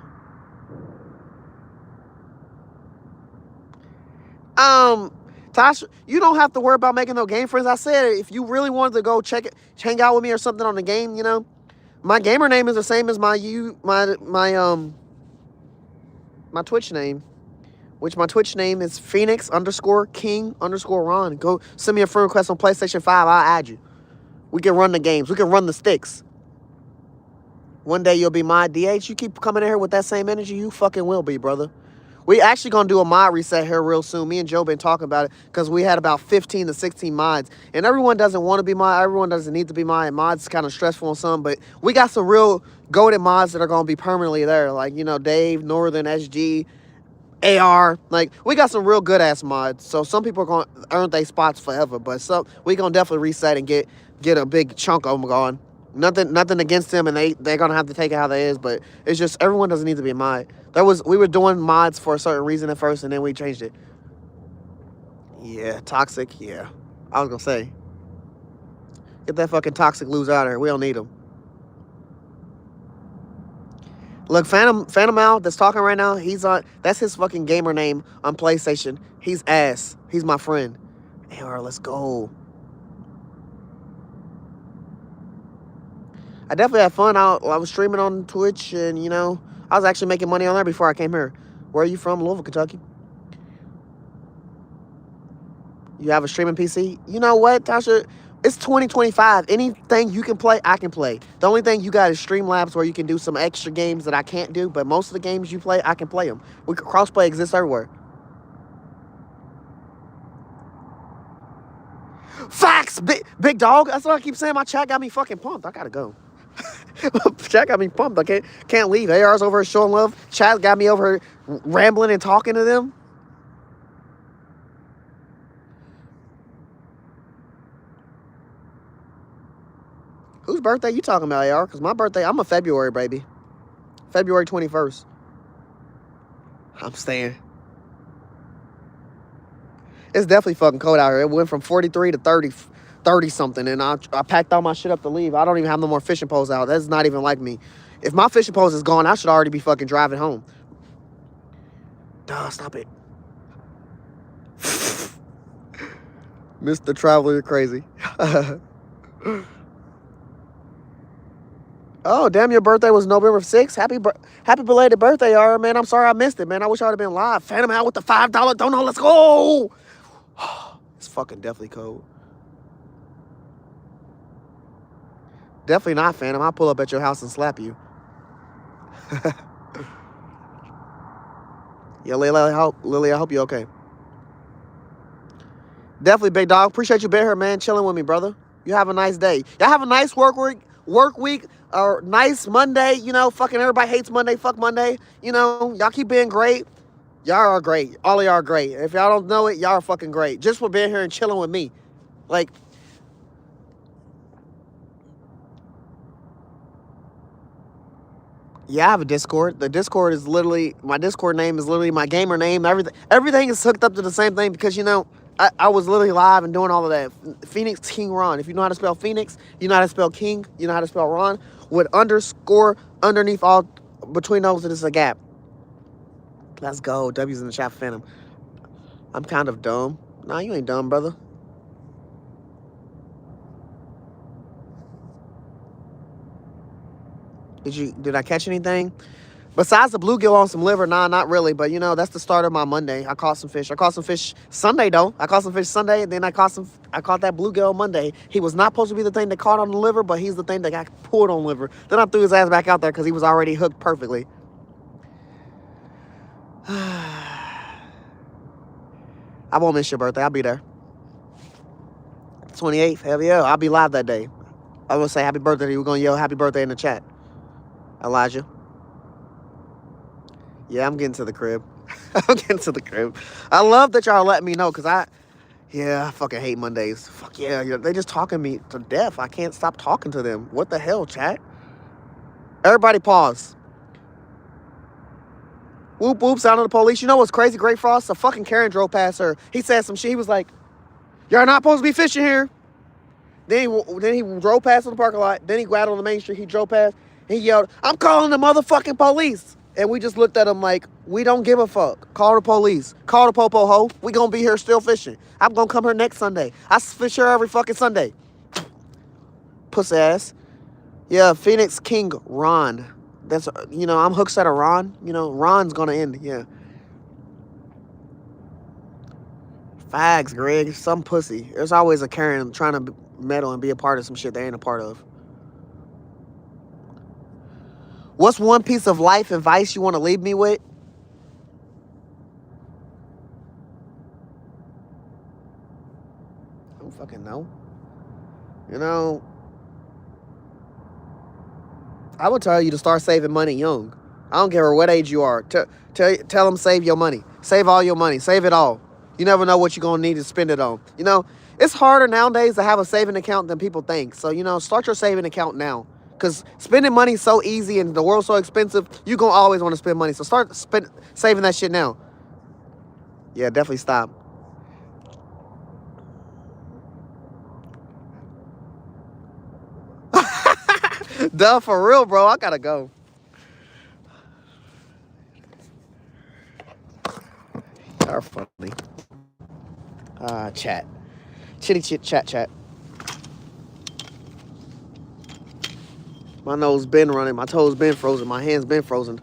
S1: Tasha, you don't have to worry about making no game friends. I said if you really wanted to go hang out with me or something on the game, you know, my gamer name is the same as my Twitch name, which my Twitch name is Phoenix_King_Ron. Go send me a friend request on PlayStation 5. I'll add you. We can run the games. We can run the sticks. One day you'll be my DH. You keep coming in here with that same energy, you fucking will be, brother. We actually gonna do a mod reset here real soon. Me and Joe been talking about it because we had about 15 to 16 mods. And everyone doesn't want to be mod. Everyone doesn't need to be mod. Mods kind of stressful on some, but we got some real goated mods that are gonna be permanently there. Like, you know, Dave, Northern, SG, AR. Like, we got some real good ass mods. So some people are gonna earn their spots forever, but we gonna definitely reset and get a big chunk of them gone. Nothing against them, and they're gonna have to take it how they is, but it's just everyone doesn't need to be a mod. We were doing mods for a certain reason at first, and then we changed it. Yeah, toxic. Yeah, I was gonna say, get that fucking toxic loser out of here. We don't need him. Look, Phantom Al that's talking right now. That's his fucking gamer name on PlayStation. He's ass. He's my friend. AR, let's go. I definitely had fun. I was streaming on Twitch, and, you know, I was actually making money on there before I came here. Where are you from? Louisville, Kentucky. You have a streaming PC? You know what, Tasha? It's 2025. Anything you can play, I can play. The only thing you got is Streamlabs where you can do some extra games that I can't do, but most of the games you play, I can play them. Crossplay exists everywhere. Facts, big dog. That's what I keep saying. My chat got me fucking pumped. I gotta go. Chat got me pumped. I can't leave. AR's over here showing love. Chat got me over here rambling and talking to them. Whose birthday you talking about, AR? Because my birthday, I'm a February baby. February 21st. I'm staying. It's definitely fucking cold out here. It went from 43 to 30 something, and I packed all my shit up to leave. I don't even have no more fishing poles out. That's not even like me. If my fishing poles is gone, I should already be fucking driving home. Duh, stop it. Mr. Traveler, you're crazy. Oh, damn, your birthday was November 6th. Happy belated birthday, Yara, man. I'm sorry I missed it, man. I wish I would have been live. Phantom out with the $5 donut. Let's go. It's fucking definitely cold. Definitely not, Phantom. I'll pull up at your house and slap you. Yeah, Lily, I hope you're okay. Definitely, big dog. Appreciate you being here, man. Chilling with me, brother. You have a nice day. Y'all have a nice work week, or nice Monday. You know, fucking everybody hates Monday. Fuck Monday. You know, y'all keep being great. Y'all are great. All of y'all are great. If y'all don't know it, y'all are fucking great. Just for being here and chilling with me. Like, yeah, I have a Discord. The Discord is literally, my Discord name is literally my gamer name. Everything is hooked up to the same thing because, you know, I was literally live and doing all of that. Phoenix King Ron. If you know how to spell Phoenix, you know how to spell King, you know how to spell Ron, with underscore underneath all, between those, there's a gap. Let's go. W's in the chat for Phantom. I'm kind of dumb. Nah, you ain't dumb, brother. Did I catch anything? Besides the bluegill on some liver, nah, not really. But, you know, that's the start of my Monday. I caught some fish. I caught some fish Sunday, though. I caught some fish Sunday, and then I caught that bluegill on Monday. He was not supposed to be the thing that caught on the liver, but he's the thing that got pulled on liver. Then I threw his ass back out there because he was already hooked perfectly. I won't miss your birthday. I'll be there. 28th, hell yeah. I'll be live that day. I will say happy birthday to you. We're going to yell happy birthday in the chat. Elijah. Yeah, I'm getting to the crib. I'm getting to the crib. I love that y'all letting me know because I fucking hate Mondays. Fuck yeah. They just talking me to death. I can't stop talking to them. What the hell, chat? Everybody pause. Whoop, whoop, sound of the police. You know what's crazy, Great Frost? A fucking Karen drove past her. He said some shit. He was like, y'all not supposed to be fishing here. Then he drove past on the parking lot. Then he got on the main street. He drove past. He yelled, "I'm calling the motherfucking police!" And we just looked at him like, we don't give a fuck. Call the police. Call the popo ho. We gonna be here still fishing. I'm gonna come here next Sunday. I fish here every fucking Sunday. Pussy ass. Yeah, Phoenix King Ron. That's, I'm hooked at a Ron. Ron's gonna end. Yeah. Fags, Greg. Some pussy. There's always a Karen trying to meddle and be a part of some shit they ain't a part of. What's one piece of life advice you want to leave me with? I don't fucking know. I would tell you to start saving money young. I don't care what age you are. Tell them save your money. Save all your money. Save it all. You never know what you're going to need to spend it on. It's harder nowadays to have a saving account than people think. So, start your saving account now. Because spending money is so easy and the world's so expensive, you're going to always want to spend money. So start saving that shit now. Yeah, definitely stop. Duh, for real, bro. I got to go. You're funny. Chat. Chitty chit chat chat. My nose been running. My toes been frozen. My hands been frozen.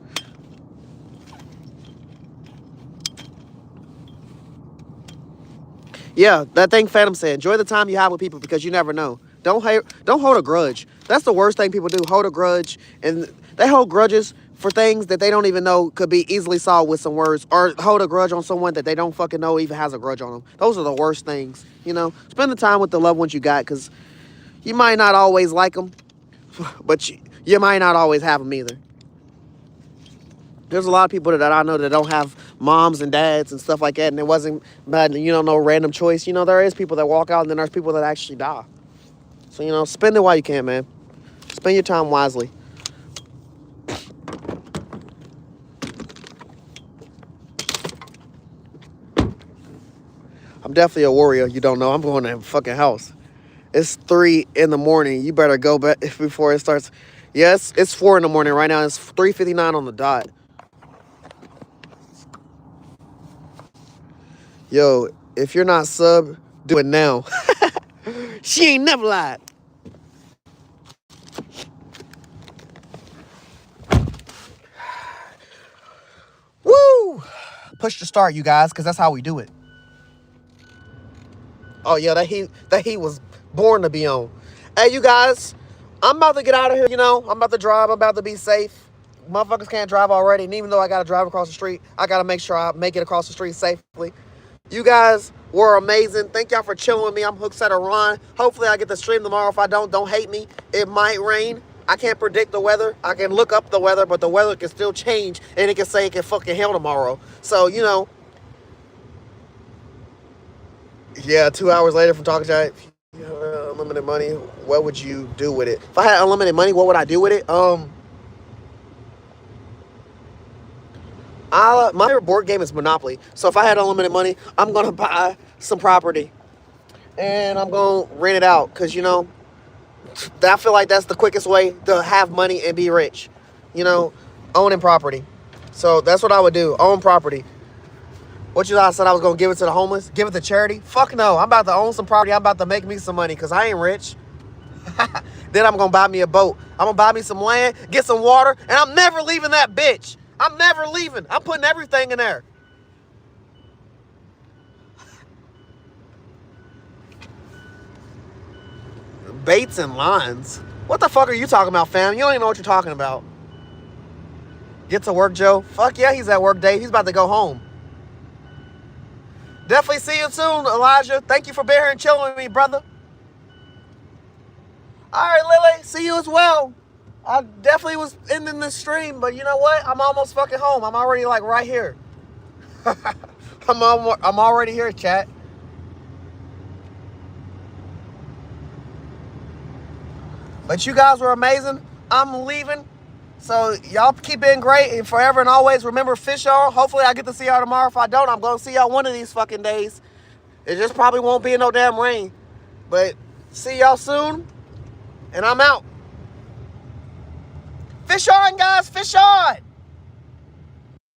S1: Yeah, that thing Phantom said. Enjoy the time you have with people because you never know. Don't hold a grudge. That's the worst thing people do. Hold a grudge. And they hold grudges for things that they don't even know could be easily solved with some words. Or hold a grudge on someone that they don't fucking know even has a grudge on them. Those are the worst things. Spend the time with the loved ones you got because you might not always like them. But you might not always have them either. There's a lot of people that I know that don't have moms and dads and stuff like that, and it wasn't bad, no random choice. There is people that walk out, and then there's people that actually die. So, spend it while you can, man. Spend your time wisely. I'm definitely a warrior. You don't know. I'm going to the fucking house. It's 3 in the morning. You better go back before it starts. Yes, it's 4 in the morning right now. It's 3:59 on the dot. Yo, if you're not sub, do it now. She ain't never lied. Woo! Push to start, you guys, because that's how we do it. Oh, yeah, that heat was born to be on. Hey, you guys, I'm about to get out of here, I'm about to drive. I'm about to be safe. Motherfuckers can't drive already. And even though I got to drive across the street, I got to make sure I make it across the street safely. You guys were amazing. Thank y'all for chilling with me. I'm Hooked at a Ron. Hopefully I get to stream tomorrow. If I don't hate me. It might rain. I can't predict the weather. I can look up the weather, but the weather can still change. And it can say it can fucking hail tomorrow. So, yeah, 2 hours later from talking to you, unlimited money, what would you do with it? If I had unlimited money, what would I do with it? My favorite board game is Monopoly. So if I had unlimited money, I'm going to buy some property. And I'm going to rent it out. Because, I feel like that's the quickest way to have money and be rich. Owning property. So that's what I would do. Own property. What you thought I said I was going to give it to the homeless? Give it to charity? Fuck no. I'm about to own some property. I'm about to make me some money because I ain't rich. Then I'm going to buy me a boat. I'm going to buy me some land, get some water, and I'm never leaving that bitch. I'm never leaving. I'm putting everything in there. Baits and lines? What the fuck are you talking about, fam? You don't even know what you're talking about. Get to work, Joe. Fuck yeah, he's at work, Dave. He's about to go home. Definitely see you soon, Elijah. Thank you for being here and chilling with me, brother. All right, Lily. See you as well. I definitely was ending this stream, but you know what? I'm almost fucking home. I'm already like right here. I'm already here, chat. But you guys were amazing. I'm leaving. So y'all keep being great and forever and always remember fish on. Hopefully I get to see y'all tomorrow. If I don't, I'm going to see y'all one of these fucking days. It just probably won't be in no damn rain. But See y'all soon. And I'm out. Fish on, guys. Fish on.